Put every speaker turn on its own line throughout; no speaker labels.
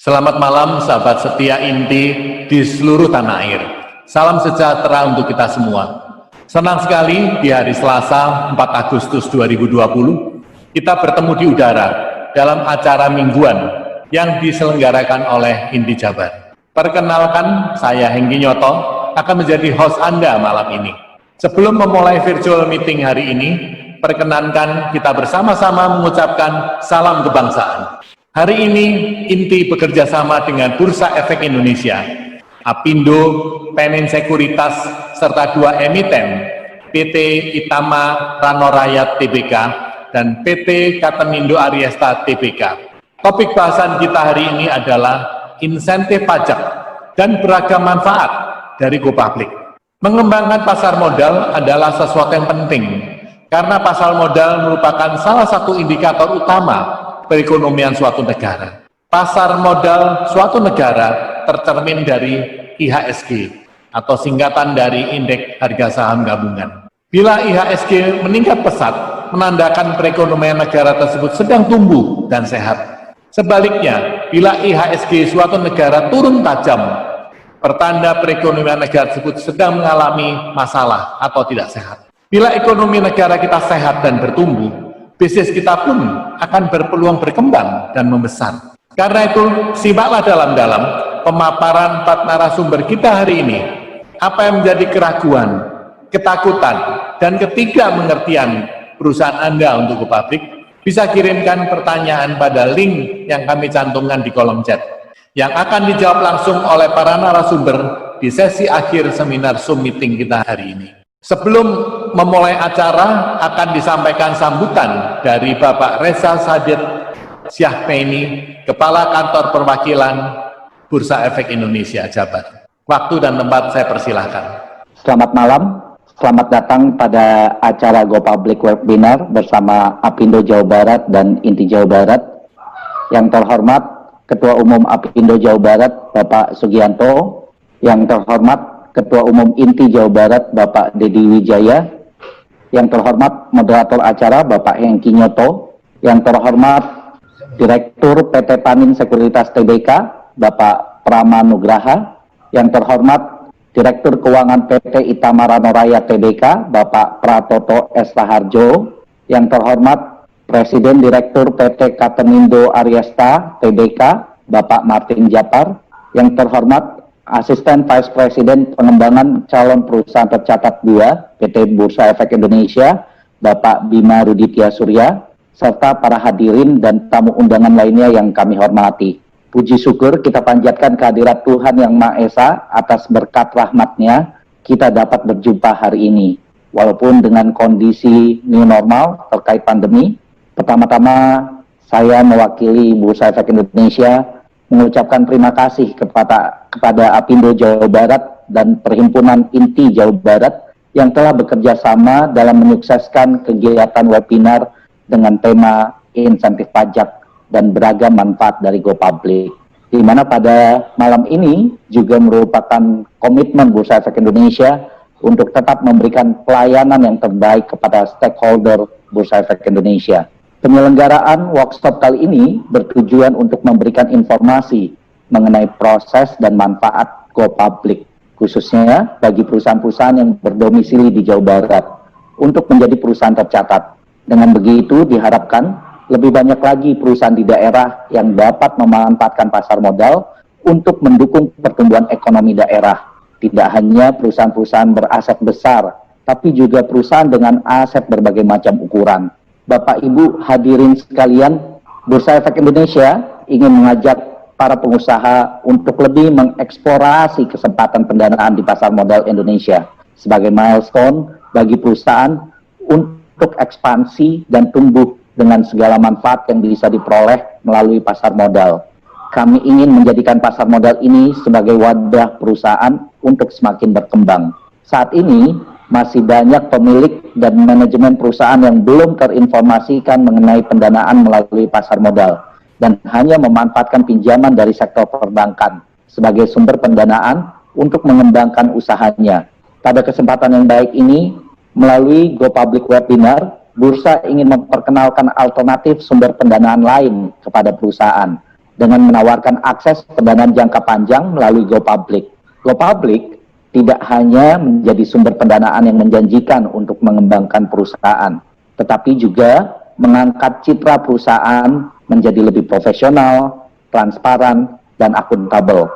Selamat malam sahabat setia Inti di seluruh tanah air. Salam sejahtera untuk kita semua. Senang sekali di hari Selasa 4 Agustus 2020 kita bertemu di udara dalam acara mingguan yang diselenggarakan oleh Inti Jabar. Perkenalkan, saya Hengki Nyoto akan menjadi host Anda malam ini. Sebelum memulai virtual meeting hari ini, perkenankan kita bersama-sama mengucapkan salam kebangsaan. Hari ini, Inti bekerja sama dengan Bursa Efek Indonesia, Apindo, Penin Sekuritas, serta dua emiten, PT Itama Rano Rakyat Tbk, dan PT Katemindo Ariesta Tbk. Topik bahasan kita hari ini adalah insentif pajak dan beragam manfaat dari GoPublic. Mengembangkan pasar modal adalah sesuatu yang penting, karena pasar modal merupakan salah satu indikator utama perekonomian suatu negara. Pasar modal suatu negara tercermin dari IHSG atau singkatan dari Indeks Harga Saham Gabungan. Bila IHSG meningkat pesat, menandakan perekonomian negara tersebut sedang tumbuh dan sehat. Sebaliknya, bila IHSG suatu negara turun tajam, pertanda perekonomian negara tersebut sedang mengalami masalah atau tidak sehat. Bila ekonomi negara kita sehat dan bertumbuh, bisnis kita pun akan berpeluang berkembang dan membesar. Karena itu, simaklah dalam-dalam pemaparan 4 narasumber kita hari ini. Apa yang menjadi keraguan, ketakutan, dan ketidakmengertian perusahaan Anda untuk GoPublic, bisa kirimkan pertanyaan pada link yang kami cantumkan di kolom chat, yang akan dijawab langsung oleh para narasumber di sesi akhir seminar Zoom meeting kita hari ini. Sebelum memulai acara, akan disampaikan sambutan dari Bapak Reza Sadid Syahpeni, Kepala Kantor Perwakilan Bursa Efek Indonesia Jabar. Waktu dan tempat saya persilahkan.
Selamat malam, selamat datang pada acara GoPublic Webinar bersama Apindo Jawa Barat dan Inti Jawa Barat. Yang terhormat Ketua Umum Apindo Jawa Barat, Bapak Sugianto. Yang terhormat Ketua Umum Inti Jawa Barat, Bapak Dedi Wijaya. Yang terhormat moderator acara, Bapak Hengki Nyoto. Yang terhormat Direktur PT Penin Sekuritas Tbk, Bapak Prama Nugraha. Yang terhormat Direktur Keuangan PT Itama Rano Rakyat Tbk, Bapak Pratoto S. Raharjo. Yang terhormat Presiden Direktur PT Katemindo Ariesta Tbk, Bapak Martin Japar. Yang terhormat Asisten Vice Presiden Pengembangan Calon Perusahaan Tercatat 2 PT Bursa Efek Indonesia, Bapak Bima Ruditya Surya, serta para hadirin dan tamu undangan lainnya yang kami hormati. Puji syukur kita panjatkan kehadirat Tuhan Yang Maha Esa atas berkat rahmat-Nya kita dapat berjumpa hari ini. Walaupun dengan kondisi new normal terkait pandemi, pertama-tama saya mewakili Bursa Efek Indonesia mengucapkan terima kasih kepada Apindo Jawa Barat dan Perhimpunan Inti Jawa Barat yang telah bekerja sama dalam menyukseskan kegiatan webinar dengan tema insentif pajak dan beragam manfaat dari GoPublic, di mana pada malam ini juga merupakan komitmen Bursa Efek Indonesia untuk tetap memberikan pelayanan yang terbaik kepada stakeholder Bursa Efek Indonesia. Penyelenggaraan workshop kali ini bertujuan untuk memberikan informasi mengenai proses dan manfaat GoPublic, khususnya bagi perusahaan-perusahaan yang berdomisili di Jawa Barat, untuk menjadi perusahaan tercatat. Dengan begitu diharapkan lebih banyak lagi perusahaan di daerah yang dapat memanfaatkan pasar modal untuk mendukung pertumbuhan ekonomi daerah. Tidak hanya perusahaan-perusahaan beraset besar, tapi juga perusahaan dengan aset berbagai macam ukuran. Bapak Ibu hadirin sekalian, Bursa Efek Indonesia ingin mengajak para pengusaha untuk lebih mengeksplorasi kesempatan pendanaan di pasar modal Indonesia sebagai milestone bagi perusahaan untuk ekspansi dan tumbuh dengan segala manfaat yang bisa diperoleh melalui pasar modal. Kami ingin menjadikan pasar modal ini sebagai wadah perusahaan untuk semakin berkembang. Saat ini, masih banyak pemilik dan manajemen perusahaan yang belum terinformasikan mengenai pendanaan melalui pasar modal dan hanya memanfaatkan pinjaman dari sektor perbankan sebagai sumber pendanaan untuk mengembangkan usahanya. Pada kesempatan yang baik ini, melalui GoPublic Webinar, Bursa ingin memperkenalkan alternatif sumber pendanaan lain kepada perusahaan dengan menawarkan akses pendanaan jangka panjang melalui GoPublic. GoPublic tidak hanya menjadi sumber pendanaan yang menjanjikan untuk mengembangkan perusahaan, tetapi juga mengangkat citra perusahaan menjadi lebih profesional, transparan, dan akuntabel.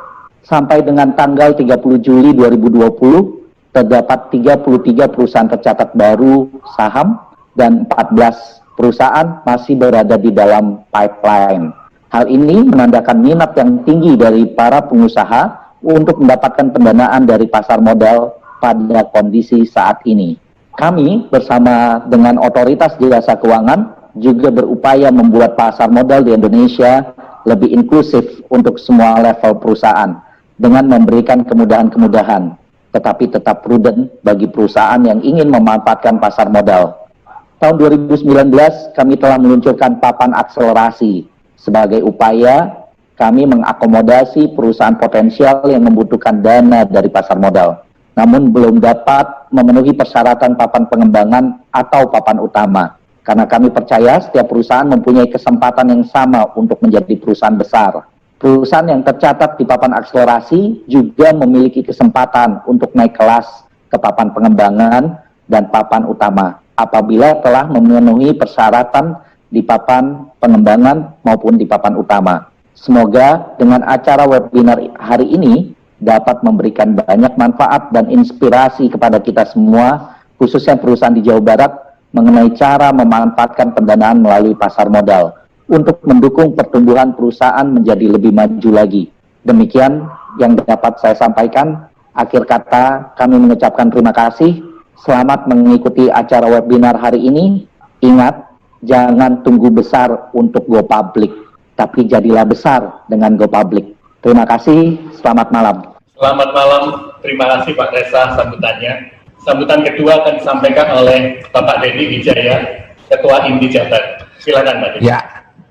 Sampai dengan tanggal 30 Juli 2020, terdapat 33 perusahaan tercatat baru saham dan 14 perusahaan masih berada di dalam pipeline. Hal ini menandakan minat yang tinggi dari para pengusaha untuk mendapatkan pendanaan dari pasar modal pada kondisi saat ini. Kami bersama dengan otoritas jasa keuangan juga berupaya membuat pasar modal di Indonesia lebih inklusif untuk semua level perusahaan dengan memberikan kemudahan-kemudahan, tetapi tetap prudent bagi perusahaan yang ingin memanfaatkan pasar modal. Tahun 2019 kami telah meluncurkan papan akselerasi sebagai upaya kami mengakomodasi perusahaan potensial yang membutuhkan dana dari pasar modal, namun belum dapat memenuhi persyaratan papan pengembangan atau papan utama. Karena kami percaya setiap perusahaan mempunyai kesempatan yang sama untuk menjadi perusahaan besar. Perusahaan yang tercatat di papan akselerasi juga memiliki kesempatan untuk naik kelas ke papan pengembangan dan papan utama apabila telah memenuhi persyaratan di papan pengembangan maupun di papan utama. Semoga dengan acara webinar hari ini dapat memberikan banyak manfaat dan inspirasi kepada kita semua, khususnya perusahaan di Jawa Barat, mengenai cara memanfaatkan pendanaan melalui pasar modal untuk mendukung pertumbuhan perusahaan menjadi lebih maju lagi. Demikian yang dapat saya sampaikan. Akhir kata, kami mengucapkan terima kasih. Selamat mengikuti acara webinar hari ini. Ingat, jangan tunggu besar untuk go public, tapi jadilah besar dengan GoPublic. Terima kasih, selamat malam.
Selamat malam, terima kasih Pak Reza sambutannya. Sambutan kedua akan disampaikan oleh Bapak Dedi Wijaya, Ketua Inti Jabar. Silakan Pak Dedi.
Ya,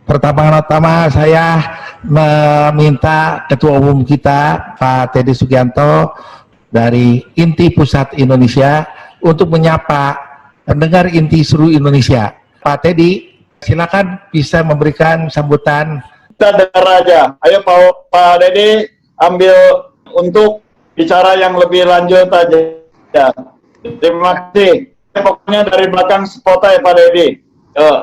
pertama-tama saya meminta Ketua Umum kita, Pak Teddy Sugianto, dari Inti Pusat Indonesia, untuk menyapa pendengar Inti seluruh Indonesia. Pak Teddy, silakan bisa memberikan sambutan.
Kita dengar aja. Ayo Pak Dedi ambil untuk bicara yang lebih lanjut aja. Ya. Terima kasih. Pokoknya dari belakang spota ya Pak Dedi.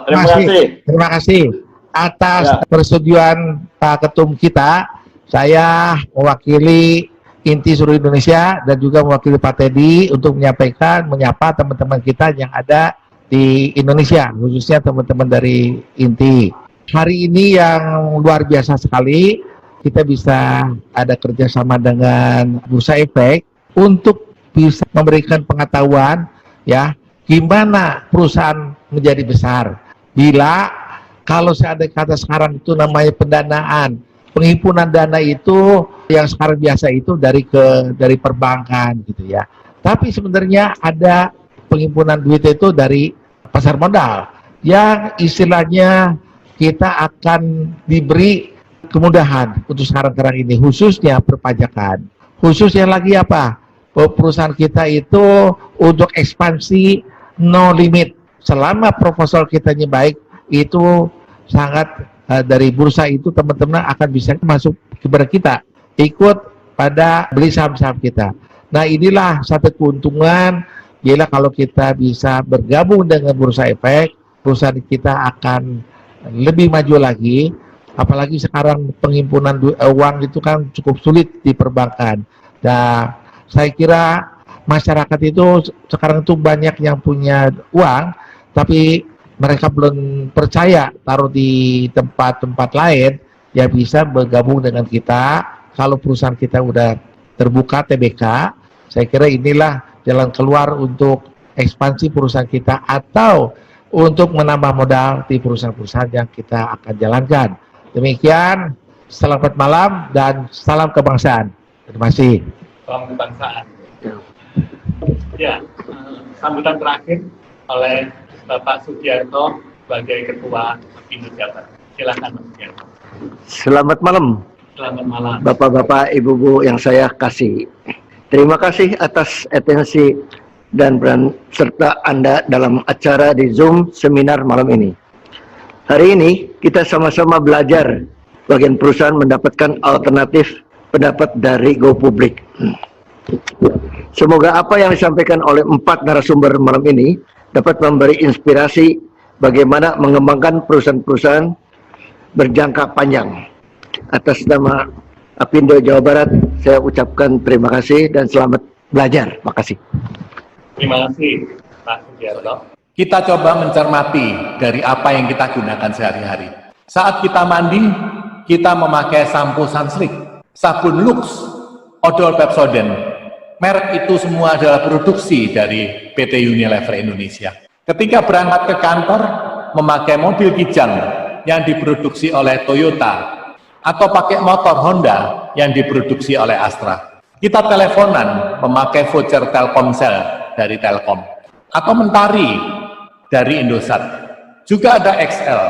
Terima kasih.
Terima kasih atas persetujuan Pak Ketum kita. Saya mewakili Inti seluruh Indonesia dan juga mewakili Pak Teddy untuk menyapa teman-teman kita yang ada di Indonesia, khususnya teman-teman dari Inti. Hari ini yang luar biasa sekali, kita bisa ada kerjasama dengan Bursa Efek untuk bisa memberikan pengetahuan, ya, gimana perusahaan menjadi besar. Bila kalau seandainya kata sekarang itu namanya pendanaan, penghimpunan dana itu yang sekarang biasa itu dari perbankan gitu ya. Tapi sebenarnya ada penghimpunan duit itu dari pasar modal yang istilahnya kita akan diberi kemudahan untuk sekarang ini, khususnya perpajakan. Khususnya lagi apa? Perusahaan kita itu untuk ekspansi no limit. Selama proposal kitanya baik, itu sangat dari bursa itu teman-teman akan bisa masuk kepada kita, ikut pada beli saham-saham kita. Nah, inilah satu keuntungan. Bila kalau kita bisa bergabung dengan Bursa Efek, perusahaan kita akan lebih maju lagi. Apalagi sekarang penghimpunan uang itu kan cukup sulit di perbankan. Nah, saya kira masyarakat itu sekarang itu banyak yang punya uang, tapi mereka belum percaya taruh di tempat-tempat lain, ya bisa bergabung dengan kita. Kalau perusahaan kita udah terbuka TBK, saya kira inilah jalan keluar untuk ekspansi perusahaan kita atau untuk menambah modal di perusahaan-perusahaan yang kita akan jalankan. Demikian, selamat malam dan salam kebangsaan. Terima kasih.
Salam kebangsaan. Ya, sambutan terakhir oleh Bapak Sugiarto sebagai Ketua Indo Jabar. Silakan Pak Sugiarto.
Selamat malam.
Selamat malam.
Bapak-bapak, ibu-ibu yang saya kasih. Terima kasih atas atensi dan peran serta Anda dalam acara di Zoom seminar malam ini. Hari ini kita sama-sama belajar bagian perusahaan mendapatkan alternatif pendapat dari Go Public. Semoga apa yang disampaikan oleh 4 narasumber malam ini dapat memberi inspirasi bagaimana mengembangkan perusahaan-perusahaan berjangka panjang. Atas nama Apindo Jawa Barat, saya ucapkan terima kasih dan selamat belajar. Makasih.
Terima kasih, Pak Sugiarto. Kita coba mencermati dari apa yang kita gunakan sehari-hari. Saat kita mandi, kita memakai sampo Sunsilk, sabun Lux, odol Pepsodent. Merek itu semua adalah produksi dari PT Unilever Indonesia. Ketika berangkat ke kantor, memakai mobil Kijang yang diproduksi oleh Toyota, atau pakai motor Honda yang diproduksi oleh Astra. Kita teleponan memakai voucher Telkomsel dari Telkom, atau Mentari dari Indosat. Juga ada XL.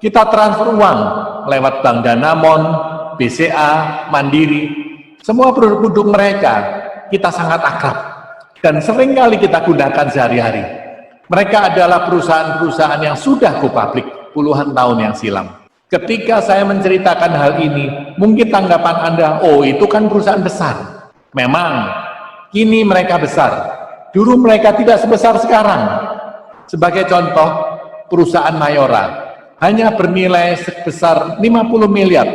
Kita transfer uang lewat Bank Danamon, BCA, Mandiri. Semua produk-produk mereka kita sangat akrab dan sering kali kita gunakan sehari-hari. Mereka adalah perusahaan-perusahaan yang sudah go public puluhan tahun yang silam. Ketika saya menceritakan hal ini, mungkin tanggapan Anda, oh itu kan perusahaan besar. Memang, kini mereka besar. Dulu mereka tidak sebesar sekarang. Sebagai contoh, perusahaan Mayora hanya bernilai sebesar 50 miliar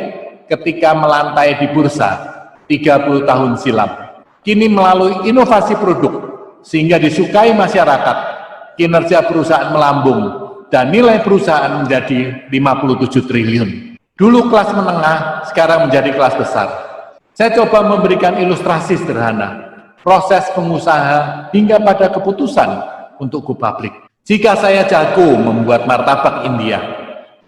ketika melantai di bursa 30 tahun silam. Kini melalui inovasi produk, sehingga disukai masyarakat, kinerja perusahaan melambung, dan nilai perusahaan menjadi 57 triliun. Dulu kelas menengah, sekarang menjadi kelas besar. Saya coba memberikan ilustrasi sederhana, proses pengusaha hingga pada keputusan untuk go public. Jika saya jago membuat martabak India,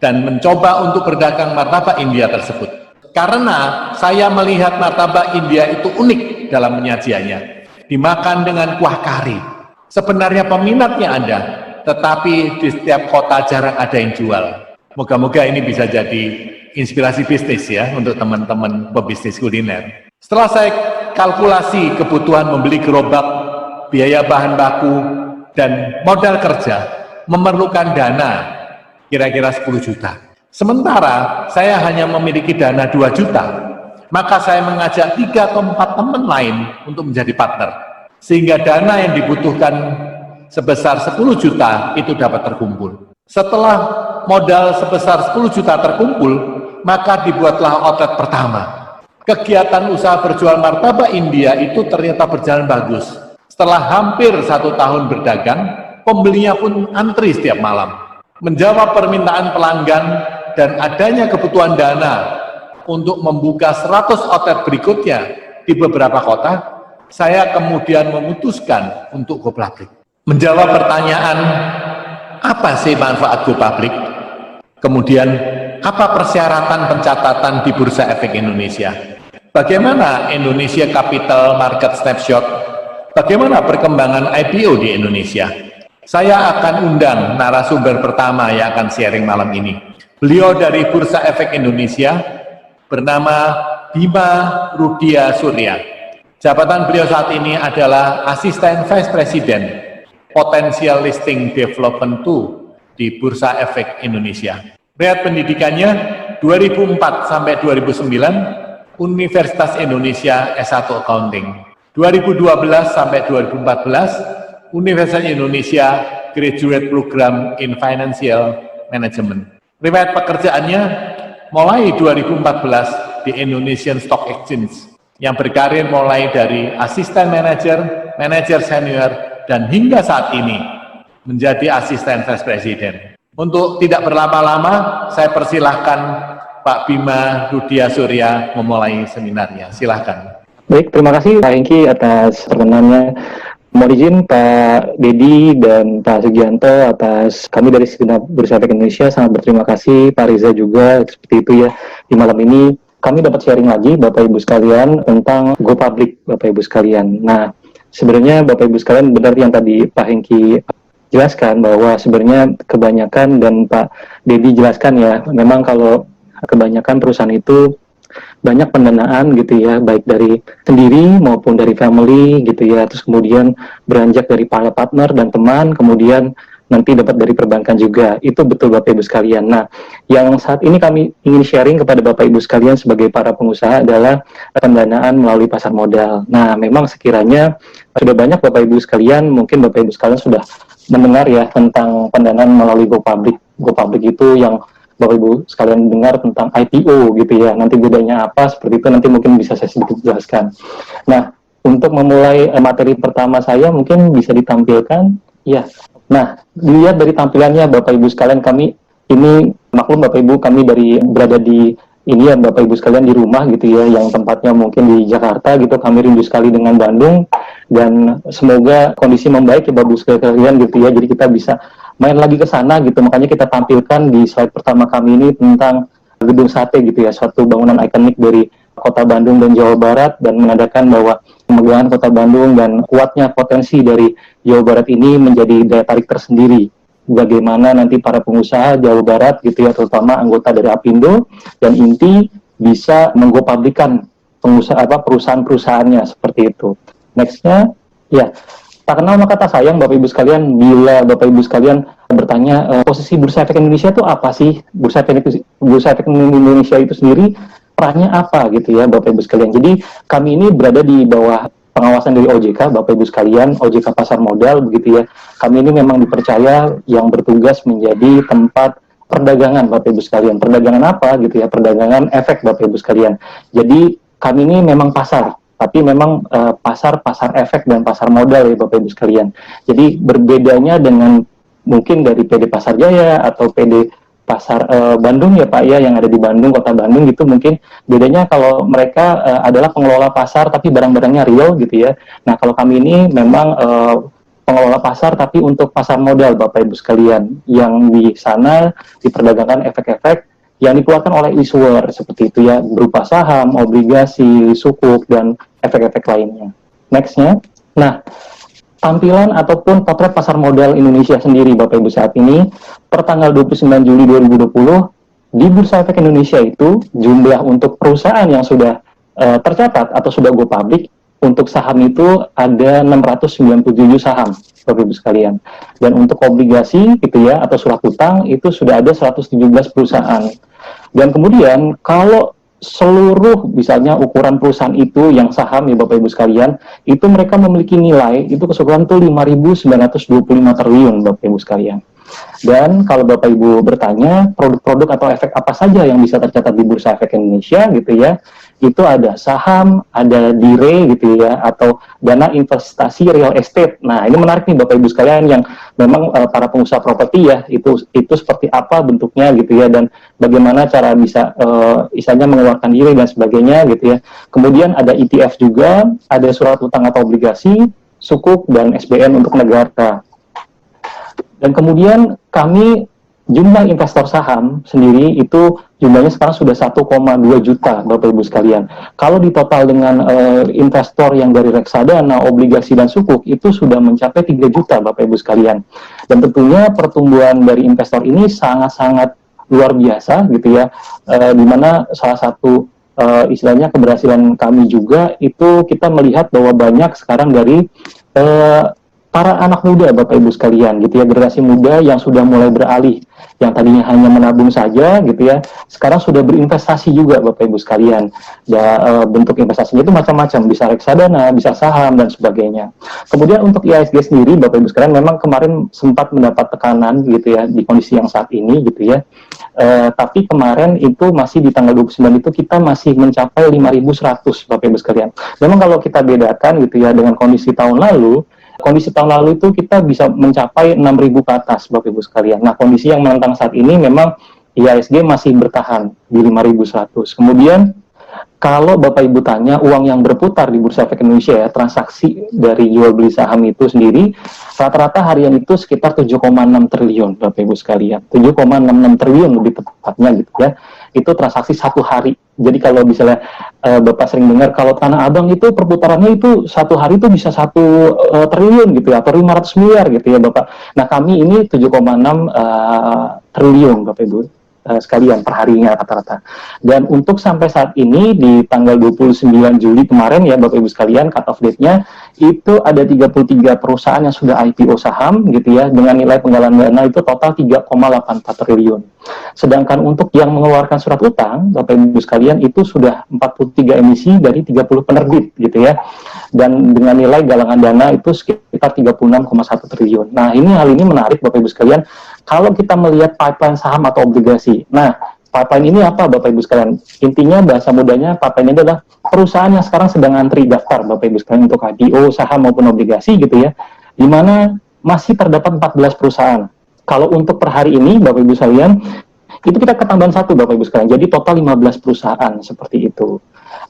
dan mencoba untuk berdagang martabak India tersebut, karena saya melihat martabak India itu unik dalam penyajiannya, dimakan dengan kuah kari. Sebenarnya peminatnya ada, tetapi di setiap kota jarang ada yang jual. Moga-moga ini bisa jadi inspirasi bisnis ya untuk teman-teman pebisnis kuliner. Setelah saya kalkulasi kebutuhan membeli gerobak, biaya bahan baku, dan modal kerja, memerlukan dana kira-kira 10 juta. Sementara saya hanya memiliki dana 2 juta, maka saya mengajak 3 atau 4 teman lain untuk menjadi partner. Sehingga dana yang dibutuhkan sebesar 10 juta itu dapat terkumpul. Setelah modal sebesar 10 juta terkumpul, maka dibuatlah outlet pertama. Kegiatan usaha berjual martabak India itu ternyata berjalan bagus. Setelah hampir 1 tahun berdagang, pembelinya pun antri setiap malam. Menjawab permintaan pelanggan dan adanya kebutuhan dana untuk membuka 100 outlet berikutnya di beberapa kota, saya kemudian memutuskan untuk go public. Menjawab pertanyaan, apa sih manfaat go public? Kemudian, apa persyaratan pencatatan di Bursa Efek Indonesia? Bagaimana Indonesia Capital Market Snapshot? Bagaimana perkembangan IPO di Indonesia? Saya akan undang narasumber pertama yang akan sharing malam ini. Beliau dari Bursa Efek Indonesia, bernama Bima Rudia Surya. Jabatan beliau saat ini adalah Asisten Vice President Potential Listing Development 2 di Bursa Efek Indonesia. Riwayat pendidikannya 2004 sampai 2009 Universitas Indonesia S1 Accounting. 2012 sampai 2014 Universitas Indonesia Graduate Program in Financial Management. Riwayat pekerjaannya mulai 2014 di Indonesian Stock Exchange yang berkarir mulai dari asisten manajer, manajer senior, dan hingga saat ini menjadi asisten vice president. Untuk tidak berlama-lama, saya persilahkan Pak Bima Rudia Surya memulai seminarnya. Silahkan.
Baik, terima kasih Pak Hengki atas perkenannya. Mohon izin Pak Dedi dan Pak Sugianto atas kami dari segenap Bursa Efek Indonesia sangat berterima kasih. Pak Riza juga seperti itu ya. Di malam ini kami dapat sharing lagi Bapak Ibu sekalian tentang go public Bapak Ibu sekalian. Nah, sebenarnya Bapak Ibu sekalian benar yang tadi Pak Hengki jelaskan bahwa sebenarnya kebanyakan dan Pak Dedi jelaskan ya, memang kalau kebanyakan perusahaan itu banyak pendanaan gitu ya, baik dari sendiri maupun dari family gitu ya, terus kemudian beranjak dari para partner dan teman, kemudian nanti dapat dari perbankan juga. Itu betul Bapak Ibu sekalian. Nah, yang saat ini kami ingin sharing kepada Bapak Ibu sekalian sebagai para pengusaha adalah pendanaan melalui pasar modal. Nah, memang sekiranya sudah banyak Bapak Ibu sekalian, mungkin Bapak Ibu sekalian sudah mendengar ya tentang pendanaan melalui GoPublic. GoPublic itu yang Bapak Ibu sekalian dengar tentang IPO gitu ya. Nanti bedanya apa seperti itu nanti mungkin bisa saya sedikit jelaskan. Nah, untuk memulai materi pertama saya mungkin bisa ditampilkan ya. Nah, dilihat dari tampilannya Bapak Ibu sekalian, kami ini maklum Bapak Ibu kami berada di ini ya Bapak Ibu sekalian di rumah gitu ya, yang tempatnya mungkin di Jakarta gitu. Kami rindu sekali dengan Bandung dan semoga kondisi membaik ya Bapak Ibu sekalian gitu ya. Jadi kita bisa main lagi ke sana gitu. Makanya kita tampilkan di slide pertama kami ini tentang Gedung Sate gitu ya, suatu bangunan ikonik dari Kota Bandung dan Jawa Barat, dan menandakan bahwa kemegahan Kota Bandung dan kuatnya potensi dari Jawa Barat ini menjadi daya tarik tersendiri. Bagaimana nanti para pengusaha Jawa Barat gitu ya, terutama anggota dari Apindo dan Inti bisa menggopublikkan perusahaan-perusahaannya seperti itu. Nextnya, ya. Tak kenal maka tak sayang Bapak Ibu sekalian, bila Bapak Ibu sekalian bertanya posisi Bursa Efek Indonesia itu apa sih? Bursa Efek Indonesia itu sendiri perannya apa gitu ya Bapak Ibu sekalian. Jadi kami ini berada di bawah pengawasan dari OJK Bapak Ibu sekalian, OJK Pasar Modal begitu ya. Kami ini memang dipercaya yang bertugas menjadi tempat perdagangan Bapak Ibu sekalian. Perdagangan apa gitu ya? Perdagangan efek Bapak Ibu sekalian. Jadi kami ini memang pasar, tapi memang pasar efek dan pasar modal ya Bapak Ibu sekalian. Jadi berbedanya dengan mungkin dari PD Pasar Jaya atau PD Pasar Bandung ya Pak ya, yang ada di Bandung, Kota Bandung gitu, mungkin bedanya kalau mereka adalah pengelola pasar tapi barang-barangnya real gitu ya. Nah kalau kami ini memang pengelola pasar tapi untuk pasar modal Bapak Ibu sekalian, yang di sana diperdagangkan efek-efek yang dikeluarkan oleh issuer seperti itu ya, berupa saham, obligasi, sukuk, dan efek-efek lainnya. Nextnya, nah tampilan ataupun potret pasar modal Indonesia sendiri Bapak Ibu saat ini per tanggal 29 Juli 2020 di Bursa Efek Indonesia itu jumlah untuk perusahaan yang sudah tercatat atau sudah go public untuk saham itu ada 697 saham Bapak Ibu sekalian, dan untuk obligasi gitu ya atau surat utang itu sudah ada 117 perusahaan. Dan kemudian kalau seluruh misalnya ukuran perusahaan itu yang saham ya Bapak Ibu sekalian, itu mereka memiliki nilai itu keseluruhan tuh 5.925 triliun Bapak Ibu sekalian. Dan kalau Bapak Ibu bertanya produk-produk atau efek apa saja yang bisa tercatat di Bursa Efek Indonesia gitu ya, itu ada saham, ada dire gitu ya, atau dana investasi real estate. Nah ini menarik nih Bapak Ibu sekalian yang memang para pengusaha properti ya, itu seperti apa bentuknya gitu ya, dan bagaimana cara bisa istilahnya mengeluarkan diri dan sebagainya gitu ya. Kemudian ada ETF juga, ada surat utang atau obligasi, sukuk, dan SBN untuk negara. Dan kemudian kami jumlah investor saham sendiri itu jumlahnya sekarang sudah 1,2 juta Bapak Ibu sekalian. Kalau ditotal dengan investor yang dari reksadana, obligasi, dan sukuk itu sudah mencapai 3 juta Bapak Ibu sekalian. Dan tentunya pertumbuhan dari investor ini sangat-sangat luar biasa gitu ya, di mana salah satu istilahnya keberhasilan kami juga itu kita melihat bahwa banyak sekarang dari para anak muda Bapak Ibu sekalian gitu ya, generasi muda yang sudah mulai beralih, yang tadinya hanya menabung saja gitu ya, sekarang sudah berinvestasi juga Bapak Ibu sekalian. Ya, bentuk investasinya itu macam-macam, bisa reksadana, bisa saham, dan sebagainya. Kemudian untuk IHSG sendiri Bapak Ibu sekalian memang kemarin sempat mendapat tekanan gitu ya di kondisi yang saat ini gitu ya. Tapi kemarin itu masih di tanggal 29 itu kita masih mencapai 5.100 Bapak Ibu sekalian. Memang kalau kita bedakan gitu ya dengan kondisi tahun lalu itu kita bisa mencapai 6.000 ke atas Bapak Ibu sekalian. Nah kondisi yang menentang saat ini memang IHSG masih bertahan di 5.100. Kemudian kalau Bapak Ibu tanya uang yang berputar di Bursa Efek Indonesia ya, transaksi dari jual beli saham itu sendiri rata-rata harian itu sekitar 7,6 triliun Bapak Ibu sekalian. 7,66 triliun lebih tepatnya gitu ya. Itu transaksi satu hari. Jadi kalau misalnya Bapak sering dengar kalau Tanah Abang itu perputarannya itu satu hari itu bisa 1 triliun gitu ya, atau 500 miliar gitu ya Bapak. Nah kami ini 7,6 triliun Bapak Ibu sekalian per harinya rata-rata. Dan untuk sampai saat ini di tanggal 29 Juli kemarin ya Bapak Ibu sekalian, cut off date-nya itu ada 33 perusahaan yang sudah IPO saham gitu ya, dengan nilai penggalangan dana itu total 3,84 triliun. Sedangkan untuk yang mengeluarkan surat utang, Bapak Ibu sekalian, itu sudah 43 emisi dari 30 penerbit gitu ya. Dan dengan nilai galangan dana itu sekitar 36,1 triliun. Nah, hal ini menarik Bapak Ibu sekalian, kalau kita melihat pipeline saham atau obligasi. Nah, pipeline ini apa Bapak Ibu sekalian? Intinya bahasa mudahnya pipeline ini adalah perusahaan yang sekarang sedang antri daftar Bapak Ibu sekalian untuk IPO saham maupun obligasi gitu ya, di mana masih terdapat 14 perusahaan. Kalau untuk per hari ini Bapak Ibu sekalian, itu kita ketambahan 1 Bapak Ibu sekalian, jadi total 15 perusahaan seperti itu.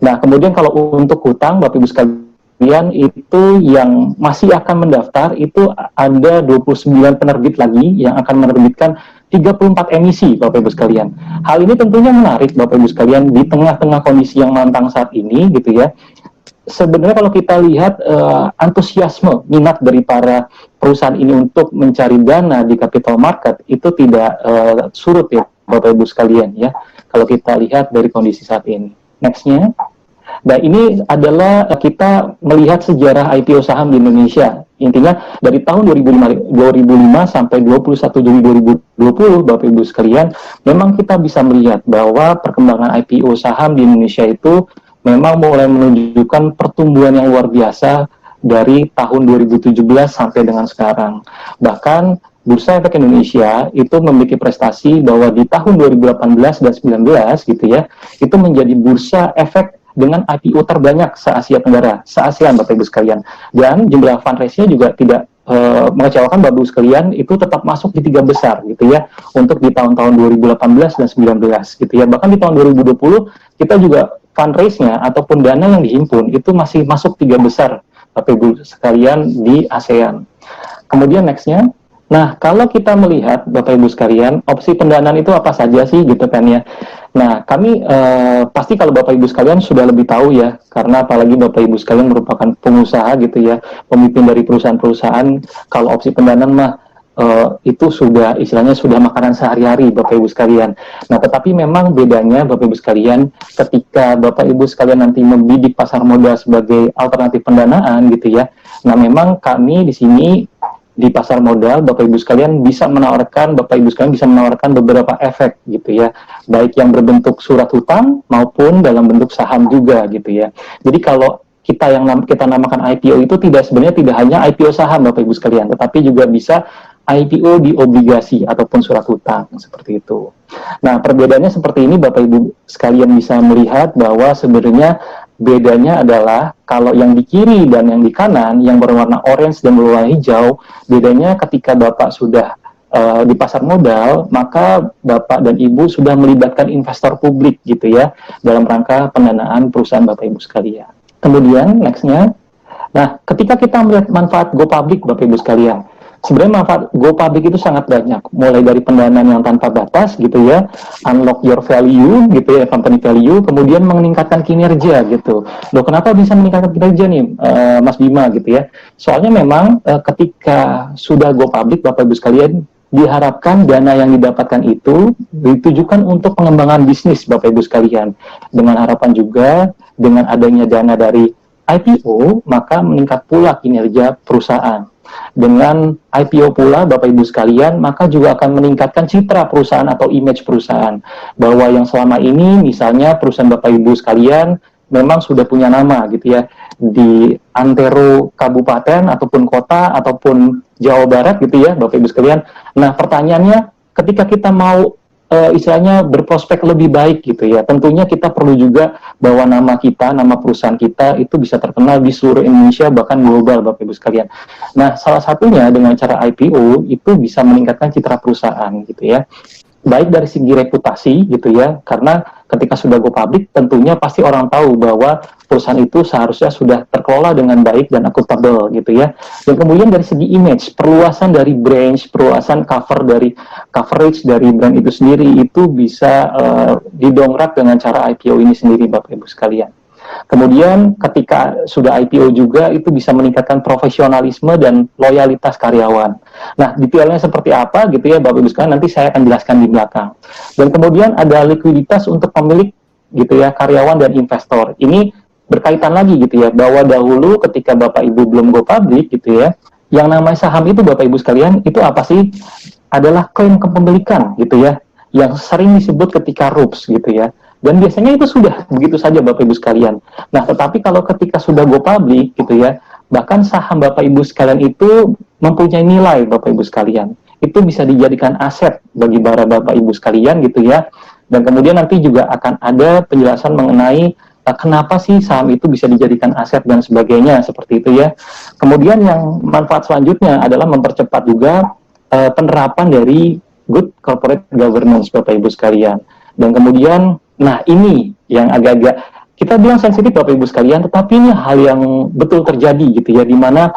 Nah, kemudian kalau untuk hutang Bapak Ibu sekalian, itu yang masih akan mendaftar itu ada 29 penerbit lagi yang akan menerbitkan 34 emisi Bapak Ibu sekalian. Hal ini tentunya menarik Bapak Ibu sekalian di tengah-tengah kondisi yang mantang saat ini gitu ya. Sebenarnya kalau kita lihat antusiasme minat dari para perusahaan ini untuk mencari dana di capital market itu tidak surut ya Bapak Ibu sekalian ya, kalau kita lihat dari kondisi saat ini. Next-nya. Nah, ini adalah kita melihat sejarah IPO saham di Indonesia. Intinya dari tahun 2005 sampai 21 Juli 2020, Bapak Ibu sekalian, memang kita bisa melihat bahwa perkembangan IPO saham di Indonesia itu memang mulai menunjukkan pertumbuhan yang luar biasa dari tahun 2017 sampai dengan sekarang. Bahkan Bursa Efek Indonesia itu memiliki prestasi bahwa di tahun 2018 dan 2019 gitu ya, itu menjadi bursa efek dengan IPO terbanyak se-Asia Tenggara, se-ASEAN Bapak Ibu sekalian. Dan jumlah fundraise-nya juga tidak mengecewakan Bapak Ibu sekalian, itu tetap masuk di 3 besar gitu ya, untuk di tahun-tahun 2018 dan 2019 gitu ya. Bahkan di tahun 2020 kita juga fundraise-nya ataupun dana yang dihimpun itu masih masuk 3 besar Bapak Ibu sekalian di ASEAN. Kemudian next-nya. Nah, kalau kita melihat Bapak Ibu sekalian, opsi pendanaan itu apa saja sih gitu kan ya. Nah, kami pasti kalau Bapak Ibu sekalian sudah lebih tahu ya, karena apalagi Bapak Ibu sekalian merupakan pengusaha gitu ya, pemimpin dari perusahaan-perusahaan, kalau opsi pendanaan mah itu sudah istilahnya sudah makanan sehari-hari Bapak Ibu sekalian. Nah, tetapi memang bedanya Bapak Ibu sekalian, ketika Bapak Ibu sekalian nanti membidik pasar modal sebagai alternatif pendanaan gitu ya. Nah, memang kami di sini di pasar modal, Bapak Ibu sekalian bisa menawarkan beberapa efek gitu ya, baik yang berbentuk surat hutang maupun dalam bentuk saham juga gitu ya. Jadi kalau kita namakan IPO itu sebenarnya tidak hanya IPO saham Bapak Ibu sekalian, tetapi juga bisa IPO di obligasi ataupun surat hutang seperti itu. Nah, perbedaannya seperti ini Bapak Ibu sekalian bisa melihat bahwa sebenarnya bedanya adalah kalau yang di kiri dan yang di kanan, yang berwarna orange dan berwarna hijau, bedanya ketika Bapak sudah di pasar modal, maka Bapak dan Ibu sudah melibatkan investor publik gitu ya, dalam rangka pendanaan perusahaan Bapak Ibu sekalian. Kemudian next-nya, nah ketika kita melihat manfaat go public Bapak Ibu sekalian, sebenarnya manfaat go public itu sangat banyak, mulai dari pendanaan yang tanpa batas gitu ya, unlock your value gitu ya, company value, kemudian meningkatkan kinerja gitu. Loh, kenapa bisa meningkatkan kinerja nih Mas Bima gitu ya? Soalnya memang ketika sudah go public Bapak Ibu sekalian, diharapkan dana yang didapatkan itu ditujukan untuk pengembangan bisnis Bapak Ibu sekalian, dengan harapan juga dengan adanya dana dari IPO maka meningkat pula kinerja perusahaan. Dengan IPO pula Bapak Ibu sekalian, maka juga akan meningkatkan citra perusahaan atau image perusahaan, bahwa yang selama ini misalnya perusahaan Bapak Ibu sekalian memang sudah punya nama gitu ya di antero kabupaten ataupun kota ataupun Jawa Barat gitu ya Bapak Ibu sekalian. Nah, pertanyaannya ketika kita mau istilahnya berprospek lebih baik gitu ya, tentunya kita perlu juga bahwa nama kita, nama perusahaan kita itu bisa terkenal di seluruh Indonesia bahkan global Bapak Ibu sekalian. Nah, salah satunya dengan cara IPO itu bisa meningkatkan citra perusahaan gitu ya, baik dari segi reputasi gitu ya, karena ketika sudah go public tentunya pasti orang tahu bahwa perusahaan itu seharusnya sudah terkelola dengan baik dan akuntabel gitu ya. Dan kemudian dari segi image, perluasan dari branch, perluasan coverage dari brand itu sendiri itu bisa didongkrak dengan cara IPO ini sendiri Bapak Ibu sekalian. Kemudian ketika sudah IPO juga itu bisa meningkatkan profesionalisme dan loyalitas karyawan. Nah, detailnya seperti apa gitu ya Bapak Ibu sekalian, nanti saya akan jelaskan di belakang. Dan kemudian ada likuiditas untuk pemilik gitu ya, karyawan dan investor. Ini berkaitan lagi gitu ya, bahwa dahulu ketika Bapak Ibu belum go public gitu ya, yang namanya saham itu Bapak Ibu sekalian, itu apa sih? Adalah klaim kepemilikan gitu ya, yang sering disebut ketika RUPS gitu ya. Dan biasanya itu sudah begitu saja Bapak Ibu sekalian. Nah, tetapi kalau ketika sudah go public gitu ya, bahkan saham Bapak Ibu sekalian itu mempunyai nilai Bapak Ibu sekalian. Itu bisa dijadikan aset bagi para Bapak Ibu sekalian gitu ya. Dan kemudian nanti juga akan ada penjelasan mengenai kenapa sih saham itu bisa dijadikan aset dan sebagainya seperti itu ya. Kemudian yang manfaat selanjutnya adalah mempercepat juga penerapan dari good corporate governance Bapak Ibu sekalian. Dan kemudian, nah ini yang agak-agak kita bilang sensitif Bapak Ibu sekalian, tetapi ini hal yang betul terjadi gitu ya, di mana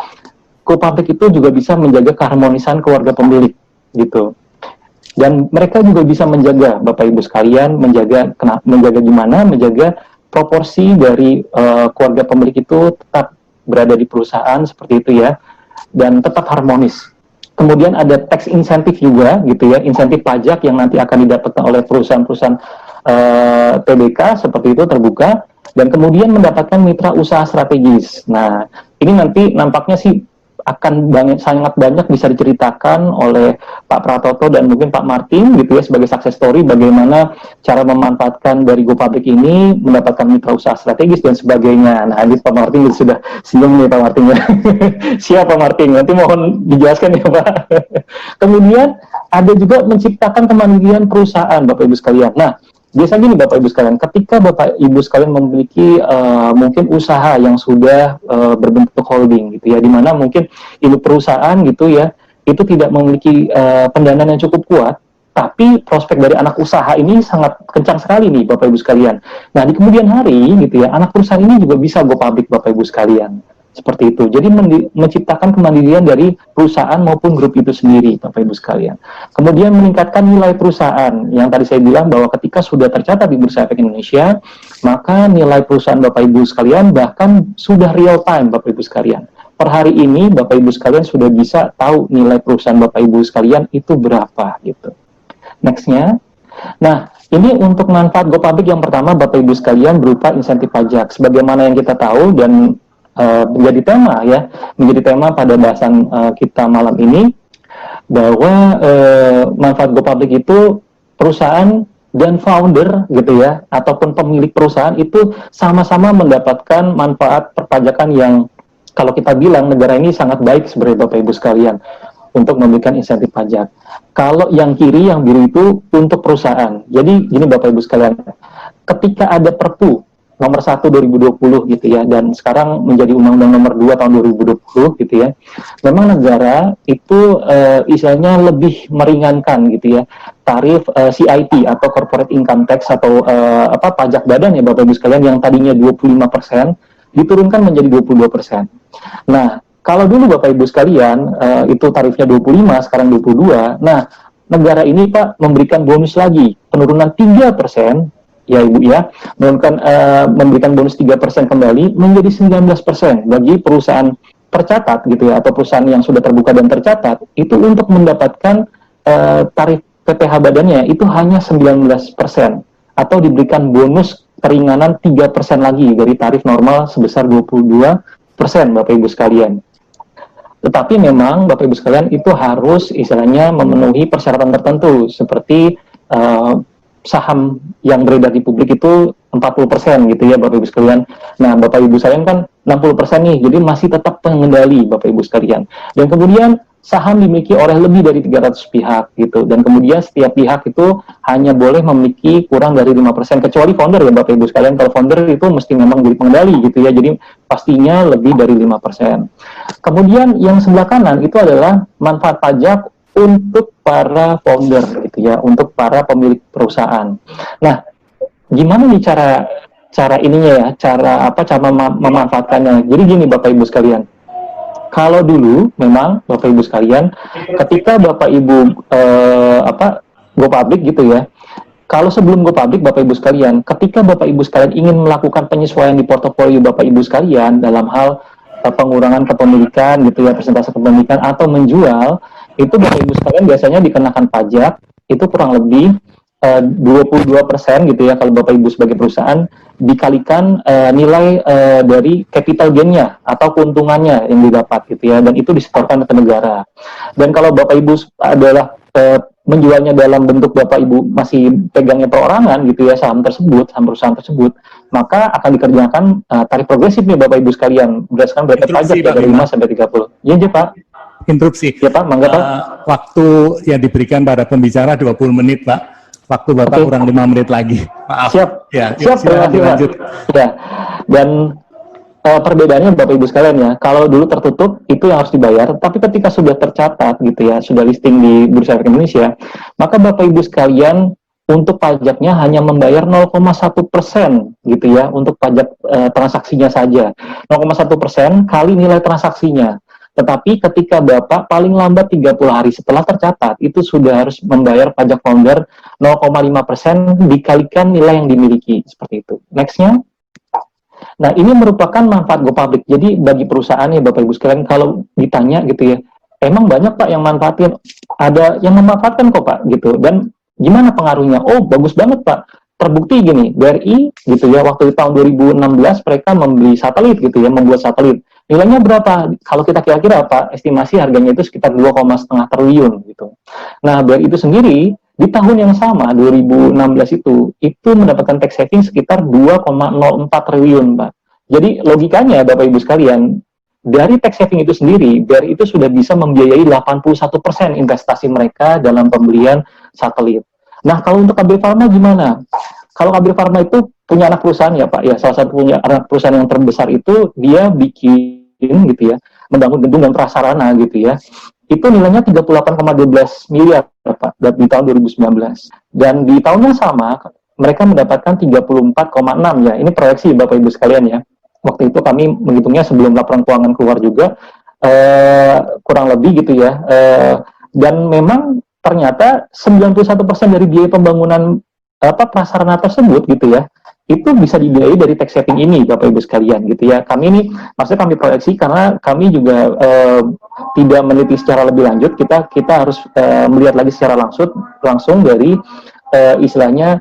go public itu juga bisa menjaga keharmonisan keluarga pemilik gitu. Dan mereka juga bisa menjaga Bapak Ibu sekalian, menjaga gimana, menjaga proporsi dari keluarga pemilik itu tetap berada di perusahaan seperti itu ya, dan tetap harmonis. Kemudian ada tax insentif juga gitu ya, insentif pajak yang nanti akan didapatkan oleh perusahaan-perusahaan TBK seperti itu terbuka, dan kemudian mendapatkan mitra usaha strategis. Nah, ini nanti nampaknya sih akan sangat banyak bisa diceritakan oleh Pak Pratoto dan mungkin Pak Martin gitu ya, sebagai success story bagaimana cara memanfaatkan dari Go Public ini mendapatkan mitra usaha strategis dan sebagainya. Nah, ini Pak Martin sudah senyum nih Pak Martin ya. Siap Pak Martin, nanti mohon dijelaskan ya Pak. Kemudian ada juga menciptakan kemandirian perusahaan Bapak Ibu sekalian. Nah, biasanya gini Bapak Ibu sekalian, ketika Bapak Ibu sekalian memiliki mungkin usaha yang sudah berbentuk holding gitu ya, di mana mungkin induk perusahaan gitu ya, itu tidak memiliki pendanaan yang cukup kuat, tapi prospek dari anak usaha ini sangat kencang sekali nih Bapak Ibu sekalian. Nah, di kemudian hari gitu ya, anak perusahaan ini juga bisa go public Bapak Ibu sekalian. Seperti itu. Jadi menciptakan kemandirian dari perusahaan maupun grup itu sendiri, Bapak Ibu sekalian. Kemudian meningkatkan nilai perusahaan. Yang tadi saya bilang bahwa ketika sudah tercatat di Bursa Efek Indonesia, maka nilai perusahaan Bapak Ibu sekalian bahkan sudah real time Bapak Ibu sekalian. Per hari ini Bapak Ibu sekalian sudah bisa tahu nilai perusahaan Bapak Ibu sekalian itu berapa gitu. Nextnya. Nah, ini untuk manfaat Go Public yang pertama Bapak Ibu sekalian berupa insentif pajak. Sebagaimana yang kita tahu dan menjadi tema pada bahasan kita malam ini, bahwa manfaat Go Public itu perusahaan dan founder gitu ya, ataupun pemilik perusahaan itu sama-sama mendapatkan manfaat perpajakan yang kalau kita bilang negara ini sangat baik sebenarnya Bapak Ibu sekalian untuk memberikan insentif pajak. Kalau yang kiri, yang biru itu untuk perusahaan. Jadi gini Bapak Ibu sekalian, ketika ada Perpu nomor 1 2020 gitu ya, dan sekarang menjadi Undang-Undang nomor 2 tahun 2020 gitu ya, memang negara itu istilahnya lebih meringankan gitu ya tarif CIT atau Corporate Income Tax atau pajak badan ya Bapak Ibu sekalian, yang tadinya 25% diturunkan menjadi 22%. Nah, kalau dulu Bapak Ibu sekalian itu tarifnya 25, sekarang 22. Nah, negara ini Pak memberikan bonus lagi, penurunan 3%. Ya Ibu ya, memberikan bonus 3% kembali menjadi 19% bagi perusahaan tercatat gitu ya, atau perusahaan yang sudah terbuka dan tercatat, itu untuk mendapatkan tarif PPh badannya itu hanya 19%, atau diberikan bonus keringanan 3% lagi dari tarif normal sebesar 22% Bapak Ibu sekalian. Tetapi memang Bapak Ibu sekalian itu harus istilahnya memenuhi persyaratan tertentu, seperti saham yang beredar di publik itu 40% gitu ya Bapak Ibu sekalian. Nah, Bapak Ibu sekalian kan 60% nih, jadi masih tetap pengendali Bapak Ibu sekalian. Dan kemudian saham dimiliki oleh lebih dari 300 pihak gitu. Dan kemudian setiap pihak itu hanya boleh memiliki kurang dari 5%, kecuali founder ya Bapak Ibu sekalian. Kalau founder itu mesti memang jadi pengendali gitu ya, jadi pastinya lebih dari 5%. Kemudian yang sebelah kanan itu adalah manfaat pajak untuk para founder gitu ya, untuk para pemilik perusahaan. Nah, gimana nih cara ininya ya, cara memanfaatkannya? Jadi gini Bapak Ibu sekalian, kalau dulu memang Bapak Ibu sekalian, ketika Bapak Ibu Go Public gitu ya, kalau sebelum Go Public Bapak Ibu sekalian, ketika Bapak Ibu sekalian ingin melakukan penyesuaian di portofolio Bapak Ibu sekalian dalam hal pengurangan kepemilikan gitu ya, persentase kepemilikan atau menjual, itu Bapak Ibu sekalian biasanya dikenakan pajak itu kurang lebih 22% gitu ya kalau Bapak Ibu sebagai perusahaan, dikalikan nilai dari capital gain-nya atau keuntungannya yang didapat gitu ya, dan itu disetorkan ke negara. Dan kalau Bapak Ibu adalah menjualnya dalam bentuk Bapak Ibu masih pegangnya perorangan gitu ya, saham tersebut, saham perusahaan tersebut, maka akan dikerjakan tarif progresif nih Bapak Ibu sekalian berdasarkan bracket pajak ya, dari 5 sampai 30. Iya Pak.
Interupsi.
Ya Pak, mangga Pak.
Waktu yang diberikan pada pembicara 20 menit Pak. Waktu Bapak kurang 5 menit lagi. Maaf.
Siap.
Ya,
Siap,
silakan dilanjut.
Ya. Dan perbedaannya Bapak Ibu sekalian ya, kalau dulu tertutup itu yang harus dibayar, tapi ketika sudah tercatat gitu ya, sudah listing di Bursa Efek Indonesia, maka Bapak Ibu sekalian untuk pajaknya hanya membayar 0,1% gitu ya, untuk pajak transaksinya saja. 0,1% kali nilai transaksinya. Tetapi ketika Bapak paling lambat 30 hari setelah tercatat, itu sudah harus membayar pajak founder 0,5% dikalikan nilai yang dimiliki. Seperti itu. Next-nya. Nah, ini merupakan manfaat Go Public. Jadi, bagi perusahaan ya Bapak Ibu sekalian, kalau ditanya gitu ya, emang banyak Pak yang manfaatin? Ada yang memanfaatkan kok Pak, gitu. Dan gimana pengaruhnya? Oh, bagus banget Pak. Terbukti gini, BRI gitu ya, waktu di tahun 2016 mereka membeli satelit gitu ya, membuat satelit. Nilainya berapa? Kalau kita kira-kira apa? Estimasi harganya itu sekitar 2,5 triliun gitu. Nah, BRI itu sendiri di tahun yang sama 2016 itu mendapatkan tax saving sekitar 2,04 triliun, Pak. Jadi logikanya Bapak Ibu sekalian, dari tax saving itu sendiri, BRI itu sudah bisa membiayai 81% investasi mereka dalam pembelian satelit. Nah, kalau untuk KB Pharma gimana? Kalau KB Pharma itu punya anak perusahaan ya Pak, ya salah satu punya anak perusahaan yang terbesar itu dia bikin gitu ya, membangun gedung dan prasarana gitu ya. Itu nilainya 38,12 miliar Pak di tahun 2019. Dan di tahun yang sama mereka mendapatkan 34,6 ya. Ini proyeksi Bapak Ibu sekalian ya. Waktu itu kami menghitungnya sebelum laporan keuangan keluar juga kurang lebih gitu ya. Dan memang ternyata 91% dari biaya pembangunan prasarana tersebut gitu ya, itu bisa dibiayai dari tax saving ini Bapak Ibu sekalian gitu ya. Kami ini maksudnya kami proyeksi karena kami juga tidak meneliti secara lebih lanjut, kita harus melihat lagi secara langsung dari istilahnya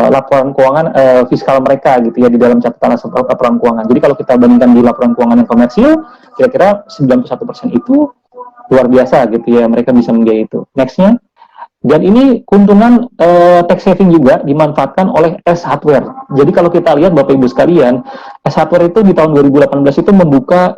laporan keuangan fiskal mereka gitu ya, di dalam catatan laporan keuangan. Jadi kalau kita bandingkan di laporan keuangan yang komersil, kira-kira 91% itu luar biasa gitu ya, mereka bisa membiayai itu. Next-nya. Dan ini keuntungan tax saving juga dimanfaatkan oleh S Hardware. Jadi kalau kita lihat Bapak Ibu sekalian, S Hardware itu di tahun 2018 itu membuka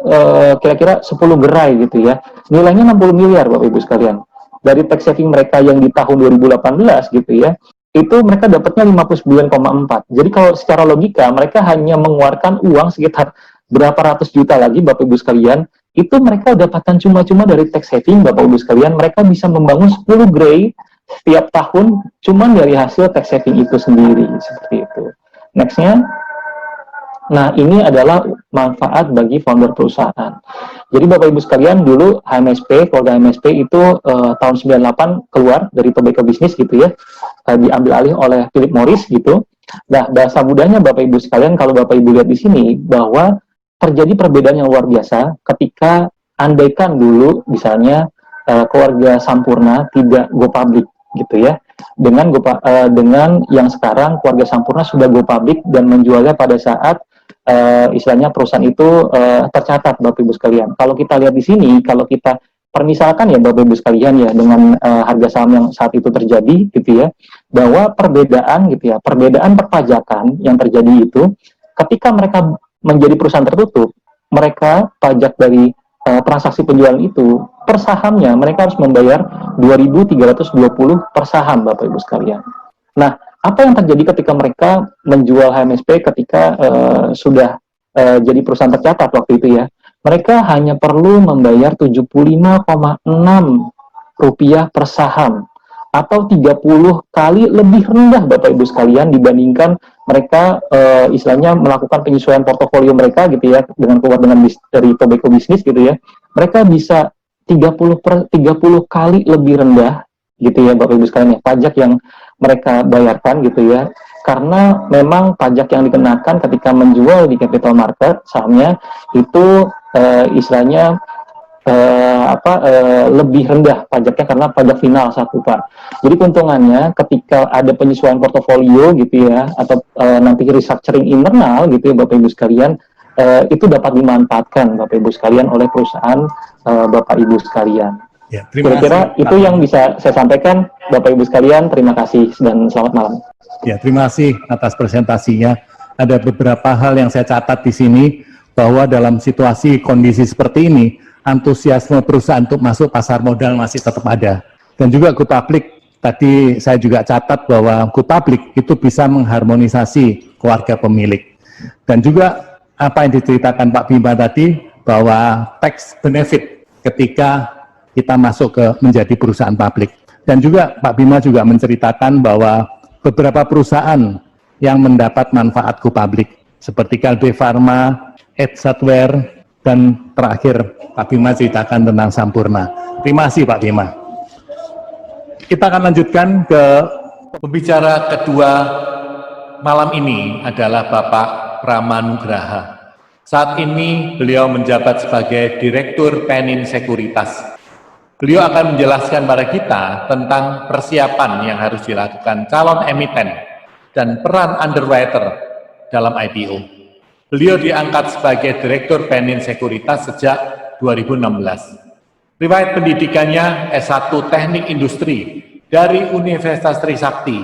kira-kira 10 gerai gitu ya. Nilainya 60 miliar Bapak Ibu sekalian. Dari tax saving mereka yang di tahun 2018 gitu ya, itu mereka dapatnya 59,4. Jadi kalau secara logika mereka hanya mengeluarkan uang sekitar berapa ratus juta lagi Bapak Ibu sekalian, itu mereka dapatkan cuma-cuma dari tax saving Bapak Ibu sekalian, mereka bisa membangun 10 gerai setiap tahun cuman dari hasil tax saving itu sendiri, seperti itu. Next-nya. Nah, ini adalah manfaat bagi founder perusahaan. Jadi Bapak Ibu sekalian, dulu HMSP, keluarga HMSP itu tahun 98 keluar dari Tobacco Business gitu ya, diambil alih oleh Philip Morris gitu. Nah, bahasa mudahnya Bapak Ibu sekalian, kalau Bapak Ibu lihat di sini, bahwa terjadi perbedaan yang luar biasa ketika andaikan dulu misalnya keluarga Sampurna tidak go public gitu ya, dengan yang sekarang keluarga Sampurna sudah go public dan menjualnya pada saat istilahnya perusahaan itu tercatat Bapak Ibu sekalian. Kalau kita lihat di sini, kalau kita permisalkan ya Bapak Ibu sekalian ya, dengan harga saham yang saat itu terjadi gitu ya, bahwa perbedaan gitu ya, perbedaan perpajakan yang terjadi itu ketika mereka menjadi perusahaan tertutup, mereka pajak dari transaksi penjualan itu per sahamnya mereka harus membayar 2.320 per saham Bapak Ibu sekalian. Nah, apa yang terjadi ketika mereka menjual HMSP ketika sudah jadi perusahaan tercatat waktu itu ya? Mereka hanya perlu membayar 75,6 rupiah per saham, atau 30 kali lebih rendah Bapak Ibu sekalian dibandingkan mereka istilahnya melakukan penyesuaian portofolio mereka gitu ya, dengan keluar dari Tobacco Business gitu ya. Mereka bisa 30 kali lebih rendah gitu ya Bapak Ibu sekalian ya, pajak yang mereka bayarkan gitu ya, karena memang pajak yang dikenakan ketika menjual di capital market sahamnya itu istilahnya lebih rendah pajaknya karena pajak final satu, Pak. Jadi keuntungannya ketika ada penyesuaian portofolio gitu ya, atau nanti restructuring internal gitu ya Bapak Ibu sekalian, itu dapat dimanfaatkan Bapak Ibu sekalian oleh perusahaan Bapak Ibu sekalian.
Ya, terima
Kira-kira
kasih,
itu
Pak.
yang bisa saya sampaikan, Bapak Ibu sekalian. Terima kasih dan selamat malam.
Ya, terima kasih atas presentasinya. Ada beberapa hal yang saya catat di sini, bahwa dalam situasi kondisi seperti ini, antusiasme perusahaan untuk masuk pasar modal masih tetap ada. Dan juga Go Public, tadi saya juga catat bahwa Go Public itu bisa mengharmonisasi keluarga pemilik. Dan juga apa yang diceritakan Pak Bima tadi, bahwa tax benefit ketika kita masuk ke menjadi perusahaan publik. Dan juga Pak Bima juga menceritakan bahwa beberapa perusahaan yang mendapat manfaat Go Public seperti Kalbe Pharma, Edsatware, dan terakhir Pak Bima ceritakan tentang Sampurna. Terima kasih Pak Bima. Kita akan lanjutkan ke
Pembicara kedua malam ini adalah Bapak Pramanugraha. Saat ini beliau menjabat sebagai Direktur Penin Sekuritas. Beliau akan menjelaskan pada kita tentang persiapan yang harus dilakukan calon emiten dan peran underwriter dalam IPO. Beliau diangkat sebagai Direktur Penin Sekuritas sejak 2016. Riwayat pendidikannya S1 Teknik Industri dari Universitas Trisakti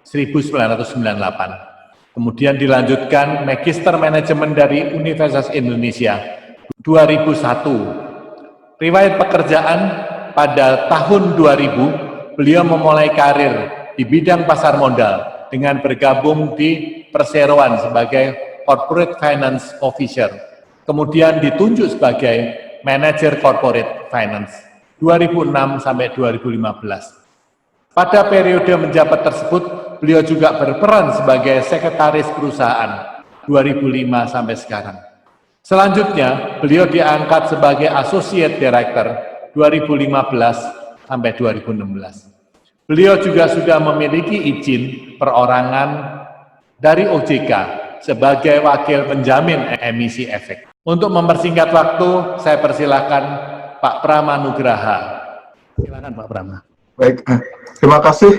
1998. Kemudian dilanjutkan Magister Manajemen dari Universitas Indonesia 2001. Riwayat pekerjaan pada tahun 2000, beliau memulai karir di bidang pasar modal dengan bergabung di Perseroan sebagai Corporate Finance Officer. Kemudian ditunjuk sebagai Manager Corporate Finance 2006 sampai 2015. Pada periode menjabat tersebut, beliau juga berperan sebagai Sekretaris Perusahaan 2005 sampai sekarang. Selanjutnya, beliau diangkat sebagai Associate Director 2015 sampai 2016. Beliau juga sudah memiliki izin perorangan dari OJK sebagai wakil penjamin emisi efek. Untuk mempersingkat waktu, saya persilakan Pak Pramanugraha.
silakan Pak Prama.
Baik, terima kasih.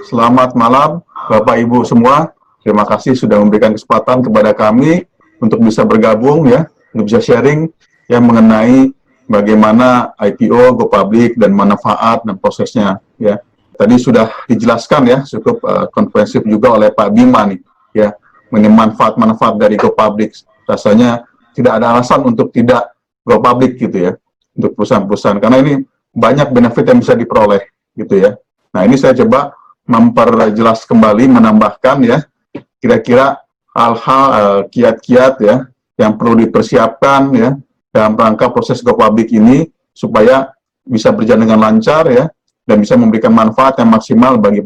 Selamat malam Bapak Ibu semua. Terima kasih sudah memberikan kesempatan kepada kami untuk bisa bergabung ya, untuk bisa sharing yang mengenai bagaimana IPO, Go Public, dan manfaat dan prosesnya ya. Tadi sudah dijelaskan ya, cukup komprehensif juga oleh Pak Bima nih ya, mengenai manfaat-manfaat dari Go Public. Rasanya tidak ada alasan untuk tidak Go Public gitu ya, untuk perusahaan-perusahaan, karena ini banyak benefit yang bisa diperoleh gitu ya. Nah, ini saya coba memperjelas kembali, menambahkan ya, kira-kira hal-hal kiat-kiat ya, yang perlu dipersiapkan ya, dalam rangka proses Go Public ini supaya bisa berjalan dengan lancar ya, dan bisa memberikan manfaat yang maksimal bagi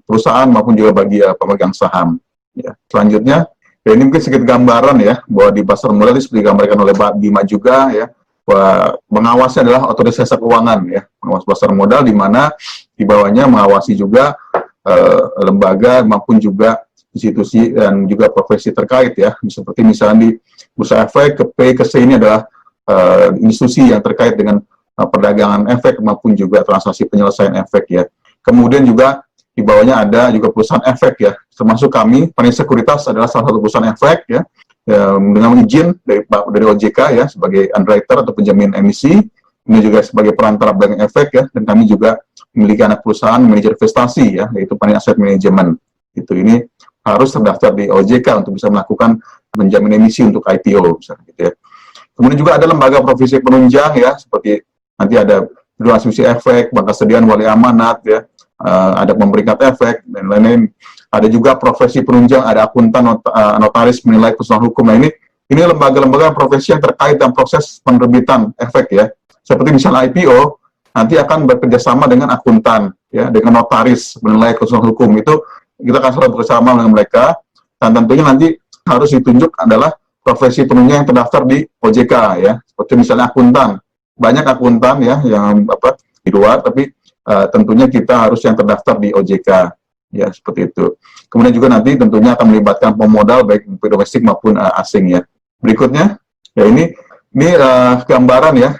perusahaan maupun juga bagi pemegang saham. Ya. Selanjutnya, ya ini mungkin sedikit gambaran ya, bahwa di pasar modal seperti digambarkan oleh Pak Bima juga ya, bahwa mengawasi adalah otoritas jasa keuangan ya, pengawas pasar modal, di mana di bawahnya mengawasi juga lembaga maupun juga institusi dan juga profesi terkait ya, seperti misalnya di Bursa Efek, KC ini adalah institusi yang terkait dengan perdagangan efek maupun juga transaksi penyelesaian efek ya. Kemudian juga di bawahnya ada juga perusahaan efek ya, termasuk kami Penin Sekuritas adalah salah satu perusahaan efek ya, dengan izin dari OJK ya sebagai underwriter atau penjamin emisi, ini juga sebagai perantara bank efek ya, dan kami juga memiliki anak perusahaan manajer investasi ya, yaitu Penin Asset Management. Itu ini harus terdaftar di OJK untuk bisa melakukan penjamin emisi untuk IPO misalnya gitu ya. Kemudian juga ada lembaga profesi penunjang ya, seperti nanti ada Biro Asumsi Efek, Bank Kesediaan Wali Amanat ya, ada pemerikat efek dan lain-lain. Ada juga profesi penunjang, ada akuntan, notaris, menilai kesusahan hukum. Nah, ini lembaga-lembaga profesi yang terkait dengan proses penerbitan efek ya. Seperti misalnya IPO, nanti akan bekerjasama dengan akuntan ya, dengan notaris, menilai kesusahan hukum. Itu kita akan selalu bekerjasama dengan mereka, dan tentunya nanti harus ditunjuk adalah profesi penunjang yang terdaftar di OJK ya. Seperti misalnya akuntan. Banyak akuntan ya yang di luar, tapi tentunya kita harus yang terdaftar di OJK ya, seperti itu. Kemudian juga nanti tentunya akan melibatkan pemodal baik domestik maupun asing ya. Berikutnya ya, ini Ini gambaran ya,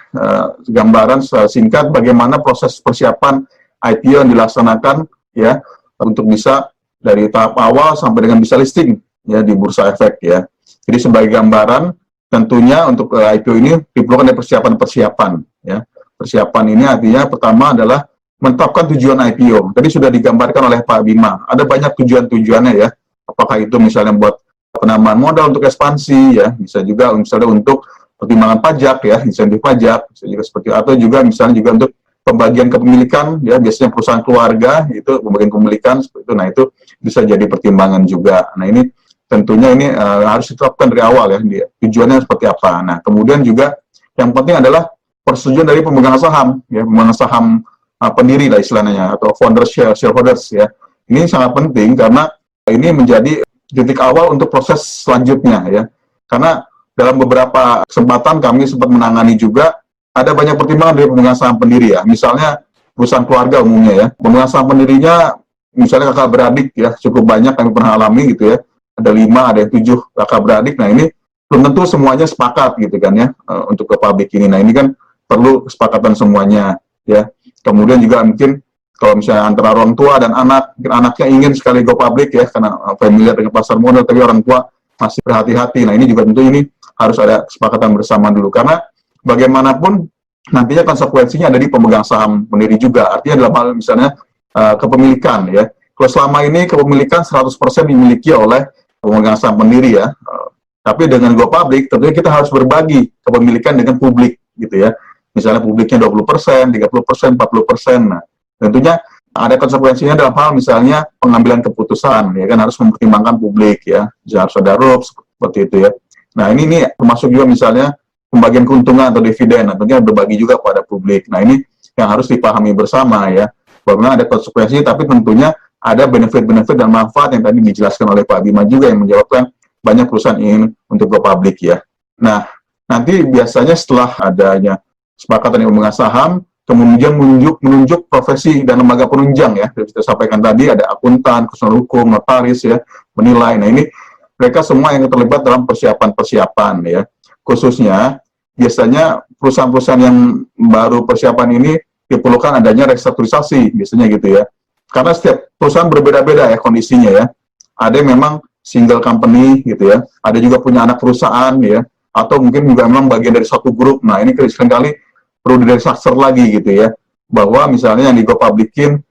gambaran singkat bagaimana proses persiapan IPO yang dilaksanakan ya untuk bisa dari tahap awal sampai dengan bisa listing ya di Bursa Efek ya. Jadi sebagai gambaran tentunya untuk IPO ini diperlukan ada persiapan-persiapan ya. Persiapan ini artinya pertama adalah menetapkan tujuan IPO. Tadi sudah digambarkan oleh Pak Bima. Ada banyak tujuan-tujuannya ya. Apakah itu misalnya buat penambahan modal untuk ekspansi ya, bisa juga misalnya untuk pertimbangan pajak ya, insentif pajak, bisa juga seperti atau juga misalnya juga untuk pembagian kepemilikan ya, biasanya perusahaan keluarga itu pembagian kepemilikan seperti itu. Nah, itu bisa jadi pertimbangan juga. Nah, ini tentunya ini harus ditetapkan dari awal ya, tujuannya seperti apa. Nah, kemudian juga yang penting adalah persetujuan dari pemegang saham ya, pemegang saham pendiri lah istilahnya atau founders shareholders ya. Ini sangat penting karena ini menjadi titik awal untuk proses selanjutnya ya. Karena dalam beberapa kesempatan kami sempat menangani juga ada banyak pertimbangan dari pemegang saham pendiri ya. Misalnya perusahaan keluarga umumnya ya. Pemegang saham pendirinya misalnya kakak beradik ya, cukup banyak kami pernah alami gitu ya. Ada 5, ada yang 7 kakak beradik. Nah, ini belum tentu semuanya sepakat gitu kan ya untuk ke publik ini. Nah, ini kan perlu kesepakatan semuanya ya. Kemudian juga mungkin kalau misalnya antara orang tua dan anak, mungkin anaknya ingin sekali go public ya karena familiar dengan pasar modal, tapi orang tua masih berhati-hati. Nah, ini juga tentu ini harus ada kesepakatan bersama dulu, karena bagaimanapun nantinya konsekuensinya ada di pemegang saham pendiri juga. Artinya dalam hal misalnya kepemilikan ya. Kalau selama ini kepemilikan 100% dimiliki oleh pemegang saham pendiri ya. Tapi dengan go public tentunya kita harus berbagi kepemilikan dengan publik gitu ya. Misalnya publiknya 20%, 30%, 40%. Nah, tentunya ada konsekuensinya dalam hal misalnya pengambilan keputusan ya kan, harus mempertimbangkan publik ya. Harus ada rules seperti itu ya. Nah, ini termasuk juga misalnya pembagian keuntungan atau dividen, tentunya berbagi juga pada publik. Nah, ini yang harus dipahami bersama ya. Bahwa ada konsekuensi, tapi tentunya ada benefit-benefit dan manfaat yang tadi dijelaskan oleh Pak Bima juga yang menjawabkan banyak perusahaan ingin untuk go public ya. Nah, nanti biasanya setelah adanya kesepakatan yang pemegang saham, kemudian menunjuk profesi dan lembaga penunjang ya. Kita sampaikan tadi ada akuntan, konsultan hukum, notaris ya, menilai. Nah, ini mereka semua yang terlibat dalam persiapan-persiapan ya. Khususnya biasanya perusahaan-perusahaan yang baru persiapan ini diperlukan adanya restrukturisasi biasanya gitu ya. Karena setiap perusahaan berbeda-beda ya kondisinya ya. Ada yang memang single company gitu ya. Ada juga punya anak perusahaan ya. Atau mungkin juga memang bagian dari satu grup. Nah, ini seringkali perlu di-restructure lagi gitu ya. Bahwa misalnya yang di-go public-in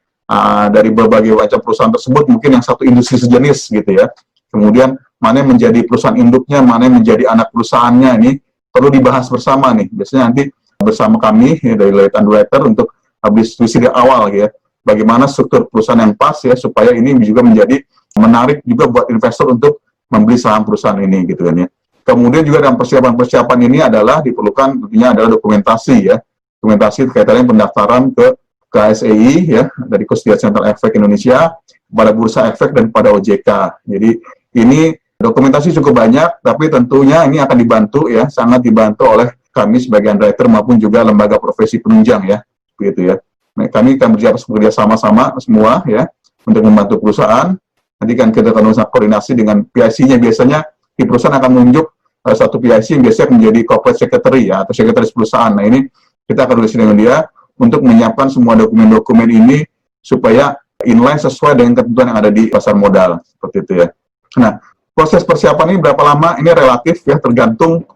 dari berbagai macam perusahaan tersebut mungkin yang satu industri sejenis gitu ya. Kemudian mana yang menjadi perusahaan induknya, mana yang menjadi anak perusahaannya, ini perlu dibahas bersama nih. Biasanya nanti bersama kami ya, dari Lead Underwriter untuk diskusi dari awal ya. Bagaimana struktur perusahaan yang pas ya, supaya ini juga menjadi menarik juga buat investor untuk membeli saham perusahaan ini gitu kan ya. Kemudian juga dalam persiapan-persiapan ini adalah diperlukan tentunya adalah dokumentasi ya. Dokumentasi kaitannya pendaftaran ke KSEI ya, dari Kustodian Central Efek Indonesia, pada Bursa Efek dan pada OJK. Jadi ini dokumentasi cukup banyak, tapi tentunya ini akan dibantu ya, sangat dibantu oleh kami sebagai underwriter maupun juga lembaga profesi penunjang ya, begitu ya. Nah, kami akan bekerja sama-sama semua ya untuk membantu perusahaan. Nanti kan kita akan koordinasi dengan PIC-nya. Biasanya di perusahaan akan menunjuk satu PIC yang biasanya menjadi corporate secretary ya, atau sekretaris perusahaan. Nah, ini kita akan koordinasi dengan dia untuk menyiapkan semua dokumen-dokumen ini supaya inline sesuai dengan ketentuan yang ada di pasar modal seperti itu ya. Nah, proses persiapan ini berapa lama? Ini relatif ya, tergantung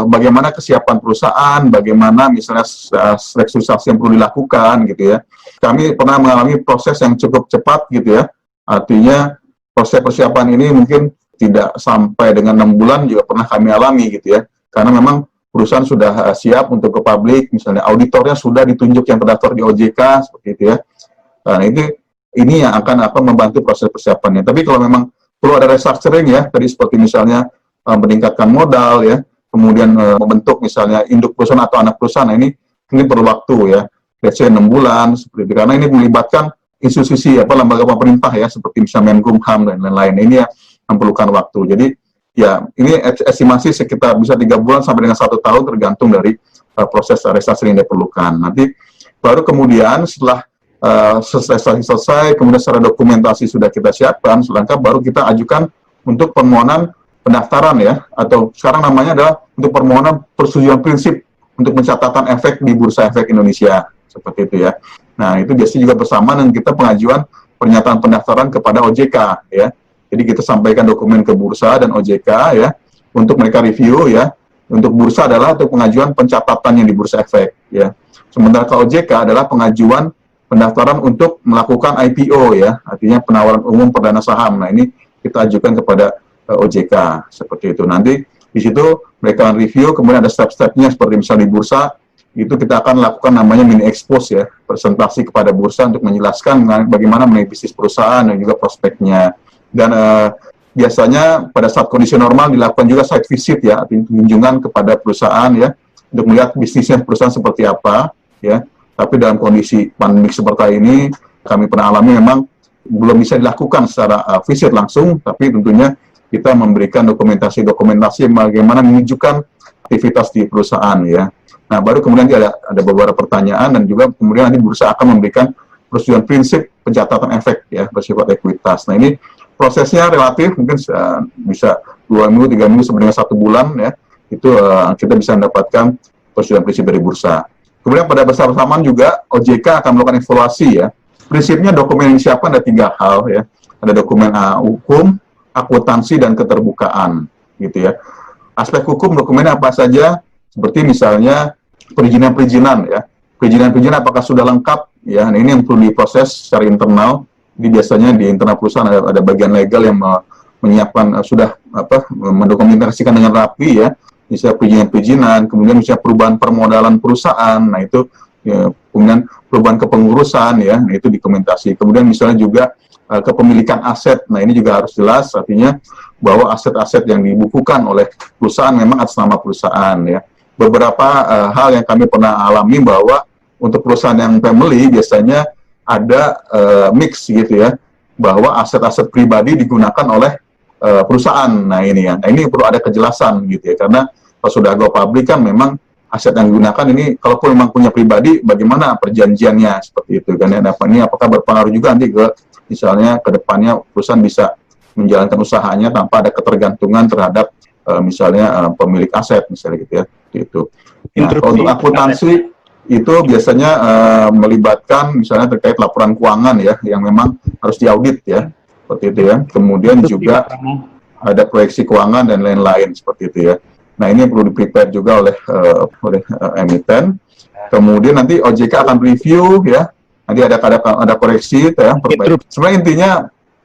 bagaimana kesiapan perusahaan, bagaimana misalnya restrukturisasi yang perlu dilakukan gitu ya. Kami pernah mengalami proses yang cukup cepat gitu ya. Artinya proses persiapan ini mungkin tidak sampai dengan 6 bulan juga pernah kami alami gitu ya. Karena memang perusahaan sudah siap untuk ke publik, misalnya auditornya sudah ditunjuk yang terdaftar di OJK seperti itu ya. Nah, ini yang akan membantu proses persiapannya. Tapi kalau memang perlu ada restructuring ya, tadi seperti misalnya meningkatkan modal ya, kemudian membentuk misalnya induk perusahaan atau anak perusahaan, nah, ini perlu waktu ya, let's say 6 bulan seperti itu, karena ini melibatkan institusi lembaga pemerintah ya, seperti misalnya Menkumham dan lain-lain. Ini yang memerlukan waktu. Jadi ya ini estimasi sekitar bisa 3 bulan sampai dengan 1 tahun tergantung dari proses restructuring yang diperlukan. Nanti baru kemudian setelah selesai, kemudian secara dokumentasi sudah kita siapkan, selengkap baru kita ajukan untuk permohonan pendaftaran ya, atau sekarang namanya adalah untuk permohonan persetujuan prinsip untuk pencatatan efek di Bursa Efek Indonesia, seperti itu ya. Nah, itu biasanya juga bersama dengan kita pengajuan pernyataan pendaftaran kepada OJK ya. Jadi kita sampaikan dokumen ke Bursa dan OJK ya, untuk mereka review ya. Untuk Bursa adalah untuk pengajuan pencatatannya di Bursa Efek ya. Sementara ke OJK adalah pengajuan pendaftaran untuk melakukan IPO ya, artinya penawaran umum perdana saham. Nah, ini kita ajukan kepada OJK seperti itu. Nanti di situ mereka review, kemudian ada step-stepnya seperti misalnya di bursa, itu kita akan lakukan namanya mini expose ya, presentasi kepada bursa untuk menjelaskan bagaimana mengenai bisnis perusahaan dan juga prospeknya. Dan biasanya pada saat kondisi normal dilakukan juga site visit ya, artinya kunjungan kepada perusahaan ya, untuk melihat bisnisnya perusahaan seperti apa ya. Tapi dalam kondisi pandemik seperti ini, kami pernah alami memang belum bisa dilakukan secara visit langsung, tapi tentunya kita memberikan dokumentasi bagaimana menunjukkan aktivitas di perusahaan ya. Nah, baru kemudian ada beberapa pertanyaan dan juga kemudian nanti bursa akan memberikan persetujuan prinsip pencatatan efek ya, bersifat ekuitas. Nah, ini prosesnya relatif mungkin bisa 2 minggu, 3 minggu sampai dengan 1 bulan ya. Itu kita bisa mendapatkan persetujuan prinsip dari bursa. Kemudian pada bersamaan juga OJK akan melakukan evaluasi ya. Prinsipnya dokumen yang disiapkan ada 3 hal ya. Ada dokumen hukum, akuntansi, dan keterbukaan gitu ya. Aspek hukum dokumennya apa saja? Seperti misalnya perizinan ya. Perizinan apakah sudah lengkap ya. Nah, ini yang perlu diproses secara internal. Jadi biasanya di internal perusahaan ada bagian legal yang menyiapkan mendokumentasikan dengan rapi ya. Misalnya perizinan, kemudian misalnya perubahan permodalan perusahaan, nah itu ya, kemudian perubahan kepengurusan ya, nah itu dokumentasi. Kemudian misalnya juga kepemilikan aset, nah ini juga harus jelas, artinya bahwa aset-aset yang dibukukan oleh perusahaan memang atas nama perusahaan ya. Beberapa hal yang kami pernah alami bahwa untuk perusahaan yang family biasanya ada mix gitu ya, bahwa aset-aset pribadi digunakan oleh perusahaan. Nah ini ya, nah ini perlu ada kejelasan gitu ya, karena kalau sudah go public kan memang aset yang digunakan ini, kalaupun memang punya pribadi, bagaimana perjanjiannya seperti itu kan ya. Ini apakah berpengaruh juga nanti ke misalnya ke depannya perusahaan bisa menjalankan usahanya tanpa ada ketergantungan terhadap misalnya pemilik aset misalnya gitu ya. Gitu. Nah, untuk akuntansi itu biasanya melibatkan misalnya terkait laporan keuangan ya, yang memang harus diaudit ya. Seperti itu ya. Kemudian juga ada proyeksi keuangan dan lain-lain seperti itu ya. Nah, ini perlu di-prepare juga oleh emiten. Kemudian nanti OJK akan review ya. Nanti ada koreksi ya. Sebenarnya intinya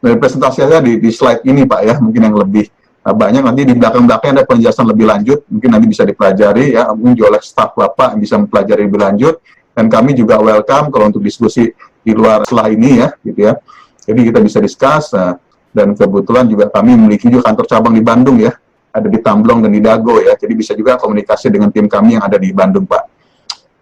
dari presentasi saya di slide ini Pak ya, mungkin yang lebih banyak nanti di belakang-belakang ada penjelasan lebih lanjut, mungkin nanti bisa dipelajari ya, mungkin juga oleh staf Bapak bisa mempelajari lebih lanjut. Dan kami juga welcome kalau untuk diskusi di luar setelah ini ya, gitu ya. Jadi kita bisa discuss, dan kebetulan juga kami memiliki juga kantor cabang di Bandung ya, ada di Tamblong dan di Dago ya, jadi bisa juga komunikasi dengan tim kami yang ada di Bandung Pak.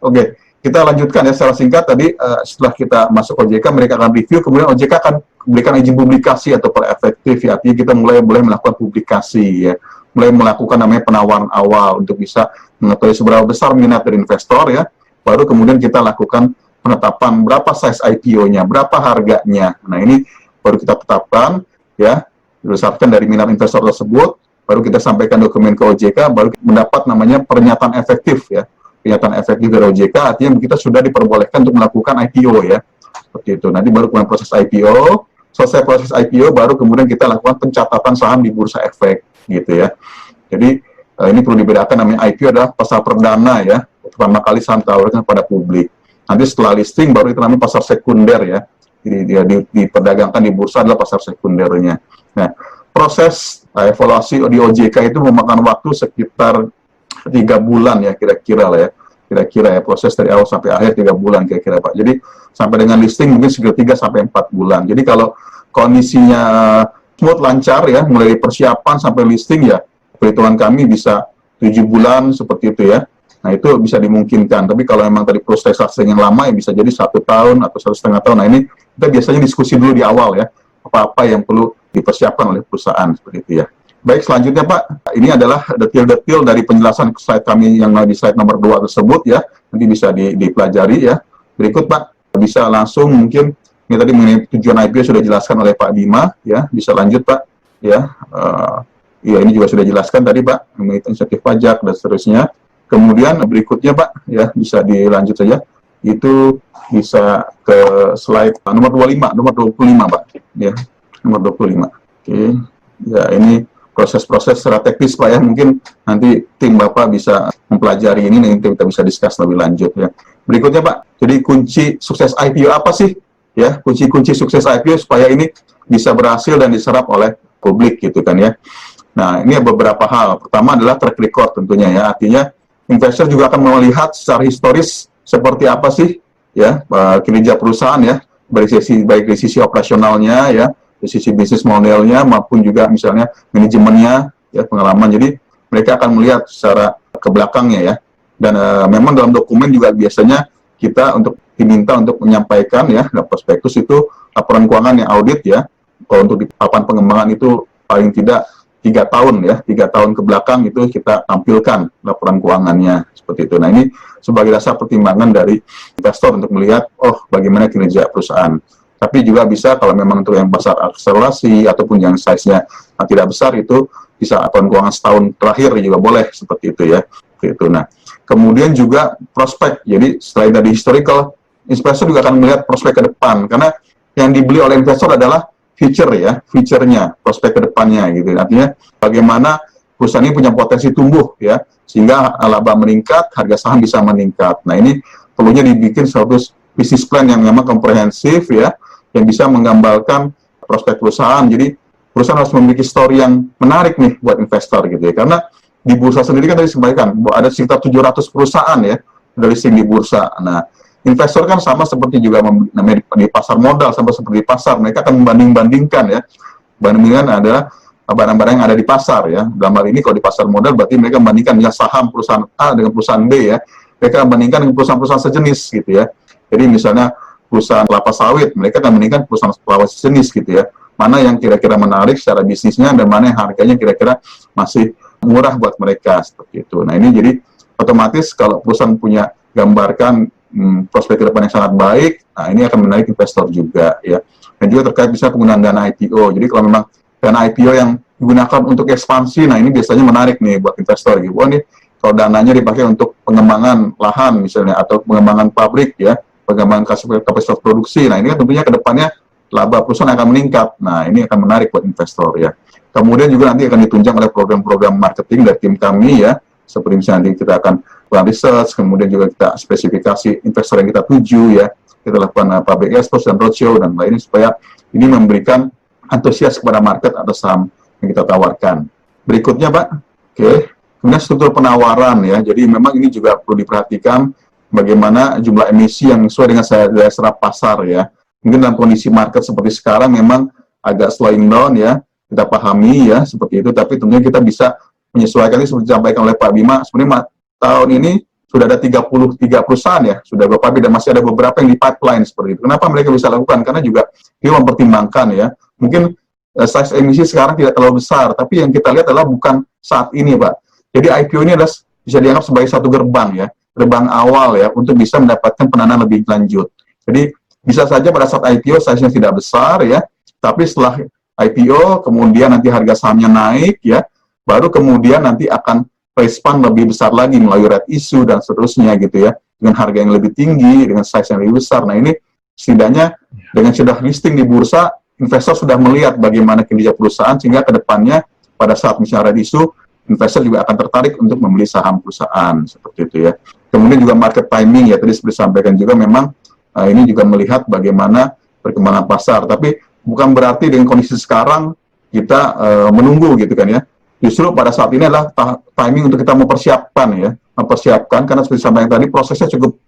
Oke, kita lanjutkan ya secara singkat tadi, setelah kita masuk OJK, mereka akan review, kemudian OJK akan memberikan izin publikasi atau efektif ya, artinya kita mulai melakukan publikasi ya, mulai melakukan namanya penawaran awal untuk bisa mengetahui seberapa besar minat dari investor ya, baru kemudian kita lakukan penetapan berapa size IPO-nya, berapa harganya. Nah, ini baru kita tetapkan ya, berdasarkan dari minat investor tersebut, baru kita sampaikan dokumen ke OJK, baru mendapat namanya pernyataan efektif ya. Pernyataan efektif dari OJK artinya kita sudah diperbolehkan untuk melakukan IPO ya. Seperti itu. Nanti baru kemudian proses IPO, selesai proses IPO baru kemudian kita lakukan pencatatan saham di Bursa Efek gitu ya. Jadi ini perlu dibedakan, namanya IPO adalah pasar perdana ya. Pertama kali saham ditawarkan pada publik. Nanti setelah listing baru itu namanya pasar sekunder ya. Jadi dia diperdagangkan di bursa adalah pasar sekundernya. Nah, proses evaluasi di OJK itu memakan waktu sekitar 3 bulan ya kira-kira lah ya. Kira-kira ya, proses dari awal sampai akhir 3 bulan kira-kira Pak. Jadi sampai dengan listing mungkin sekitar 3 sampai 4 bulan. Jadi kalau kondisinya smooth lancar ya, mulai persiapan sampai listing ya, perhitungan kami bisa 7 bulan seperti itu ya. Nah, itu bisa dimungkinkan. Tapi kalau memang tadi proses yang lama ya bisa jadi 1 tahun atau 1,5 tahun. Nah, ini kita biasanya diskusi dulu di awal ya, apa-apa yang perlu dipersiapkan oleh perusahaan seperti itu ya. Baik, selanjutnya Pak, ini adalah detail-detail dari penjelasan slide kami yang di slide nomor 2 tersebut ya. Nanti bisa dipelajari ya. Berikut Pak, bisa langsung mungkin ini tadi mengenai tujuan IPO sudah dijelaskan oleh Pak Bima ya. Bisa lanjut Pak ya. ya ini juga sudah dijelaskan tadi Pak, insentif pajak dan seterusnya. Kemudian berikutnya Pak, ya bisa dilanjut saja, itu bisa ke slide nomor 25, nomor 25 Pak, ya nomor 25. Oke, ya ini proses-proses secara teknis Pak ya, mungkin nanti tim Bapak bisa mempelajari ini, nanti kita bisa discuss lebih lanjut ya. Berikutnya Pak, jadi kunci sukses IPO apa sih? Ya, kunci-kunci sukses IPO supaya ini bisa berhasil dan diserap oleh publik gitu kan ya. Nah, ini beberapa hal. Pertama adalah track record tentunya ya, artinya investor juga akan melihat secara historis seperti apa sih ya kinerja perusahaan ya, baik dari sisi operasionalnya ya, dari sisi bisnis modelnya maupun juga misalnya manajemennya ya, pengalaman. Jadi mereka akan melihat secara ke belakangnya ya. Dan memang dalam dokumen juga biasanya kita untuk diminta untuk menyampaikan ya, dalam prospektus itu laporan keuangan yang audit ya. Kalau untuk di papan pengembangan itu paling tidak 3 tahun ya, 3 tahun ke belakang itu kita tampilkan laporan keuangannya seperti itu. Nah, ini sebagai dasar pertimbangan dari investor untuk melihat bagaimana kinerja perusahaan. Tapi juga bisa kalau memang untuk yang besar akselerasi ataupun yang size-nya tidak besar, itu bisa laporan keuangan setahun terakhir juga boleh seperti itu ya. Seperti itu. Nah, kemudian juga prospek. Jadi selain tadi historical, investor juga akan melihat prospek ke depan, karena yang dibeli oleh investor adalah future-nya, prospek ke depannya gitu. Artinya bagaimana perusahaan ini punya potensi tumbuh ya, sehingga laba meningkat, harga saham bisa meningkat. Nah, ini perlunya dibikin suatu bisnis plan yang memang komprehensif ya, yang bisa menggambarkan prospek perusahaan. Jadi perusahaan harus memiliki story yang menarik nih buat investor gitu ya. Karena di bursa sendiri kan tadi disampaikan bahwa ada sekitar 700 perusahaan ya dari listing di bursa. Nah, investor kan sama seperti juga di pasar modal, sama seperti di pasar, mereka akan membanding-bandingkan ya. Bandingkan adalah barang-barang yang ada di pasar ya. Dalam hal ini kalau di pasar modal berarti mereka membandingkan saham perusahaan A dengan perusahaan B ya. Mereka membandingkan dengan perusahaan-perusahaan sejenis gitu ya. Jadi misalnya perusahaan kelapa sawit, mereka akan membandingkan perusahaan kelapa sejenis gitu ya. Mana yang kira-kira menarik secara bisnisnya dan mana yang harganya kira-kira masih murah buat mereka seperti itu. Nah, ini jadi otomatis kalau perusahaan punya gambarkan prospek ke depan yang sangat baik, nah ini akan menarik investor juga ya. Dan juga terkait bisa penggunaan dana IPO. Jadi kalau memang dana IPO yang digunakan untuk ekspansi, nah ini biasanya menarik nih buat investor gitu. Wah, nih kalau dananya dipakai untuk pengembangan lahan misalnya, atau pengembangan pabrik ya, pengembangan kapasitas produksi, nah ini kan tentunya ke depannya laba perusahaan akan meningkat. Nah, ini akan menarik buat investor ya. Kemudian juga nanti akan ditunjang oleh program-program marketing dari tim kami ya, seperti misalnya nanti kita akan melakukan research, kemudian juga kita spesifikasi investor yang kita tuju ya, kita lakukan public expose dan roadshow dan lainnya supaya ini memberikan antusias kepada market atas saham yang kita tawarkan. Berikutnya Pak, oke. Kemudian struktur penawaran ya, jadi memang ini juga perlu diperhatikan bagaimana jumlah emisi yang sesuai dengan daya serap pasar ya. Mungkin dalam kondisi market seperti sekarang memang agak slowing down ya, kita pahami ya seperti itu, tapi tentunya kita bisa menyesuaikan ini seperti disampaikan oleh Pak Bima. Sebenarnya tahun ini sudah ada 33 perusahaan ya, sudah beberapa, dan masih ada beberapa yang di pipeline seperti itu. Kenapa mereka bisa lakukan? Karena juga dia mempertimbangkan ya, mungkin size emisi sekarang tidak terlalu besar, tapi yang kita lihat adalah bukan saat ini Pak. Jadi IPO ini adalah bisa dianggap sebagai satu gerbang ya, gerbang awal ya, untuk bisa mendapatkan pendanaan lebih lanjut. Jadi bisa saja pada saat IPO size-nya tidak besar ya, tapi setelah IPO kemudian nanti harga sahamnya naik ya, baru kemudian nanti akan raise fund lebih besar lagi melalui right issue dan seterusnya gitu ya, dengan harga yang lebih tinggi, dengan size yang lebih besar. Nah, ini setidaknya dengan sudah listing di bursa, investor sudah melihat bagaimana kinerja perusahaan, sehingga ke depannya pada saat misalnya right issue, investor juga akan tertarik untuk membeli saham perusahaan seperti itu ya. Kemudian juga market timing ya, tadi seperti disampaikan juga memang ini juga melihat bagaimana perkembangan pasar, tapi bukan berarti dengan kondisi sekarang kita menunggu gitu kan ya. Justru pada saat ini adalah timing untuk kita mempersiapkan karena seperti disampaikan tadi prosesnya cukup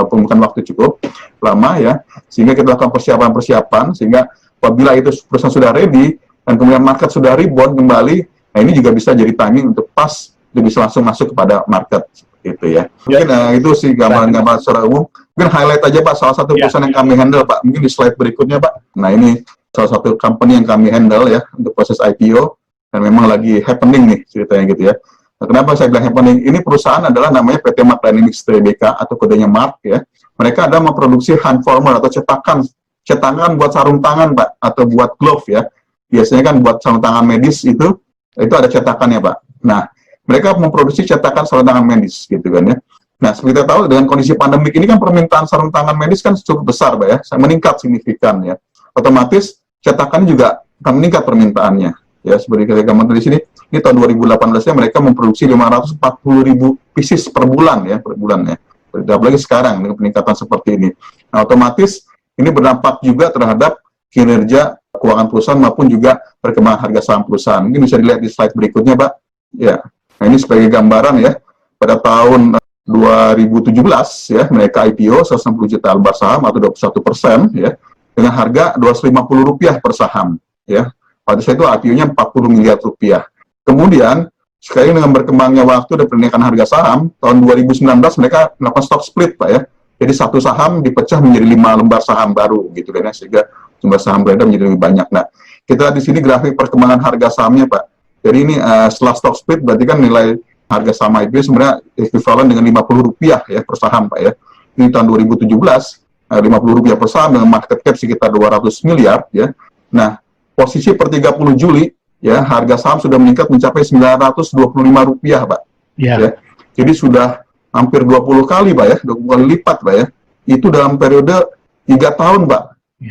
bukan waktu cukup lama ya, sehingga kita lakukan persiapan sehingga apabila itu perusahaan sudah ready dan kemudian market sudah rebound kembali, nah ini juga bisa jadi timing untuk pas dia bisa langsung masuk kepada market seperti itu ya. Mungkin itu sih gambaran secara umum. Mungkin highlight aja Pak salah satu perusahaan yang kami handle Pak. Mungkin di slide berikutnya Pak. Nah, ini salah satu company yang kami handle ya untuk proses IPO. Dan memang lagi happening nih ceritanya gitu ya. Nah, kenapa saya bilang happening? Ini perusahaan adalah namanya PT Mark Dynamics Tbk atau kodenya Mark ya. Mereka ada memproduksi hand former atau cetakan buat sarung tangan Pak, atau buat glove ya. biasanya kan buat sarung tangan medis itu ada cetakannya, Pak. Nah, mereka memproduksi cetakan sarung tangan medis gitu kan ya. Nah, seperti kita tahu dengan kondisi pandemik ini kan permintaan sarung tangan medis kan cukup besar, Pak ya, meningkat signifikan ya. Otomatis cetakan juga akan meningkat permintaannya. Ya, seperti kita gambar di sini, ini tahun 2018-nya mereka memproduksi 540.000 pieces per bulan ya. Apalagi sekarang dengan peningkatan seperti ini. Nah, otomatis ini berdampak juga terhadap kinerja keuangan perusahaan maupun juga perkembangan harga saham perusahaan. Mungkin bisa dilihat di slide berikutnya, Pak. Ya, nah ini sebagai gambaran ya. Pada tahun 2017 ya, mereka IPO 160 juta lembar saham atau 21% ya, dengan harga Rp250 per saham ya. Pada saat itu IPO-nya 40 miliar rupiah. Kemudian sekali dengan berkembangnya waktu dan peningkatan harga saham, tahun 2019 mereka melakukan stock split, Pak ya. Jadi satu saham dipecah menjadi 5 lembar saham baru gitu kan ya, sehingga jumlah saham beredar menjadi lebih banyak. Nah, kita lihat di sini grafik perkembangan harga sahamnya, Pak. Jadi ini setelah stock split berarti kan nilai harga saham IPO sebenarnya ekuivalen dengan Rp50 ya per saham, Pak ya. Ini tahun 2017 Rp50 per saham dengan market cap sekitar 200 miliar ya. Nah, posisi per 30 Juli ya, harga saham sudah meningkat mencapai Rp925, Pak.
Ya.
Ya. Jadi sudah hampir 20 kali, Pak ya, 20 kali lipat, Pak ya. Itu dalam periode 3 tahun, Pak.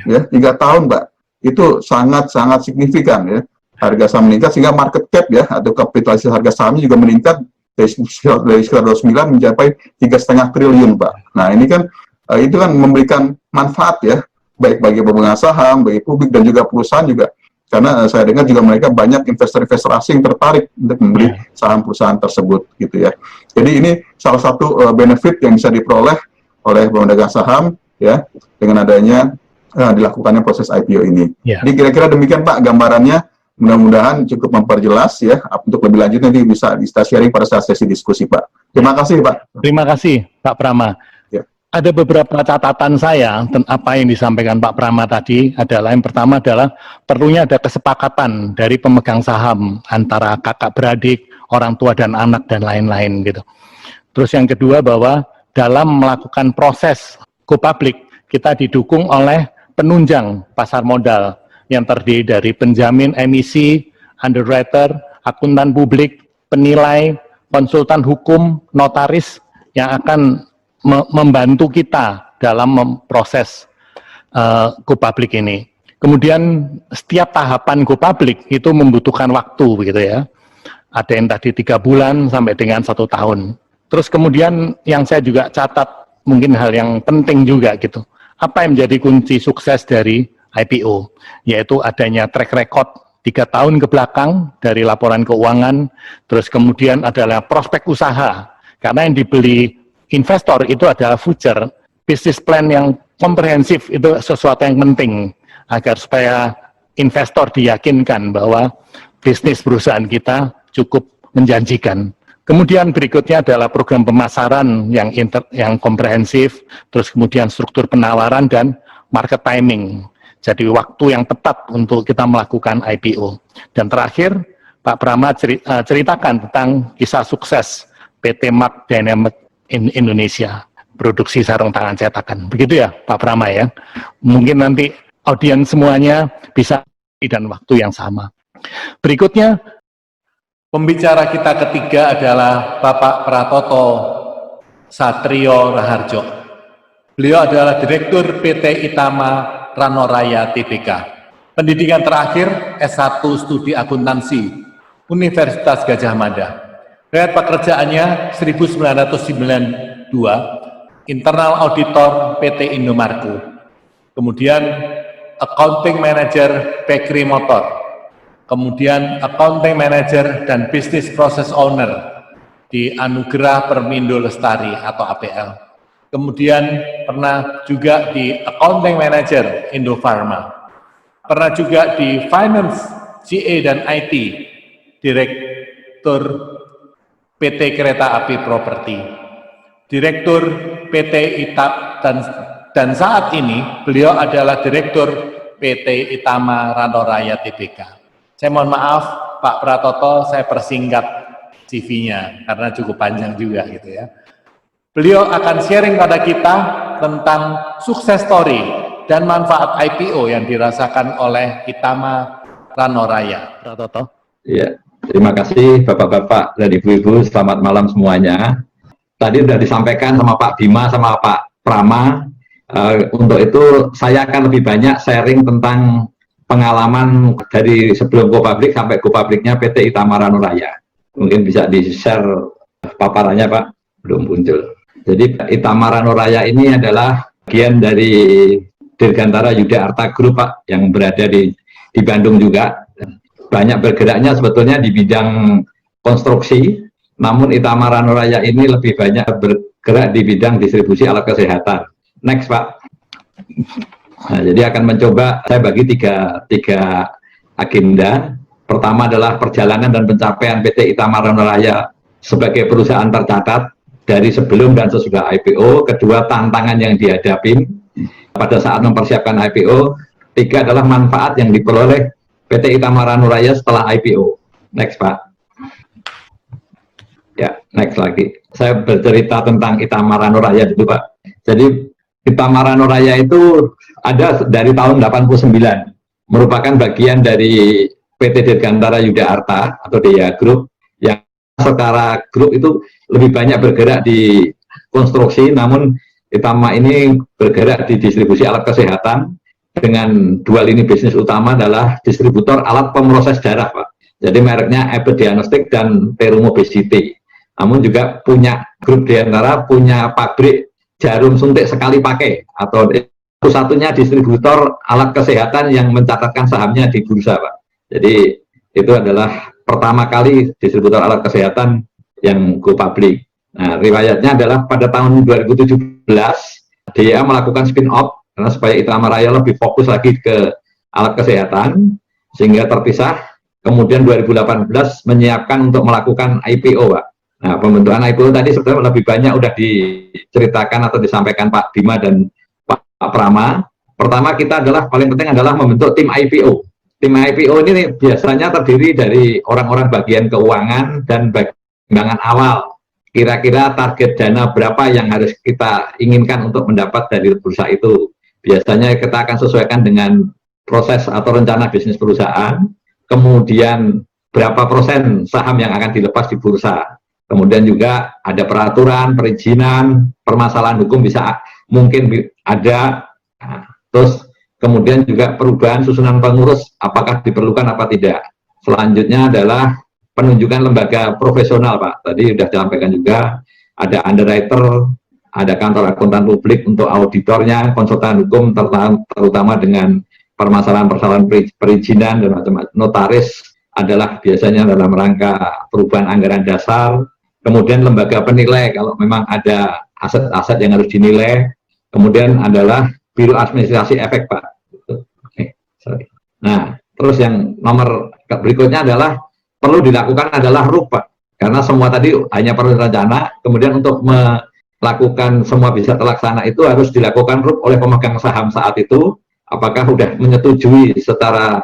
Ya, 3 tahun, Pak. Itu sangat-sangat signifikan ya. Harga saham meningkat sehingga market cap ya atau kapitalisasi harga sahamnya juga meningkat dari sekitar 29 mencapai 3,5 triliun, Pak. Nah, ini kan itu kan memberikan manfaat ya, baik bagi pemegang saham, bagi publik dan juga perusahaan juga. Karena saya dengar juga mereka banyak investor-investor asing tertarik untuk membeli saham perusahaan tersebut gitu ya. Jadi ini salah satu benefit yang bisa diperoleh oleh pemegang saham ya dengan adanya dilakukannya proses IPO ini. Jadi kira-kira demikian, Pak, gambarannya. Mudah-mudahan cukup memperjelas ya. Untuk lebih lanjut nanti bisa kita sharing pada saat sesi diskusi, Pak. Terima kasih, Pak.
Terima kasih, Pak Prama.
Ya.
Ada beberapa catatan saya tentang apa yang disampaikan Pak Prama tadi adalah yang pertama adalah perlunya ada kesepakatan dari pemegang saham antara kakak beradik, orang tua dan anak dan lain-lain gitu. Terus yang kedua bahwa dalam melakukan proses go public kita didukung oleh penunjang pasar modal yang terdiri dari penjamin emisi, underwriter, akuntan publik, penilai, konsultan hukum, notaris yang akan membantu kita dalam memproses go public ini. Kemudian setiap tahapan go public itu membutuhkan waktu begitu ya. Ada yang tadi 3 bulan sampai dengan 1 tahun. Terus kemudian yang saya juga catat mungkin hal yang penting juga gitu. Apa yang menjadi kunci sukses dari IPO, yaitu adanya track record 3 tahun ke belakang dari laporan keuangan, terus kemudian adalah prospek usaha, karena yang dibeli investor itu adalah future, business plan yang komprehensif itu sesuatu yang penting, agar supaya investor diyakinkan bahwa bisnis perusahaan kita cukup menjanjikan. Kemudian berikutnya adalah program pemasaran yang komprehensif, terus kemudian struktur penawaran dan market timing. Jadi waktu yang tepat untuk kita melakukan IPO. Dan terakhir, Pak Prama ceritakan tentang kisah sukses PT Mark Dynamic Indonesia, produksi sarung tangan cetakan. Begitu ya Pak Prama ya. Mungkin nanti audiens semuanya bisa dan waktu yang sama. Berikutnya,
pembicara kita ketiga adalah Bapak Pratoto Satrio Raharjo. Beliau adalah Direktur PT Itama Ranoraya Tbk. Pendidikan terakhir S1 Studi Akuntansi Universitas Gadjah Mada. Riwayat pekerjaannya 1992 Internal Auditor PT Indomarko. Kemudian Accounting Manager Bakery Motor. Kemudian Accounting Manager dan Business Process Owner di Anugerah Permindo Lestari atau APL. Kemudian pernah juga di Accounting Manager Indofarma. Pernah juga di Finance, GA dan IT, Direktur PT Kereta Api Properti, Direktur PT ITAP, dan saat ini beliau adalah Direktur PT Itama Ranoraya Tbk. Saya mohon maaf Pak Pratoto, saya persingkat CV-nya karena cukup panjang juga gitu ya. Beliau akan sharing pada kita tentang sukses story dan manfaat IPO yang dirasakan oleh Itama Ranoraya.
Pratoto.
Ya, terima kasih Bapak-Bapak dan Ibu-Ibu, selamat malam semuanya. Tadi sudah disampaikan sama Pak Bima sama Pak Prama, untuk itu saya akan lebih banyak sharing tentang pengalaman dari sebelum Go Public sampai Go Public-nya PT Itamara Nuraya. Mungkin bisa di-share paparannya Pak, belum muncul. Jadi Itamara Nuraya ini adalah bagian dari Dirgantara Yuda Arta Group Pak, yang berada di Bandung juga. Banyak bergeraknya sebetulnya di bidang konstruksi, namun Itamara Nuraya ini lebih banyak bergerak di bidang distribusi alat kesehatan. Next Pak. Nah, jadi akan mencoba saya bagi tiga agenda. Pertama adalah perjalanan dan pencapaian PT Itamara Nuraya sebagai perusahaan tercatat dari sebelum dan sesudah IPO. Kedua, tantangan yang dihadapi pada saat mempersiapkan IPO. Tiga adalah manfaat yang diperoleh PT Itamara Nuraya setelah IPO. Next Pak. Ya, next lagi. Saya bercerita tentang Itamara Nuraya dulu Pak. Jadi Itamara Nuraya itu ada dari tahun 89, merupakan bagian dari PT Dirgantara Yuda Arta atau DIA Group, yang secara grup itu lebih banyak bergerak di konstruksi, namun Itama ini bergerak di distribusi alat kesehatan dengan dua lini bisnis utama adalah distributor alat pemroses darah Pak. Jadi mereknya Abbott Diagnostic dan Terumo BCT. Namun juga punya grup Dirgantara punya pabrik jarum suntik sekali pakai atau satu-satunya distributor alat kesehatan yang mencatatkan sahamnya di bursa Pak. Jadi itu adalah pertama kali distributor alat kesehatan yang go public. Nah, riwayatnya adalah pada tahun 2017 dia melakukan spin-off karena supaya Itamara Nuraya lebih fokus lagi ke alat kesehatan sehingga terpisah. Kemudian 2018 menyiapkan untuk melakukan IPO Pak. Nah, pembentukan IPO tadi sebenarnya lebih banyak udah diceritakan atau disampaikan Pak Bima dan Pak Prama. Pertama kita adalah paling penting adalah membentuk tim IPO. Tim IPO ini biasanya terdiri dari orang-orang bagian keuangan dan bagian awal. Kira-kira target dana berapa yang harus kita inginkan untuk mendapat dari bursa itu. Biasanya kita akan sesuaikan dengan proses atau rencana bisnis perusahaan, kemudian berapa persen saham yang akan dilepas di bursa. Kemudian juga ada peraturan, perizinan, permasalahan hukum bisa mungkin ada. Nah, terus kemudian juga perubahan susunan pengurus, apakah diperlukan apa tidak. Selanjutnya adalah penunjukan lembaga profesional Pak. Tadi sudah disampaikan juga, ada underwriter, ada kantor akuntan publik untuk auditornya, konsultan hukum terutama dengan permasalahan-permasalahan perizinan dan macam-macam. Notaris adalah biasanya dalam rangka perubahan anggaran dasar. Kemudian lembaga penilai kalau memang ada aset-aset yang harus dinilai. Kemudian adalah biro administrasi efek Pak. Sorry. Nah, terus yang nomor berikutnya adalah perlu dilakukan adalah RUP Pak. Karena semua tadi hanya perlu rencana. Kemudian untuk melakukan semua bisa terlaksana itu harus dilakukan RUP oleh pemegang saham saat itu. Apakah sudah menyetujui secara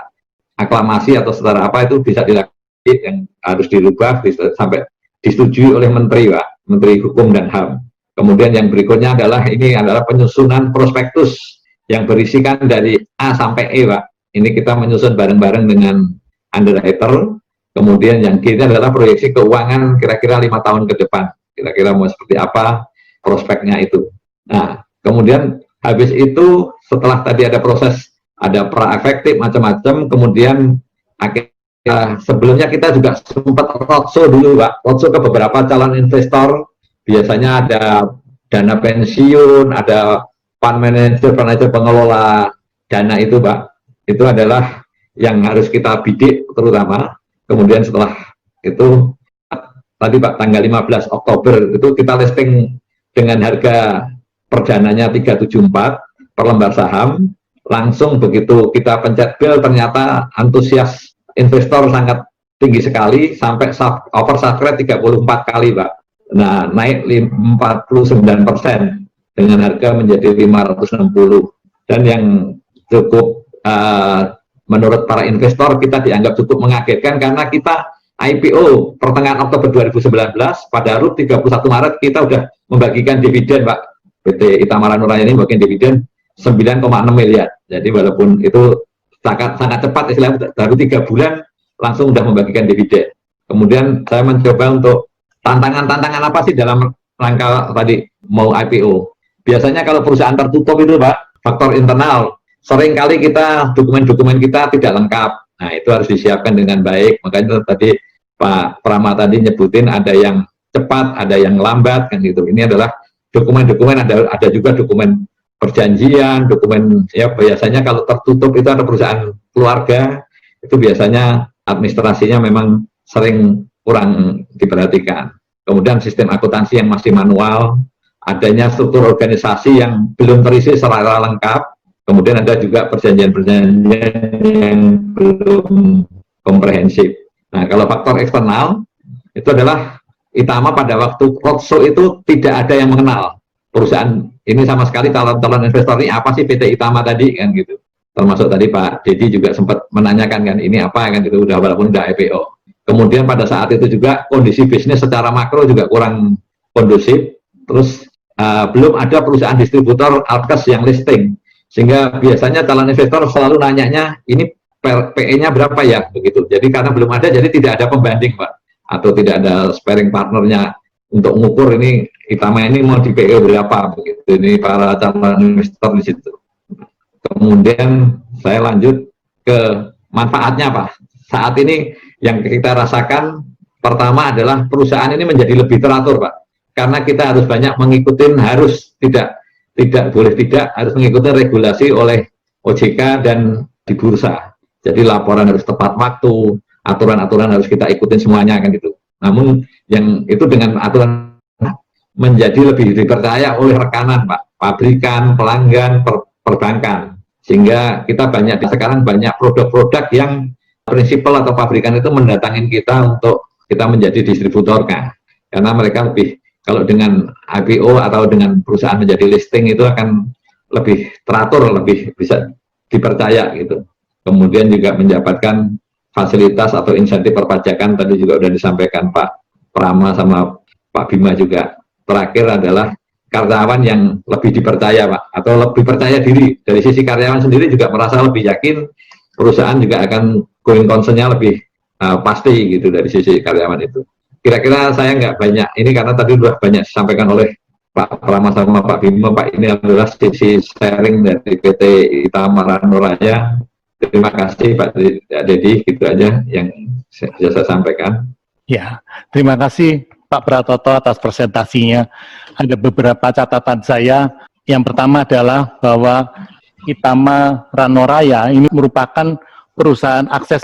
aklamasi atau secara apa itu bisa dilakukan, yang harus dirubah sampai disetujui oleh Menteri Pak, Menteri Hukum dan HAM. Kemudian yang berikutnya adalah ini adalah penyusunan prospektus yang berisikan dari A sampai E Pak. Ini kita menyusun bareng-bareng dengan underwriter. Kemudian yang ketiga adalah proyeksi keuangan kira-kira 5 tahun ke depan. Kira-kira mau seperti apa prospeknya itu. Nah, kemudian habis itu setelah tadi ada proses, ada pra-efektif macam-macam, kemudian akhirnya sebelumnya kita juga sempat roadshow dulu Pak, roadshow ke beberapa calon investor, biasanya ada dana pensiun, ada fund manager pengelola dana itu Pak, itu adalah yang harus kita bidik terutama. Kemudian setelah itu tadi Pak tanggal 15 Oktober itu kita listing dengan harga perdananya 374 per lembar saham. Langsung begitu kita pencet bel ternyata antusias investor sangat tinggi sekali sampai oversubscribe 34 kali Pak. Nah, naik 49% dengan harga menjadi 560. Dan yang cukup menurut para investor kita dianggap cukup mengagetkan karena kita IPO pertengahan Oktober 2019, pada RUP 31 Maret kita sudah membagikan dividen Pak. PT Itamara Nuraya ini membagikan dividen 9,6 miliar. Jadi walaupun itu sangat cepat, istilahnya baru 3 bulan langsung udah membagikan dividen. Kemudian saya mencoba untuk tantangan apa sih dalam rangka tadi mau IPO. Biasanya kalau perusahaan tertutup itu Pak, faktor internal, sering kali kita dokumen-dokumen kita tidak lengkap. Nah itu harus disiapkan dengan baik. Makanya tadi Pak Prama tadi nyebutin ada yang cepat, ada yang lambat kan gitu. Ini adalah dokumen-dokumen, ada juga dokumen perjanjian, dokumen ya biasanya kalau tertutup itu ada perusahaan keluarga, itu biasanya administrasinya memang sering kurang diperhatikan. Kemudian sistem akuntansi yang masih manual, adanya struktur organisasi yang belum terisi secara lengkap, kemudian ada juga perjanjian-perjanjian yang belum komprehensif. Nah, kalau faktor eksternal itu adalah Itama pada waktu roadshow itu tidak ada yang mengenal perusahaan ini sama sekali, calon-calon investor ini apa sih PT Itama tadi kan gitu. Termasuk tadi Pak Dedi juga sempat menanyakan kan ini apa kan gitu, udah walaupun udah IPO. Kemudian pada saat itu juga kondisi bisnis secara makro juga kurang kondusif. Terus belum ada perusahaan distributor alkes yang listing, sehingga biasanya calon investor selalu nanyanya ini PE-nya berapa ya begitu. Jadi karena belum ada, jadi tidak ada pembanding Pak, atau tidak ada sparing partnernya untuk mengukur ini Itama ini mau di PE berapa begitu. Ini para calon investor di situ. Kemudian saya lanjut ke manfaatnya Pak. Saat ini yang kita rasakan pertama adalah perusahaan ini menjadi lebih teratur Pak, karena kita harus banyak mengikuti, harus tidak harus mengikuti regulasi oleh OJK dan di bursa. Jadi laporan harus tepat waktu, aturan-aturan harus kita ikutin semuanya kan gitu. Namun yang itu dengan aturan menjadi lebih dipercaya oleh rekanan Pak, pabrikan, pelanggan, perbankan, sehingga kita sekarang banyak produk-produk yang prinsipal atau pabrikan itu mendatangin kita untuk kita menjadi distributornya, karena mereka lebih, kalau dengan IPO atau dengan perusahaan menjadi listing itu akan lebih teratur, lebih bisa dipercaya gitu. Kemudian juga mendapatkan fasilitas atau insentif perpajakan, tadi juga sudah disampaikan Pak Prama sama Pak Bima juga. Terakhir adalah karyawan yang lebih dipercaya Pak, atau lebih percaya diri. Dari sisi karyawan sendiri juga merasa lebih yakin, perusahaan juga akan going concern-nya lebih pasti gitu dari sisi karyawan itu. Kira-kira saya nggak banyak ini karena tadi sudah banyak disampaikan oleh Pak Prama sama Pak Bima. Pak, ini adalah sisi sharing dari PT Itama Ranuraya. Terima kasih Pak Dedi, gitu aja yang bisa saya sampaikan.
Ya, terima kasih Pak Pratoto atas presentasinya. Ada beberapa catatan saya. Yang pertama adalah bahwa Itama Ranuraya ini merupakan perusahaan akses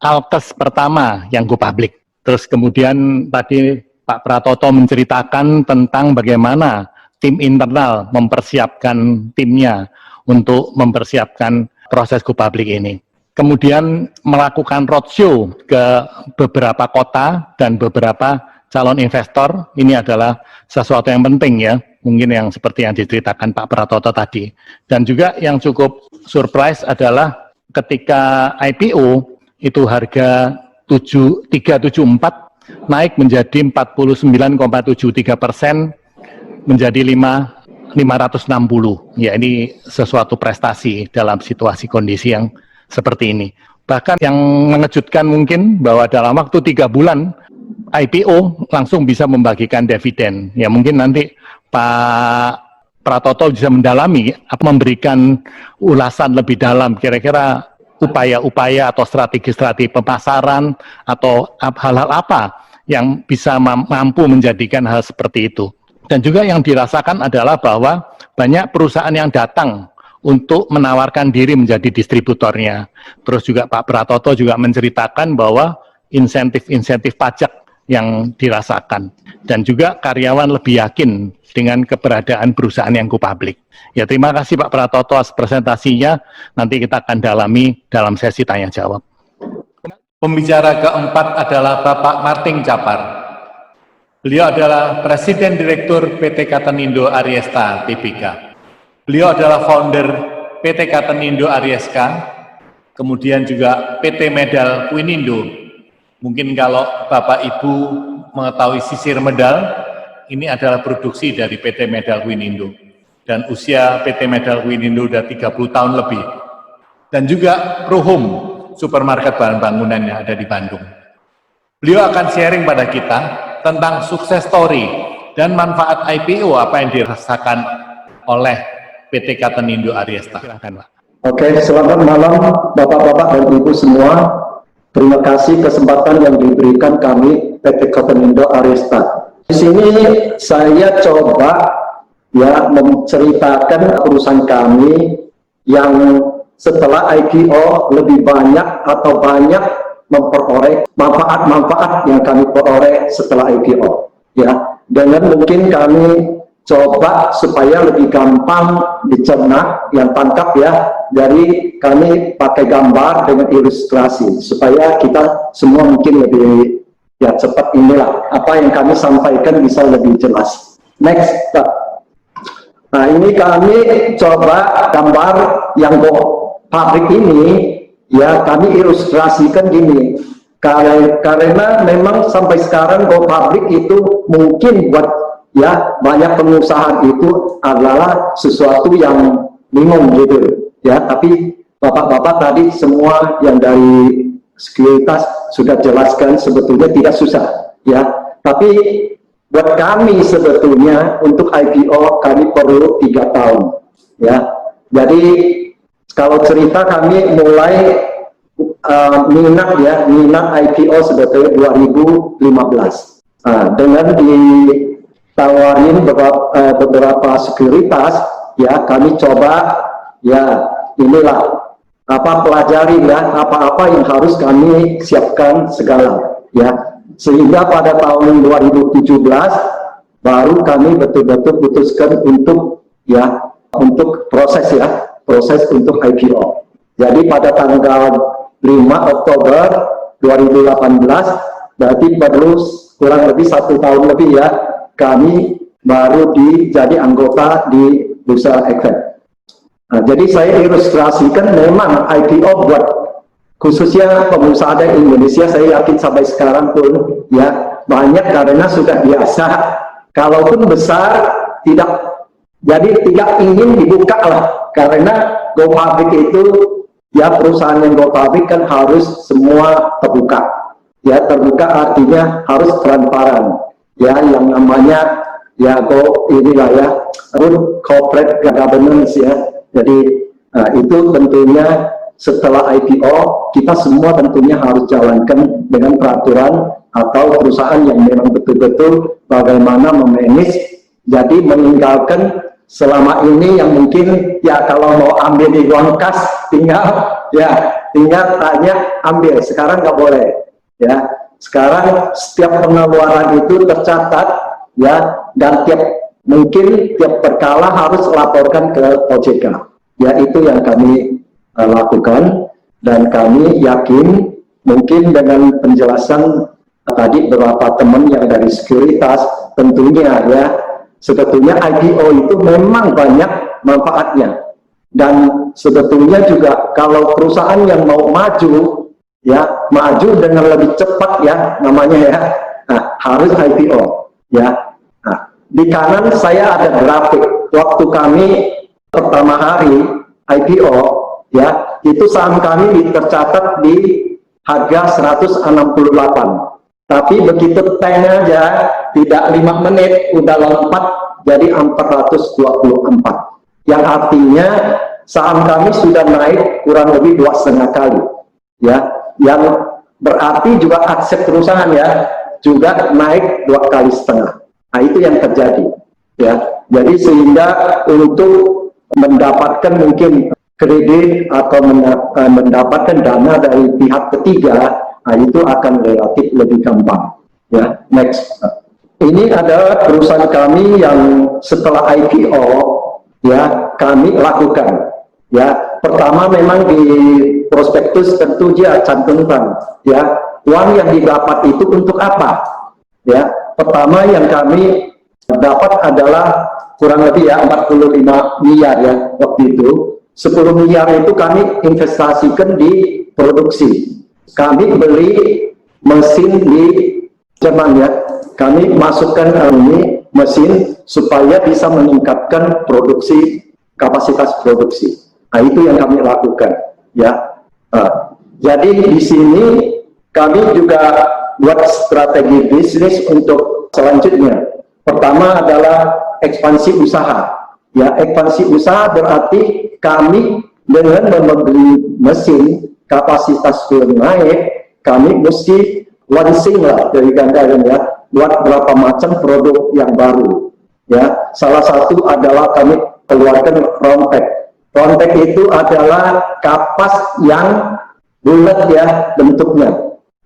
alkes pertama yang go public. Terus kemudian tadi Pak Pratoto menceritakan tentang bagaimana tim internal mempersiapkan timnya untuk mempersiapkan proses go public ini. Kemudian melakukan roadshow ke beberapa kota dan beberapa calon investor. Ini adalah sesuatu yang penting ya, mungkin yang seperti yang diceritakan Pak Pratoto tadi. Dan juga yang cukup surprise adalah ketika IPO itu harga 374 naik menjadi 49,73% menjadi 560. Ya, ini sesuatu prestasi dalam situasi kondisi yang seperti ini. Bahkan yang mengejutkan mungkin bahwa dalam waktu 3 bulan IPO langsung bisa membagikan dividen. Ya, mungkin nanti Pak Pratoto bisa mendalami, memberikan ulasan lebih dalam kira-kira upaya-upaya atau strategi-strategi pemasaran atau hal-hal apa yang bisa mampu menjadikan hal seperti itu. Dan juga yang dirasakan adalah bahwa banyak perusahaan yang datang untuk menawarkan diri menjadi distributornya. Terus juga Pak Pratoto juga menceritakan bahwa insentif-insentif pajak yang dirasakan. Dan juga karyawan lebih yakin dengan keberadaan perusahaan yang go public. Ya, terima kasih Pak Pratoto atas presentasinya. Nanti kita akan dalami dalam sesi tanya-jawab.
Pembicara keempat adalah Bapak Martin Capar. Beliau adalah Presiden Direktur PT Katenindo Ariesta Tbk. Beliau adalah founder PT Katenindo Arieska, kemudian juga PT Medal Quinindo. Mungkin kalau Bapak Ibu mengetahui sisir medal, ini adalah produksi dari PT Medal Quinindo. Dan usia PT Medal Quinindo sudah 30 tahun lebih. dan juga Prohum, supermarket bahan bangunan yang ada di Bandung. Beliau akan sharing pada kita tentang sukses story dan manfaat IPO apa yang dirasakan oleh PT Katenindo Aryesta. Silakan, Pak.
Oke, selamat malam Bapak-Bapak dan Ibu semua. Terima kasih kesempatan yang diberikan kami PT Katenindo Aryesta. Di sini saya coba ya menceritakan perusahaan kami yang setelah IPO lebih banyak atau banyak memperoleh manfaat-manfaat yang kami peroleh setelah IPO. Ya, dengan mungkin kami coba supaya lebih gampang dicerna, yang tangkap ya, dari kami pakai gambar dengan ilustrasi supaya kita semua mungkin lebih ya cepat. Inilah apa yang kami sampaikan bisa lebih jelas. Next, Pak. Nah, ini kami coba gambar yang pabrik ini ya, kami ilustrasikan gini, karena memang sampai sekarang pabrik itu mungkin buat ya banyak pengusaha itu adalah sesuatu yang bingung gitu ya, tapi bapak-bapak tadi semua yang dari sekuritas sudah jelaskan sebetulnya tidak susah ya, tapi buat kami sebetulnya untuk IPO kami perlu 3 tahun ya. Jadi kalau cerita kami mulai minat IPO sebetulnya 2015 dengan ditawarin beberapa sekuritas ya, kami coba ya inilah pelajari ya apa-apa yang harus kami siapkan segala ya, sehingga pada tahun 2017 baru kami betul-betul putuskan untuk ya untuk proses untuk IPO. Jadi pada tanggal 5 Oktober 2018 berarti perlu kurang lebih 1 tahun lebih ya, kami baru jadi anggota di Bursa Efek. Nah, jadi saya ilustrasikan memang IPO buat khususnya pengusaha di Indonesia, saya yakin sampai sekarang pun ya banyak karena sudah biasa, kalaupun besar tidak ingin dibuka lah, karena go public itu ya, perusahaan yang go public kan harus semua terbuka ya, terbuka artinya harus transparan ya, yang namanya ya inilah ya good corporate governance ya. Jadi itu tentunya setelah IPO kita semua tentunya harus jalankan dengan peraturan atau perusahaan yang memang betul-betul bagaimana memanage, jadi meninggalkan selama ini yang mungkin ya kalau mau ambil di uang kas tinggal tanya ambil, sekarang nggak boleh ya. Sekarang setiap pengeluaran itu tercatat ya, dan mungkin tiap berkala harus laporkan ke OJK ya. Itu yang kami lakukan, dan kami yakin mungkin dengan penjelasan tadi beberapa teman yang dari sekuritas tentunya ya, sebetulnya IPO itu memang banyak manfaatnya, dan sebetulnya juga kalau perusahaan yang mau maju ya, maju dengan lebih cepat ya namanya ya, harus IPO ya. Nah, di kanan saya ada grafik waktu kami pertama hari IPO ya, itu saham kami tercatat di harga 168. Tapi begitu tank aja tidak 5 menit udah lompat jadi 424, yang artinya saham kami sudah naik kurang lebih 2,5 kali ya, yang berarti juga aset perusahaan ya juga naik 2,5 kali. Nah, itu yang terjadi ya. Jadi sehingga untuk mendapatkan mungkin kredit atau mendapatkan dana dari pihak ketiga, nah itu akan relatif lebih gampang ya. Next, ini adalah perusahaan kami yang setelah IPO ya kami lakukan ya. Pertama memang di prospektus tentu dia cantumkan ya, uang yang didapat itu untuk apa ya. Pertama yang kami dapat adalah kurang lebih ya 45 miliar ya waktu itu. 10 miliar itu kami investasikan di produksi. Kami beli mesin di Jerman ya, kami masukkan ini mesin supaya bisa meningkatkan produksi, kapasitas produksi. Nah, itu yang kami lakukan ya. Jadi di sini kami juga buat strategi bisnis untuk selanjutnya. Pertama adalah ekspansi usaha. Ya, ekspansi usaha berarti kami dengan membeli mesin kapasitas naik, kami mesti launching lah dari Gandaran ya, buat berapa macam produk yang baru. Ya, salah satu adalah kami keluarkan round pack. Round pack itu adalah kapas yang bulat ya bentuknya.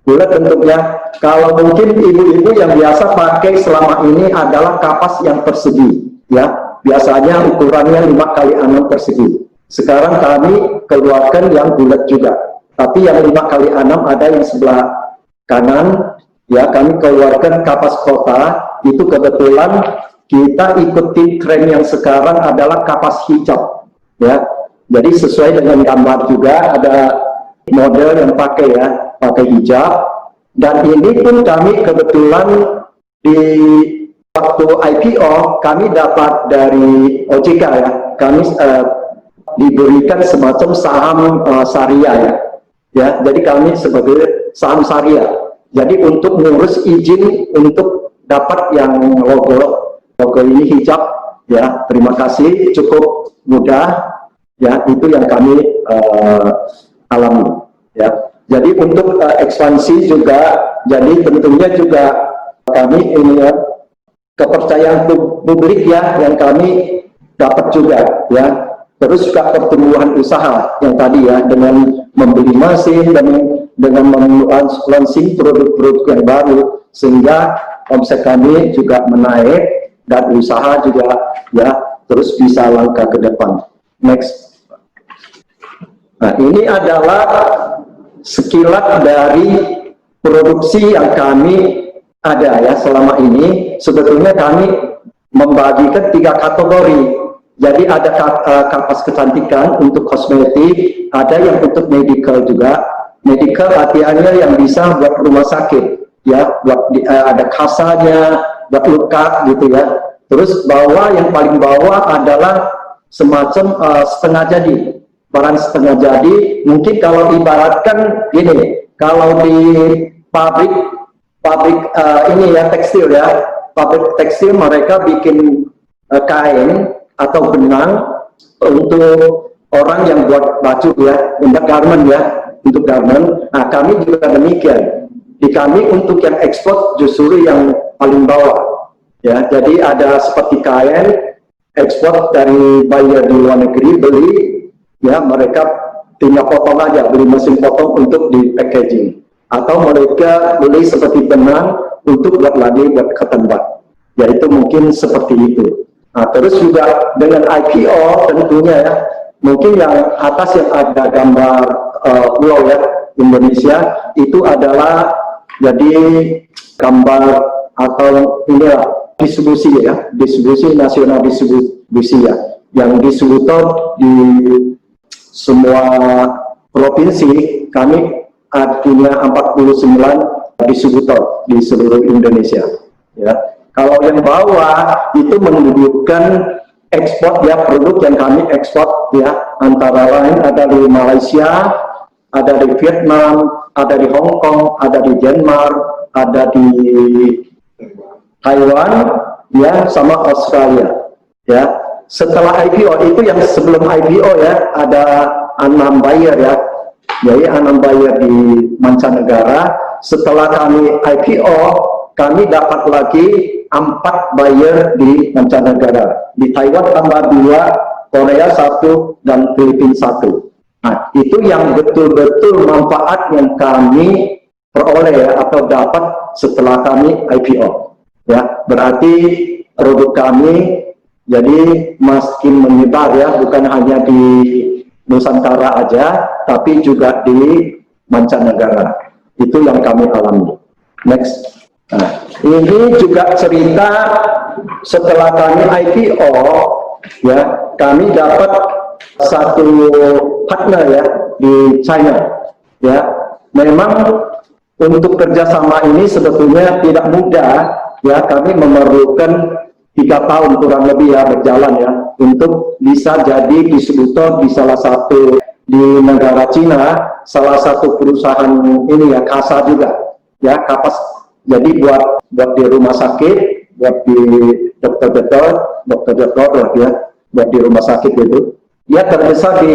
Bulat bentuknya. Kalau mungkin ibu-ibu yang biasa pakai selama ini adalah kapas yang persegi ya. Biasanya ukurannya 5x6 persegi. Sekarang kami keluarkan yang bulat juga. Tapi yang 5x6 ada yang sebelah kanan, ya kami keluarkan kapas kota. Itu kebetulan kita ikuti tren yang sekarang adalah kapas hijab. Ya, jadi sesuai dengan gambar juga ada model yang pakai ya, pakai hijab. Dan ini pun kami kebetulan di waktu IPO kami dapat dari OJK ya, kami diberikan semacam saham syariah ya, jadi kami sebagai saham syariah. Jadi untuk ngurus izin untuk dapat yang logo ini hijab ya, terima kasih, cukup mudah ya, itu yang kami alami ya. Jadi untuk ekspansi juga, jadi tentunya juga kami ini ya, kepercayaan publik ya yang kami dapat juga ya. Terus juga pertumbuhan usaha yang tadi ya, dengan membeli mesin dan dengan launching produk-produk yang baru, sehingga omset kami juga menaik dan usaha juga ya terus bisa langkah ke depan. Next. Nah, ini adalah sekilas dari produksi yang kami ada ya selama ini. Sebetulnya kami membagikan 3 kategori. Jadi ada kapas kecantikan untuk kosmetik, ada yang untuk medical juga. Medical artinya yang bisa buat rumah sakit ya, buat ada kasanya, buat luka gitu ya. Terus bawah, yang paling bawah adalah semacam setengah jadi, barang setengah jadi. Mungkin kalau ibaratkan gini, kalau di pabrik ini ya, tekstil ya, pabrik tekstil mereka bikin kain atau benang untuk orang yang buat baju ya, untuk garment ya, untuk garment. Nah, kami juga demikian. Di kami untuk yang ekspor justru yang paling bawah ya. Jadi ada seperti kain ekspor dari buyer di luar negeri beli ya, mereka tinggal potong aja, beli mesin potong untuk di packaging, atau mereka beli seperti benang untuk buat lagi buat cotton bud ya, itu mungkin seperti itu. Nah, terus juga dengan IPO tentunya ya, mungkin yang atas yang ada gambar pulau ya, Indonesia, itu adalah jadi gambar atau inilah distribusi ya, distribusi nasional, distribusi ya, yang distributor di semua provinsi. Kami punya 49 distributor di seluruh Indonesia ya. Kalau yang bawah itu menunjukkan ekspor ya, produk yang kami ekspor ya, antara lain ada di Malaysia, ada di Vietnam, ada di Hong Kong, ada di Denmark, ada di Taiwan ya, sama Australia ya. Setelah IPO itu, yang sebelum IPO ya, ada 6 buyer ya, jadi 6 buyer di mancanegara. Setelah kami IPO, kami dapat lagi 4 buyer di mancanegara. Di Taiwan tambah 2, Korea 1, dan Filipina 1. Nah, itu yang betul-betul manfaat yang kami peroleh ya, atau dapat setelah kami IPO. Ya, berarti produk kami jadi makin menyebar ya, bukan hanya di Nusantara aja, tapi juga di mancanegara. Itu yang kami alami. Next. Nah, ini juga cerita setelah kami IPO ya, kami dapat satu partner ya di China ya. Memang untuk kerjasama ini sebetulnya tidak mudah ya, kami memerlukan 3 tahun kurang lebih ya berjalan ya, untuk bisa jadi distributor di salah satu di negara Cina, salah satu perusahaan ini ya KASA juga, ya kapas. Jadi buat di rumah sakit, buat di dokter ya, buat di rumah sakit itu. Dia terbesar di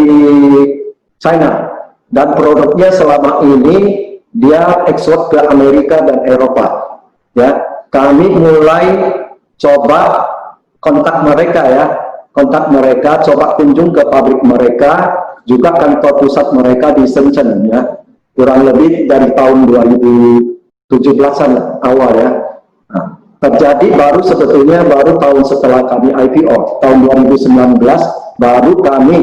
China dan produknya selama ini dia ekspor ke Amerika dan Eropa. Ya, kami mulai coba kontak mereka, coba kunjung ke pabrik mereka, juga kantor pusat mereka di Shenzhen ya, kurang lebih dari tahun 2017-an awal ya. Nah, terjadi sebetulnya baru tahun setelah kami IPO, tahun 2019 baru kami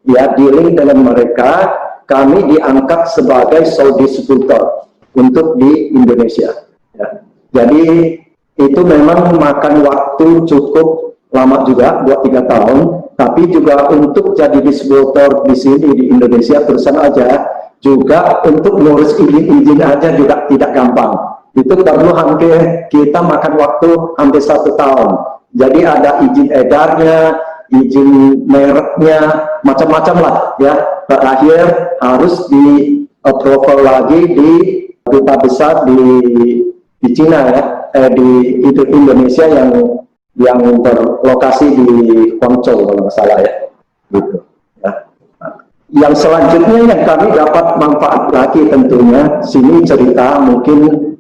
ya dealing dengan mereka, kami diangkat sebagai sole distributor untuk di Indonesia. Ya. Jadi itu memang makan waktu cukup lama juga, buat 3 tahun, tapi juga untuk jadi distributor di sini di Indonesia terusan aja, juga untuk ngurus izin aja juga tidak gampang. Itu perlu hampir kita makan waktu hampir 1 tahun. Jadi ada izin edarnya, izin mereknya, macam-macam lah ya. Terakhir harus di approval lagi di duta besar di Cina ya, di Indonesia yang berlokasi di Guangzhou kalau nggak salah ya, gitu. Ya. Yang selanjutnya yang kami dapat manfaat lagi tentunya, sini cerita mungkin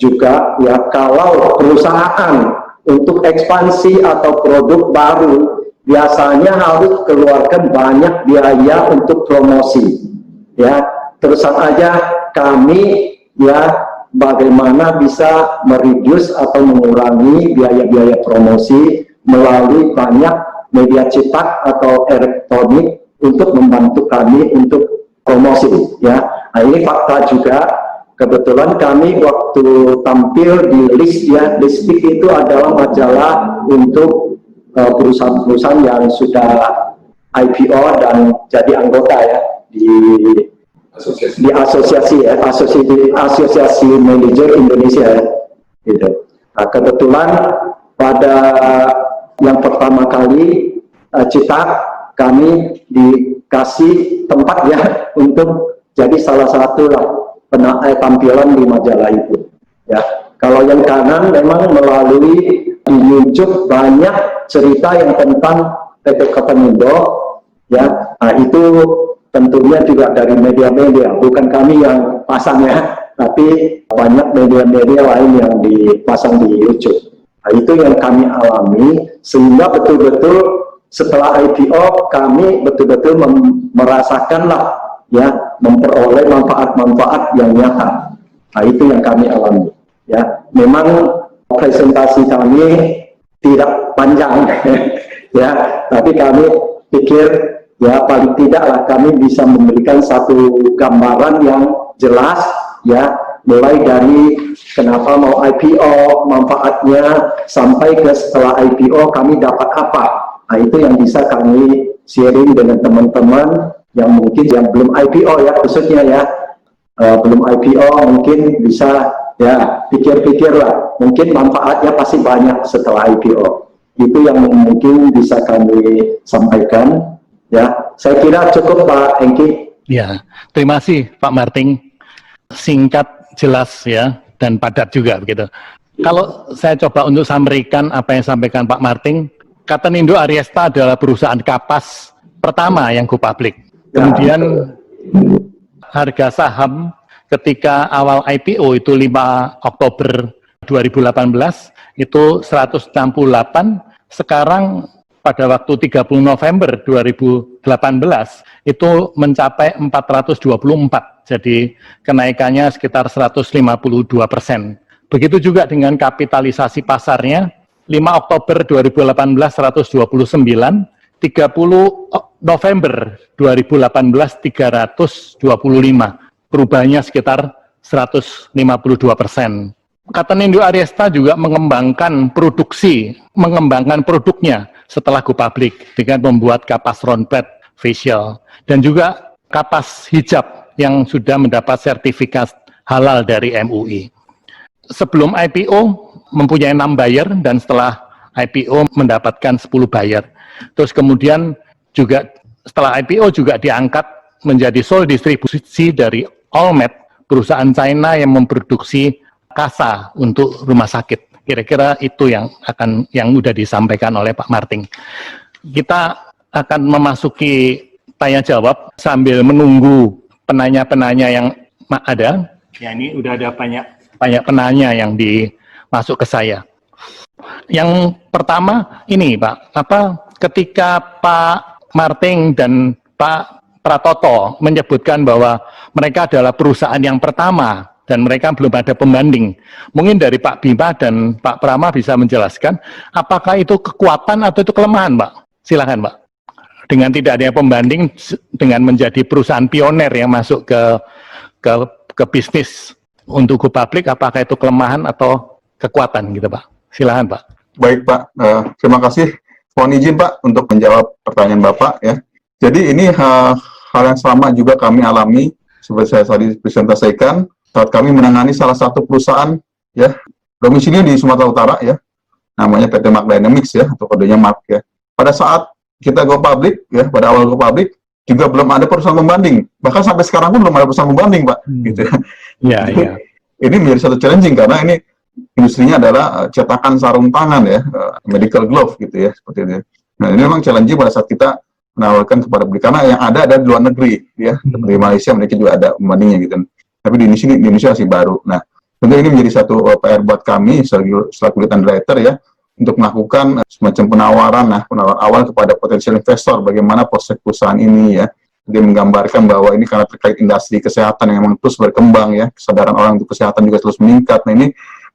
juga ya, kalau perusahaan untuk ekspansi atau produk baru biasanya harus keluarkan banyak biaya untuk promosi. Ya, terusan aja kami ya, bagaimana bisa mereduce atau mengurangi biaya-biaya promosi melalui banyak media cetak atau elektronik untuk membantu kami untuk promosi ya. Nah, ini fakta juga, kebetulan kami waktu tampil di list ya, Listpik itu adalah majalah untuk perusahaan-perusahaan yang sudah IPO dan jadi anggota ya di asosiasi ya, asosiasi manajer Indonesia ya, gitu. Nah, kebetulan pada yang pertama kali cetak, kami dikasih tempat ya untuk jadi salah satu tampilan di majalah itu ya. Kalau yang kanan memang melalui di YouTube banyak cerita yang tentang PT Kopenindo ya. Nah, itu tentunya juga dari media-media, bukan kami yang pasang ya, tapi banyak media-media lain yang dipasang di YouTube. Nah, itu yang kami alami, sehingga betul-betul setelah IPO kami betul-betul merasakan lah ya, memperoleh manfaat-manfaat yang nyata. Nah, itu yang kami alami ya. Memang presentasi kami tidak panjang ya, tapi kami pikir ya paling tidak lah kami bisa memberikan satu gambaran yang jelas ya, mulai dari kenapa mau IPO, manfaatnya, sampai ke setelah IPO kami dapat apa. Nah, itu yang bisa kami sharing dengan teman-teman yang mungkin yang belum IPO ya, khususnya ya, belum IPO mungkin bisa ya pikir-pikir lah, mungkin manfaatnya pasti banyak setelah IPO. Itu yang mungkin bisa kami sampaikan. Ya, saya kira cukup Pak Engki.
Ya, terima kasih Pak Martin. Singkat, jelas ya, dan padat juga begitu. Kalau saya coba untuk sampaikan apa yang disampaikan Pak Martin, Katenindo Aryesta adalah perusahaan kapas pertama yang go public. Kemudian harga saham ketika awal IPO itu 5 Oktober 2018 itu 168, sekarang pada waktu 30 November 2018 itu mencapai 424, jadi kenaikannya sekitar 152%. Begitu juga dengan kapitalisasi pasarnya, 5 Oktober 2018 129, 30 November 2018 325, perubahannya sekitar 152%. Katenindo Aryesta juga mengembangkan produknya setelah go public dengan membuat kapas round bed facial dan juga kapas hijab yang sudah mendapat sertifikat halal dari MUI. Sebelum IPO mempunyai 6 buyer dan setelah IPO mendapatkan 10 buyer. Terus kemudian juga setelah IPO juga diangkat menjadi sole distribusi dari Allmed, perusahaan China yang memproduksi kasa untuk rumah sakit. Kira-kira itu yang sudah disampaikan oleh Pak Martin. Kita akan memasuki tanya jawab sambil menunggu penanya-penanya yang ada. Ya, ini udah ada banyak penanya yang masuk ke saya. Yang pertama ini Pak, ketika Pak Martin dan Pak Pratoto menyebutkan bahwa mereka adalah perusahaan yang pertama dan mereka belum ada pembanding. Mungkin dari Pak Bima dan Pak Prama bisa menjelaskan apakah itu kekuatan atau itu kelemahan, Pak? Silakan, Pak. Dengan tidak adanya pembanding, dengan menjadi perusahaan pioner yang masuk ke bisnis untuk go public, apakah itu kelemahan atau kekuatan gitu, Pak? Silakan, Pak.
Baik, Pak. Terima kasih. Mohon izin, Pak, untuk menjawab pertanyaan Bapak ya. Jadi ini hal yang sama juga kami alami seperti saya tadi presentasikan saat kami menangani salah satu perusahaan ya domisili di Sumatera Utara ya, namanya PT Mark Dynamics ya, atau kodenya Mark ya. Pada saat kita go public ya, pada awal go public juga belum ada perusahaan pembanding, bahkan sampai sekarang pun belum ada perusahaan pembanding, Pak. Gitu ya.
Iya.
Ini menjadi satu challenging karena ini industrinya adalah cetakan sarung tangan ya, medical glove gitu ya, seperti itu. Nah, ini memang challenging pada saat kita menawarkan kepada publik, karena yang ada di luar negeri ya, seperti Malaysia mereka juga ada pembandingnya gitu. Tapi di Indonesia masih baru. Nah, tentu ini menjadi satu PR buat kami selaku lead underwriter ya, untuk melakukan semacam penawaran awal kepada potensial investor bagaimana prospek perusahaan ini ya. Dia menggambarkan bahwa ini karena terkait industri kesehatan yang memang terus berkembang ya, kesadaran orang untuk kesehatan juga terus meningkat. Nah, ini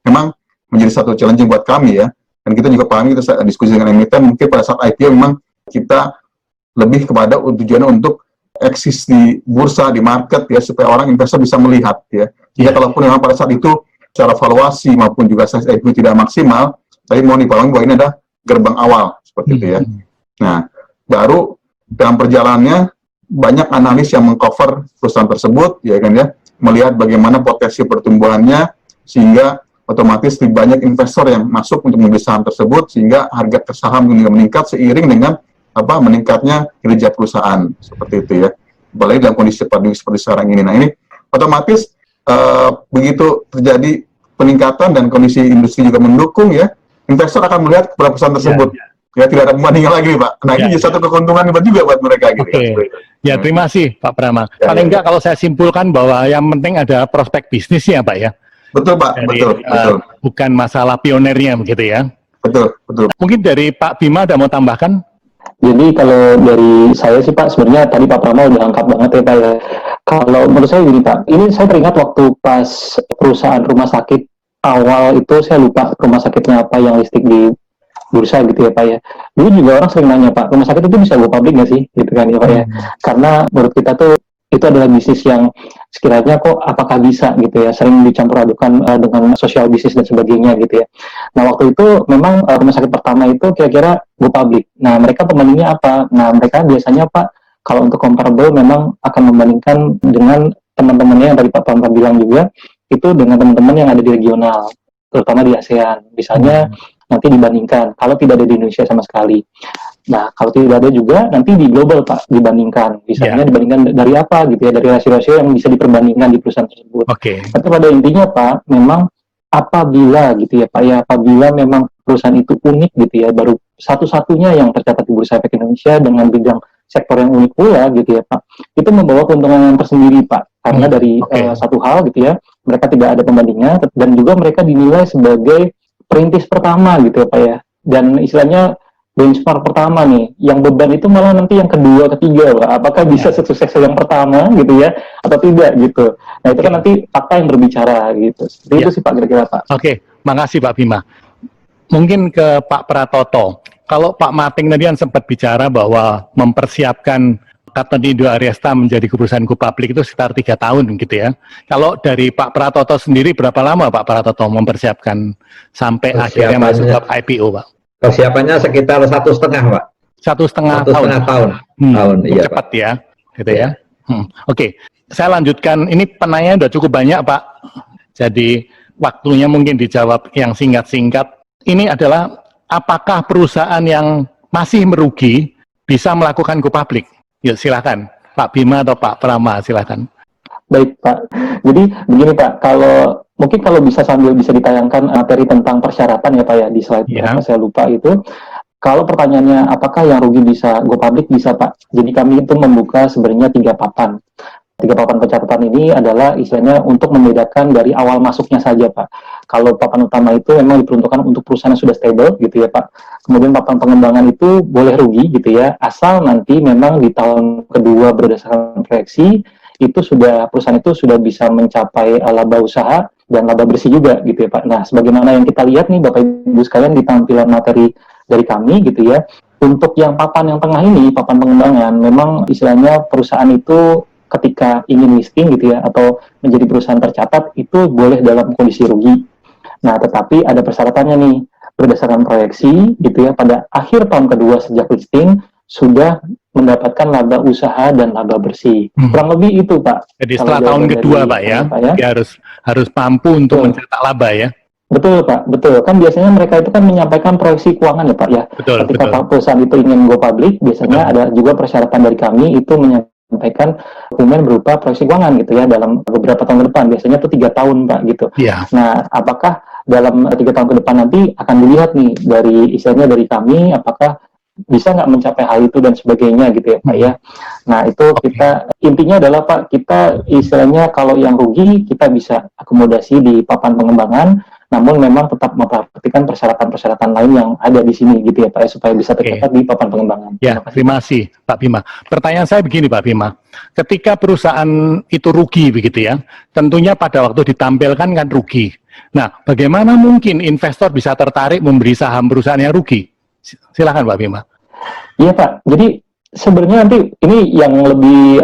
memang menjadi satu challenging buat kami ya. Dan kita juga pahami, kita diskusi dengan emiten, mungkin pada saat IPO memang kita lebih kepada tujuannya untuk eksis di bursa, di market ya, supaya orang investor bisa melihat ya. Jika kalaupun memang pada saat itu secara valuasi maupun juga size IPO tidak maksimal, tapi mau dipahami bahwa ini adalah gerbang awal seperti itu ya. Nah, baru dalam perjalanannya banyak analis yang mengcover perusahaan tersebut ya kan ya, melihat bagaimana potensi pertumbuhannya sehingga otomatis lebih banyak investor yang masuk untuk membeli saham tersebut sehingga harga saham juga meningkat seiring dengan meningkatnya kinerja perusahaan seperti itu ya. Apalagi dalam kondisi seperti sekarang ini. Nah, ini otomatis begitu terjadi peningkatan dan kondisi industri juga mendukung ya, investor akan melihat kepada perusahaan tersebut. Ya, tidak ada pembandingan lagi, Pak. Nah, ini jadi satu keuntungan juga buat mereka gitu.
Ya, terima kasih Pak Prama. Paling enggak kalau saya simpulkan bahwa yang penting ada prospek bisnisnya, Pak ya.
Betul, Pak.
Jadi,
betul.
Bukan masalah pionernya begitu ya.
Betul.
Mungkin dari Pak Bima ada mau tambahkan?
Jadi kalau dari saya sih Pak, sebenarnya tadi Pak Prama udah lengkap banget ya Pak ya. Kalau menurut saya gini Pak, ini saya teringat waktu pas perusahaan rumah sakit awal itu, saya lupa rumah sakitnya apa yang listik di bursa gitu ya Pak ya. Dulu juga orang sering nanya Pak, rumah sakit itu bisa go public nggak sih? Gitu kan ya Pak ya. Karena menurut kita tuh itu adalah bisnis yang sekiranya kok apakah bisa gitu ya, sering dicampur adukan dengan sosial bisnis dan sebagainya gitu ya. Nah waktu itu memang rumah sakit pertama itu kira-kira go public. Nah mereka pembandingnya apa? Nah mereka biasanya Pak, kalau untuk comparable memang akan membandingkan dengan teman-temannya yang tadi Pak Prampa bilang juga, itu dengan teman-teman yang ada di regional, terutama di ASEAN. Misalnya nanti dibandingkan, kalau tidak ada di Indonesia sama sekali. Nah, kalau tidak ada juga, nanti di global, Pak, dibandingkan. Misalnya dibandingkan dari apa, gitu ya, dari rasio-rasio yang bisa diperbandingkan di perusahaan tersebut. Tapi pada intinya, Pak, memang apabila, gitu ya, Pak, ya, apabila memang perusahaan itu unik, gitu ya, baru satu-satunya yang tercatat di Bursa Efek Indonesia dengan bidang sektor yang unik pula, gitu ya, Pak, itu membawa keuntungan yang tersendiri, Pak. Karena dari satu hal, gitu ya, mereka tidak ada pembandingnya, dan juga mereka dinilai sebagai perintis pertama, gitu ya, Pak, ya. Dan istilahnya, benchmark pertama nih, yang beban itu malah nanti yang kedua, ketiga, Pak. Apakah bisa sukses yang pertama gitu ya, atau tidak gitu. Nah itu kan nanti fakta yang berbicara gitu. Jadi itu sih Pak kira-kira Pak.
Oke, makasih Pak Bima. Mungkin ke Pak Pratoto. Kalau Pak Martin tadi kan sempat bicara bahwa mempersiapkan Indo Ariesta menjadi perusahaan go public itu sekitar 3 tahun gitu ya. Kalau dari Pak Pratoto sendiri berapa lama Pak Pratoto mempersiapkan sampai akhirnya masuk ke IPO Pak?
Persiapannya sekitar 1,5 Pak.
1,5 tahun.
Iya,
cepat Pak. Ya, gitu ya. Oke, saya lanjutkan. Ini penanya udah cukup banyak Pak. Jadi waktunya mungkin dijawab yang singkat-singkat. Ini adalah apakah perusahaan yang masih merugi bisa melakukan go public? Yuk silakan, Pak Bima atau Pak Prama, silakan.
Baik Pak, jadi begini Pak, mungkin kalau bisa sambil bisa ditayangkan materi tentang persyaratan ya Pak ya, di slide saya lupa itu. Kalau pertanyaannya apakah yang rugi bisa go public, bisa Pak. Jadi kami itu membuka sebenarnya 3 papan. 3 papan pencatatan ini adalah istilahnya untuk membedakan dari awal masuknya saja Pak. Kalau papan utama itu memang diperuntukkan untuk perusahaan yang sudah stable gitu ya Pak. Kemudian papan pengembangan itu boleh rugi gitu ya, asal nanti memang di tahun kedua berdasarkan proyeksi itu perusahaan itu sudah bisa mencapai laba usaha dan laba bersih juga gitu ya Pak. Nah, sebagaimana yang kita lihat nih Bapak Ibu sekalian di tampilan materi dari kami gitu ya. Untuk yang papan yang tengah ini, papan pengembangan, memang istilahnya perusahaan itu ketika ingin listing gitu ya, atau menjadi perusahaan tercatat, itu boleh dalam kondisi rugi. Nah, tetapi ada persyaratannya nih, berdasarkan proyeksi gitu ya, pada akhir tahun kedua sejak listing, sudah mendapatkan laba usaha dan laba bersih. Kurang lebih itu Pak.
Jadi setelah tahun kedua Pak ya, dia harus mampu untuk mencetak laba ya.
Betul Pak, betul. Kan biasanya mereka itu kan menyampaikan proyeksi keuangan ya Pak ya. Ketika perusahaan itu ingin go public, biasanya ada juga persyaratan dari kami itu menyampaikan dokumen berupa proyeksi keuangan gitu ya dalam beberapa tahun ke depan. Biasanya itu 3 tahun Pak gitu. Nah, apakah dalam 3 tahun ke depan nanti akan dilihat nih dari istilahnya dari kami apakah bisa nggak mencapai hal itu dan sebagainya gitu ya Pak ya. Nah itu kita intinya adalah Pak, kita istilahnya kalau yang rugi kita bisa akomodasi di papan pengembangan, namun memang tetap memperhatikan persyaratan-persyaratan lain yang ada di sini gitu ya Pak ya, supaya bisa tercatat di papan pengembangan.
Ya, terima kasih Pak Bima. Pertanyaan saya begini Pak Bima, ketika perusahaan itu rugi begitu ya, tentunya pada waktu ditampilkan kan rugi. Nah, bagaimana mungkin investor bisa tertarik memberi saham perusahaan yang rugi? Silakan Pak Bima.
Iya Pak, jadi sebenarnya nanti ini yang lebih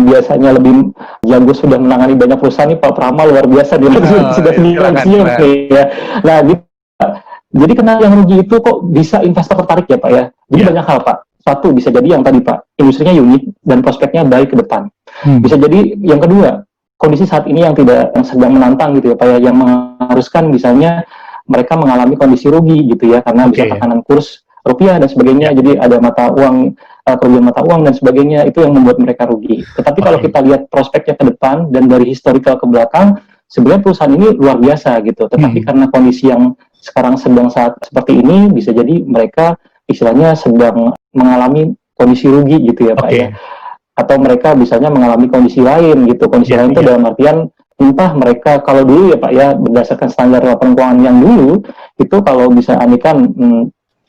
biasanya lebih jago sudah menangani banyak perusahaan nih Pak Prama, luar biasa dia sudah siap ya. Nah gitu, jadi kenapa yang rugi itu kok bisa investor tertarik ya Pak ya? Jadi banyak hal Pak. Satu, bisa jadi yang tadi Pak, industrinya unik dan prospeknya baik ke depan. Bisa jadi yang kedua, kondisi saat ini yang sedang menantang gitu ya Pak ya, yang mengharuskan misalnya mereka mengalami kondisi rugi gitu ya, karena bisa tekanan kurs rupiah dan sebagainya, jadi ada mata uang, kerugian mata uang dan sebagainya, itu yang membuat mereka rugi. Tetapi kalau kita lihat prospeknya ke depan dan dari historical ke belakang, sebenarnya perusahaan ini luar biasa gitu. Tetapi karena kondisi yang sekarang sedang saat seperti ini, bisa jadi mereka istilahnya sedang mengalami kondisi rugi gitu ya Pak ya. Atau mereka misalnya mengalami kondisi lain gitu. Kondisi lain itu dalam artian entah mereka kalau dulu ya Pak ya, berdasarkan standar laporan keuangan yang dulu itu kalau bisa anikan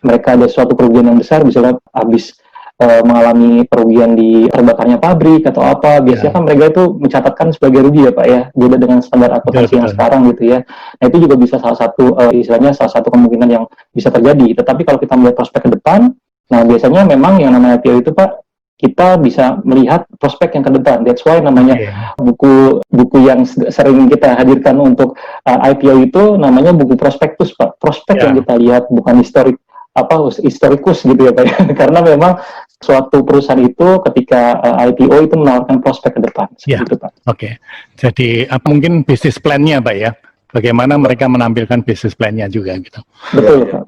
mereka ada suatu kerugian yang besar, misalnya habis mengalami kerugian di terbakarnya pabrik atau apa, biasanya kan mereka itu mencatatkan sebagai rugi ya Pak ya, beda dengan standar akuntansi yang sekarang gitu ya. Nah itu juga bisa salah satu istilahnya salah satu kemungkinan yang bisa terjadi. Tetapi kalau kita melihat prospek ke depan, nah biasanya memang yang namanya IPO itu Pak, kita bisa melihat prospek yang ke depan. That's why namanya buku yang sering kita hadirkan untuk IPO itu namanya buku prospektus Pak. Prospek yang kita lihat, bukan historikus gitu ya Pak ya. Karena memang suatu perusahaan itu ketika IPO itu menawarkan prospek ke depan. Gitu, Pak.
Jadi mungkin bisnis plan-nya Pak ya. Bagaimana mereka menampilkan bisnis plan-nya juga gitu.
Betul Pak.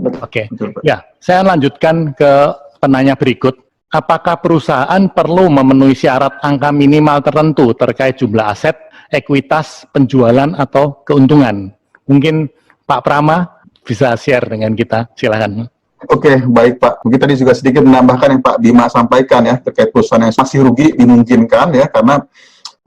Betul.
Ya, saya lanjutkan ke penanya berikut. Apakah perusahaan perlu memenuhi syarat angka minimal tertentu terkait jumlah aset, ekuitas, penjualan, atau keuntungan? Mungkin Pak Prama bisa share dengan kita, silakan.
Oke, baik Pak. Mungkin tadi juga sedikit menambahkan yang Pak Bima sampaikan ya, terkait perusahaan yang masih rugi dimungkinkan ya, karena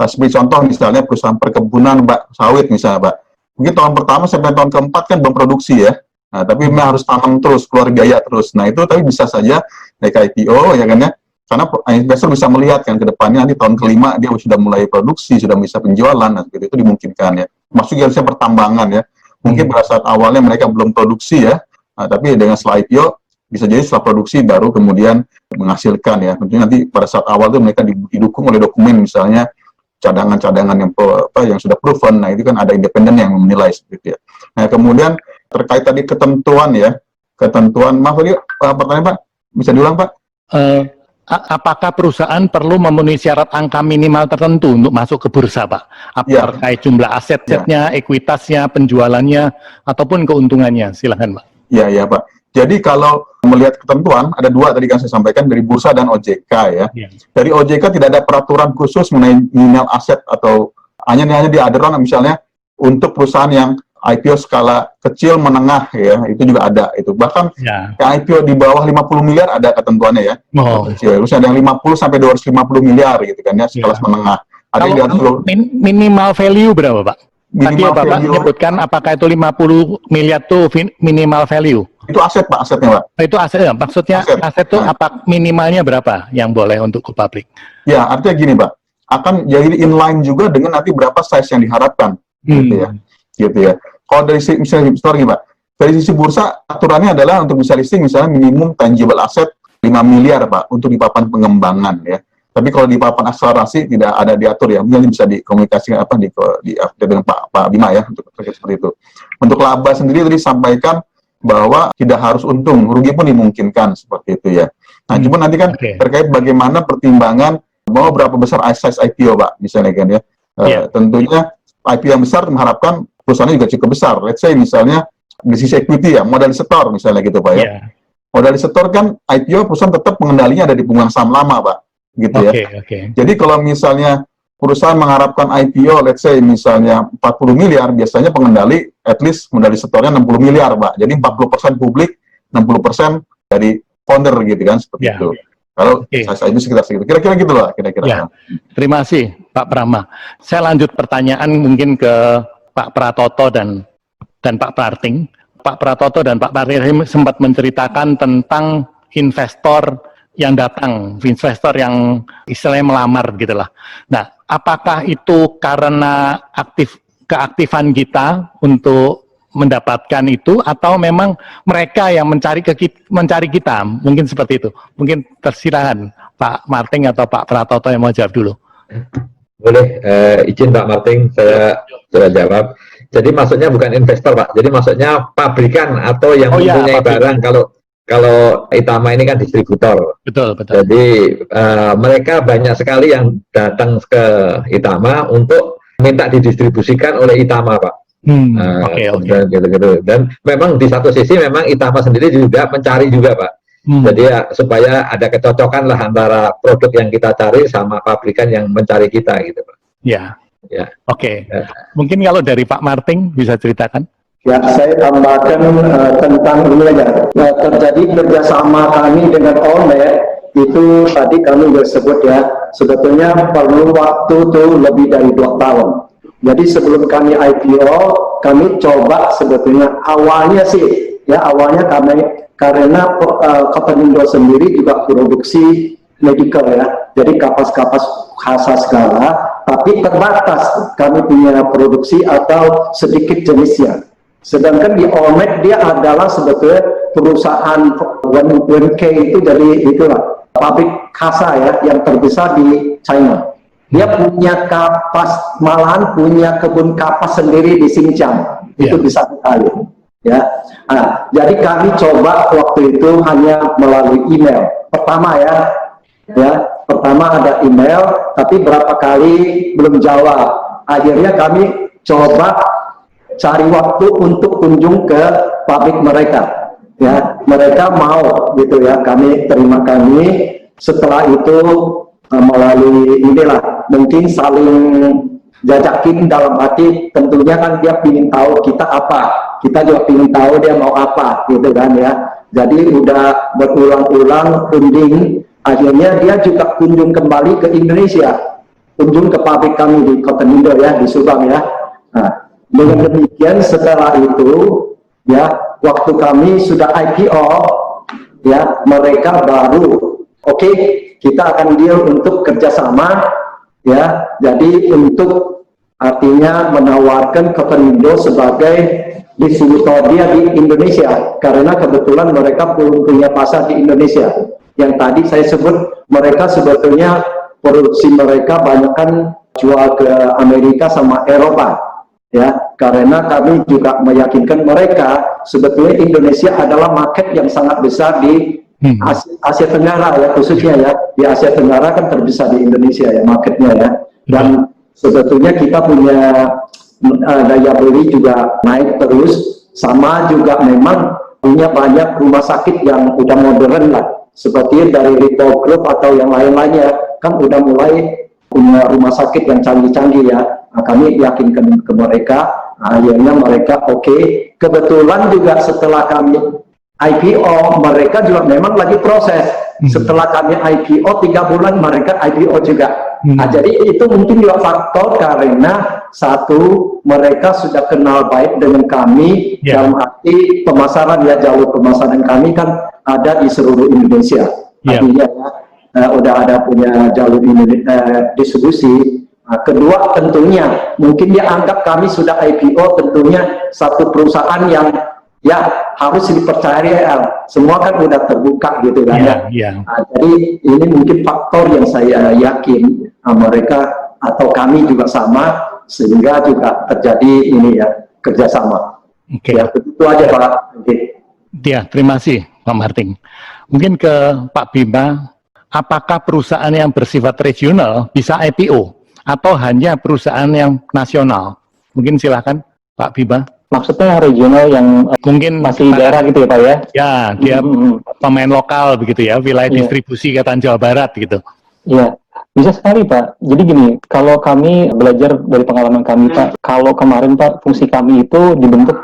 seperti contoh misalnya perusahaan perkebunan sawit misalnya Pak. Mungkin tahun pertama sampai tahun keempat kan belum produksi ya. Nah, tapi memang harus tanam terus, keluar biaya terus. Nah, itu tapi bisa saja naik IPO ya kan ya. Karena investor bisa melihat kan ke depannya nanti tahun kelima dia sudah mulai produksi, sudah bisa penjualan, nah seperti itu dimungkinkan ya. Maksudnya harusnya pertambangan ya. Mungkin pada saat awalnya mereka belum produksi ya. Nah, tapi dengan setelah IPO bisa jadi setelah produksi baru kemudian menghasilkan ya. Tentunya nanti pada saat awal itu mereka didukung oleh dokumen misalnya cadangan-cadangan yang sudah proven. Nah, itu kan ada independen yang menilai seperti itu ya. Nah, kemudian terkait tadi ketentuan ya. Maaf tadi pertanyaan Pak, bisa diulang Pak?
Apakah perusahaan perlu memenuhi syarat angka minimal tertentu untuk masuk ke bursa, Pak? Terkait jumlah asetnya, ekuitasnya, penjualannya, ataupun keuntungannya? Silahkan, Pak.
Ya Pak. Jadi kalau melihat ketentuan, ada dua tadi kan saya sampaikan, dari bursa dan OJK ya. Dari OJK tidak ada peraturan khusus mengenai minimal aset atau hanya diaderon misalnya untuk perusahaan yang IPO skala kecil menengah ya, itu juga ada itu. Bahkan yang IPO di bawah 50 miliar ada ketentuannya ya. Kecil. Terus ada yang 50 sampai 250 miliar gitu kan ya, skala menengah. Ada yang
minimal value berapa, Pak? Tadi ya Bapak menyebutkan apakah itu 50 miliar itu minimal value?
Itu aset Pak, asetnya Pak.
Itu aset ya? Maksudnya aset itu apa minimalnya berapa yang boleh untuk go public?
Ya, artinya gini Pak, akan jadi inline juga dengan nanti berapa size yang diharapkan, gitu ya. Kalau dari misalnya story Pak, dari sisi bursa aturannya adalah untuk bisa listing misalnya minimum tangible asset 5 miliar Pak untuk di papan pengembangan ya. Tapi kalau di papan akselerasi tidak ada diatur ya, mungkin bisa dikomunikasikan di dengan Pak Bima ya untuk seperti itu. Untuk laba sendiri tadi sampaikan bahwa tidak harus untung, rugi pun dimungkinkan seperti itu ya. Nah, cuma nanti kan terkait bagaimana pertimbangan mau berapa besar size IPO Pak, misalnya kan ya. Tentunya IPO yang besar mengharapkan perusahaannya juga cukup besar. Let's say misalnya di sisi equity ya, modal setor misalnya gitu Pak ya. Modal setor kan IPO perusahaan tetap pengendalinya ada di pemegang saham lama Pak, gitu ya. Jadi kalau misalnya perusahaan mengharapkan IPO, let's say misalnya 40 miliar, biasanya pengendali at least modal setornya 60 miliar Pak. Jadi 40% publik, 60% dari founder gitu kan, seperti itu. Kalau saya itu sekitar segitu. Kira-kira gitu lah, kira-kira.
Terima kasih Pak Prama. Saya lanjut pertanyaan mungkin ke Pak Pratoto dan Pak Parting. Pak Pratoto dan Pak Parting sempat menceritakan tentang investor yang datang, investor yang istilahnya melamar gitulah. Nah, apakah itu karena keaktifan kita untuk mendapatkan itu, atau memang mereka yang mencari kita? Mungkin seperti itu. Mungkin tersilakan Pak Marting atau Pak Pratoto yang mau jawab dulu.
Boleh, izin Pak Marting, saya coba jawab. Jadi maksudnya bukan investor Pak, jadi maksudnya pabrikan atau yang mempunyai barang. Kalau Itama ini kan distributor. Betul. Jadi mereka banyak sekali yang datang ke Itama untuk minta didistribusikan oleh Itama Pak. Gitu. Dan memang di satu sisi memang Itama sendiri juga mencari juga Pak. Jadi ya, supaya ada kecocokan lah antara produk yang kita cari sama pabrikan yang mencari kita gitu Pak.
Mungkin kalau dari Pak Marting bisa ceritakan.
Ya, saya tambahkan tentang ini aja. Terjadi kerjasama kami dengan Allnet itu tadi kami sudah sebut ya, sebetulnya perlu waktu tuh lebih dari 2 tahun. Jadi sebelum kami IPO, kami coba sebetulnya awalnya kami karena Koperindo sendiri juga produksi medical ya, jadi kapas-kapas khasa segala, tapi terbatas kami punya produksi atau sedikit jenisnya. Sedangkan di Allnet dia adalah sebetulnya perusahaan 1K itu dari itulah pabrik kasa ya yang terbesar di China. Dia punya kapas, malahan punya kebun kapas sendiri di Xinjiang. Itu bisa sekali ya. Nah, jadi kami coba waktu itu hanya melalui email. Pertama pertama ada email, tapi berapa kali belum jawab. Akhirnya kami coba cari waktu untuk kunjung ke pabrik mereka ya, mereka mau gitu ya, kami terima. Setelah itu melalui inilah mungkin saling jajakin dalam arti tentunya kan dia ingin tahu kita apa, kita juga ingin tahu dia mau apa gitu kan ya. Jadi udah berulang-ulang runding, akhirnya dia juga kunjung kembali ke Indonesia, kunjung ke pabrik kami di Koperindo ya, di Subang ya. Nah, dengan demikian setelah itu ya, waktu kami sudah IPO ya, mereka baru oke, kita akan deal untuk kerjasama ya. Jadi untuk artinya menawarkan Koperindo sebagai distributor dia di Indonesia, karena kebetulan mereka belum punya pasar di Indonesia. Yang tadi saya sebut mereka sebetulnya produksi mereka banyak kan jual ke Amerika sama Eropa ya, karena kami juga meyakinkan mereka sebetulnya Indonesia adalah market yang sangat besar di Asia Tenggara ya, khususnya ya di Asia Tenggara kan terbesar di Indonesia ya marketnya ya. Dan sebetulnya kita punya daya beli juga naik terus, sama juga memang punya banyak rumah sakit yang udah modern lah, seperti dari Lipo Group atau yang lain-lainnya, kan udah mulai punya rumah sakit yang canggih-canggih ya. Nah, kami yakinkan ke mereka, akhirnya mereka oke. Kebetulan juga setelah kami IPO, mereka juga memang lagi proses. Setelah kami IPO 3 bulan, mereka IPO juga. Nah, jadi itu mungkin juga faktor karena satu, mereka sudah kenal baik dengan kami, dalam arti pemasaran ya, jalur pemasaran kami kan ada di seluruh Indonesia. Artinya udah ada punya jalur distribusi. Nah, kedua, tentunya mungkin dia anggap kami sudah IPO, tentunya satu perusahaan yang ya harus dipercaya, semua kan udah terbuka gitu kan ya. Nah, jadi ini mungkin faktor yang saya yakin mereka atau kami juga sama, sehingga juga terjadi ini ya, kerjasama. Ya, begitu aja Pak.
Ya, terima kasih Pak Martin. Mungkin ke Pak Bima, apakah perusahaan yang bersifat regional bisa IPO atau hanya perusahaan yang nasional? Mungkin silakan Pak Bima.
Maksudnya regional yang
mungkin
masih daerah gitu ya Pak ya?
Ya, dia pemain lokal begitu ya, wilayah distribusi kata Jawa Barat gitu.
Iya, bisa sekali Pak. Jadi gini, kalau kami belajar dari pengalaman kami Pak, kalau kemarin Pak, fungsi kami itu dibentuk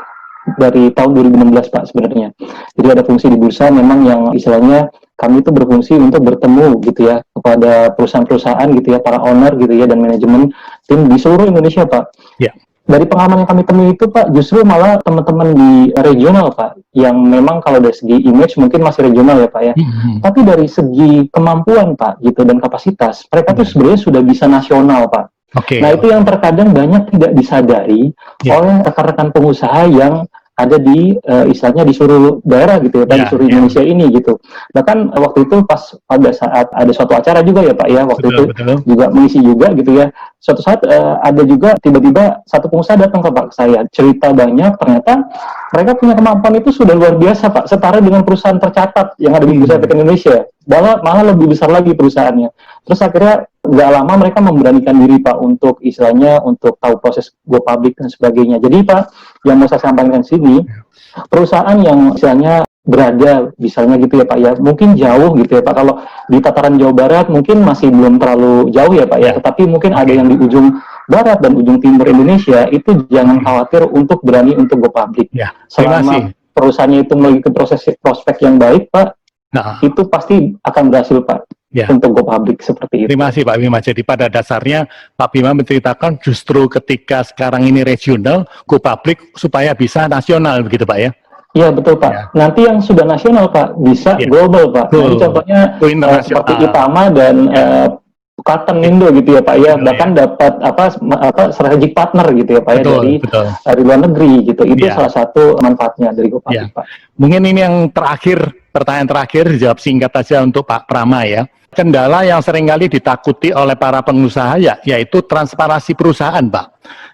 dari tahun 2016 Pak sebenarnya. Jadi ada fungsi di bursa memang yang istilahnya kami itu berfungsi untuk bertemu gitu ya kepada perusahaan-perusahaan gitu ya, para owner gitu ya, dan manajemen tim di seluruh Indonesia Pak.
Ya.
Dari pengalaman yang kami temui itu Pak, justru malah teman-teman di regional Pak, yang memang kalau dari segi image mungkin masih regional ya Pak ya, tapi dari segi kemampuan Pak gitu dan kapasitas, mereka tuh sebenarnya sudah bisa nasional Pak. Nah itu yang terkadang banyak tidak disadari oleh rekan-rekan pengusaha yang ada di istilahnya di seluruh daerah gitu ya Pak, di seluruh Indonesia ini gitu. Bahkan waktu itu pas pada saat ada suatu acara juga ya Pak ya, waktu itu juga mengisi juga gitu ya. Suatu saat ada juga tiba-tiba satu pengusaha datang ke Pak saya, cerita banyak, ternyata mereka punya kemampuan itu sudah luar biasa Pak, setara dengan perusahaan tercatat yang ada di Bursa Efek Indonesia. Malah lebih besar lagi perusahaannya. Terus akhirnya nggak lama mereka memberanikan diri Pak untuk istilahnya untuk tahu proses go public dan sebagainya. Jadi Pak, yang mau saya sampaikan di sini, perusahaan yang istilahnya berada misalnya gitu ya Pak ya, mungkin jauh gitu ya Pak, kalau di tataran Jawa Barat mungkin masih belum terlalu jauh ya Pak ya, tetapi mungkin ada yang di ujung barat dan ujung timur Indonesia, itu jangan khawatir untuk berani untuk go public. Selama perusahaannya itu memiliki proses prospek yang baik Pak, itu pasti akan berhasil Pak. Untuk go public seperti itu.
Terima kasih Pak Bima. Jadi pada dasarnya Pak Bima menceritakan justru ketika sekarang ini regional, go public supaya bisa nasional begitu Pak ya?
Iya betul Pak. Nanti yang sudah nasional Pak bisa global Pak. Jadi contohnya seperti Itama dan Cotton Indo gitu ya Pak ya. Bahkan dapat apa strategic partner gitu ya Pak ya dari luar negeri gitu. Itu salah satu manfaatnya dari go public Pak.
Mungkin ini yang terakhir, pertanyaan terakhir dijawab singkat saja untuk Pak Prama ya. Kendala yang seringkali ditakuti oleh para pengusaha yaitu transparansi perusahaan Pak.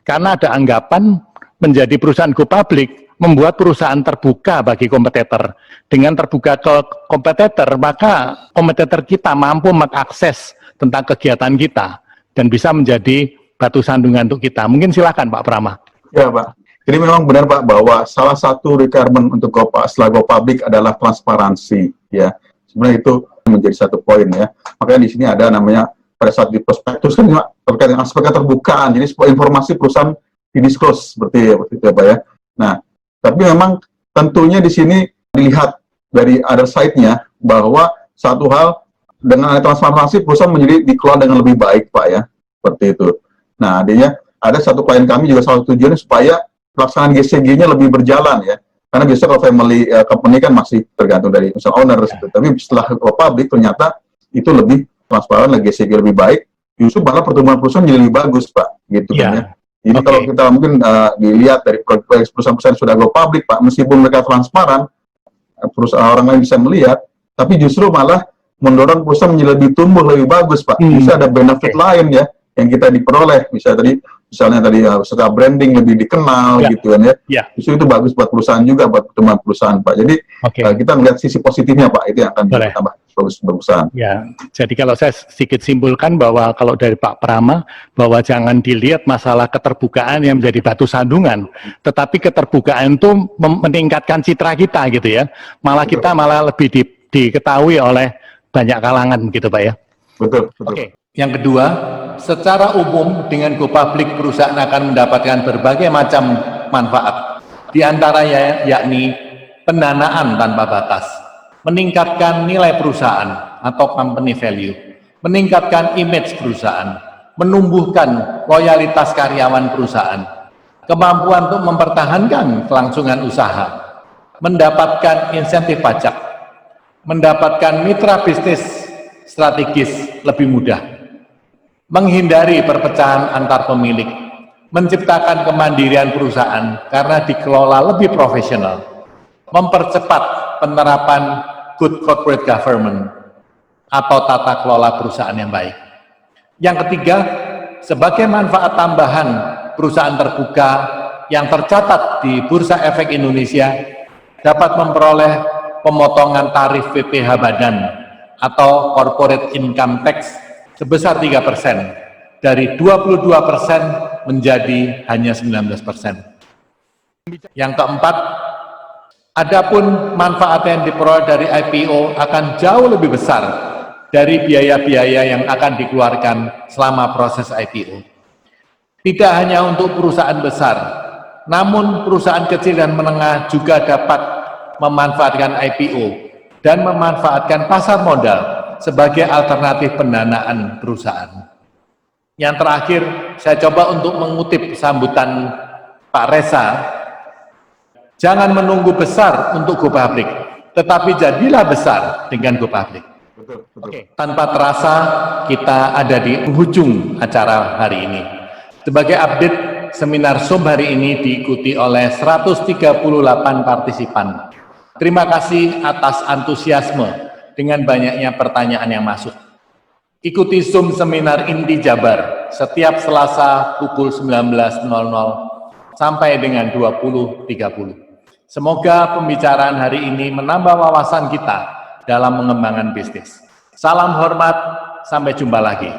Karena ada anggapan menjadi perusahaan go public membuat perusahaan terbuka bagi kompetitor. Dengan terbuka ke kompetitor, maka kompetitor kita mampu mengakses tentang kegiatan kita dan bisa menjadi batu sandungan untuk kita. Mungkin silakan Pak Prama.
Ya Pak. Jadi memang benar Pak bahwa salah satu requirement untuk setelah go public adalah transparansi ya. Sebenarnya itu menjadi satu poin ya. Makanya di sini ada namanya pada saat di prospektus kan terkait dengan aspek keterbukaan. Jadi sebuah informasi perusahaan didisclose seperti itu ya Pak ya. Nah, tapi memang tentunya di sini dilihat dari other side-nya bahwa satu hal dengan ada transparansi perusahaan menjadi dikelola dengan lebih baik Pak ya. Seperti itu. Nah, adanya ada satu klien kami juga salah satu tujuannya supaya pelaksanaan GCG-nya lebih berjalan ya. Karena biasanya kalau family company kan masih tergantung dari misal owners gitu. Tapi setelah go public ternyata itu lebih transparan, GCG lebih baik. Justru malah pertumbuhan perusahaan jadi lebih bagus Pak, gitu kan ya. Jadi kalau kita mungkin dilihat dari perusahaan-perusahaan sudah go public Pak, meskipun mereka transparan, perusahaan orang lain bisa melihat, tapi justru malah mendorong perusahaan menjadi lebih tumbuh, lebih bagus Pak. Bisa ada benefit lain ya yang kita diperoleh. Misalnya tadi setelah branding lebih dikenal gitu kan ya. Justru itu bagus buat perusahaan juga, buat pertumbuhan perusahaan Pak. Jadi kita melihat sisi positifnya Pak, itu yang akan ditambah. bagus-bagusan.
Ya, jadi kalau saya sedikit simpulkan bahwa kalau dari Pak Prama, bahwa jangan dilihat masalah keterbukaan yang menjadi batu sandungan, tetapi keterbukaan itu meningkatkan citra kita gitu ya. Malah kita malah lebih diketahui oleh banyak kalangan gitu Pak ya.
Betul, betul.
Oke. Yang kedua, secara umum dengan go public perusahaan akan mendapatkan berbagai macam manfaat. Di antaranya yakni pendanaan tanpa batas, meningkatkan nilai perusahaan atau company value, meningkatkan image perusahaan, menumbuhkan loyalitas karyawan perusahaan, kemampuan untuk mempertahankan kelangsungan usaha, mendapatkan insentif pajak, mendapatkan mitra bisnis strategis lebih mudah, menghindari perpecahan antar pemilik, menciptakan kemandirian perusahaan karena dikelola lebih profesional, mempercepat penerapan good corporate government atau tata kelola perusahaan yang baik. Yang ketiga, sebagai manfaat tambahan perusahaan terbuka yang tercatat di Bursa Efek Indonesia dapat memperoleh pemotongan tarif PPh badan atau corporate income tax sebesar 3%, dari 22% menjadi hanya 19%. Yang keempat, adapun manfaat yang diperoleh dari IPO akan jauh lebih besar dari biaya-biaya yang akan dikeluarkan selama proses IPO. Tidak hanya untuk perusahaan besar, namun perusahaan kecil dan menengah juga dapat memanfaatkan IPO dan memanfaatkan pasar modal sebagai alternatif pendanaan perusahaan. Yang terakhir, saya coba untuk mengutip sambutan Pak Reza, jangan menunggu besar untuk go public, tetapi jadilah besar dengan go public.
Betul, betul.
Oke. Tanpa terasa, kita ada di ujung acara hari ini. Sebagai update, seminar Zoom hari ini diikuti oleh 138 partisipan. Terima kasih atas antusiasme dengan banyaknya pertanyaan yang masuk. Ikuti Zoom seminar Inti Jabar setiap Selasa pukul 19.00 sampai dengan 20.30. Semoga pembicaraan hari ini menambah wawasan kita dalam mengembangkan bisnis. Salam hormat, sampai jumpa lagi.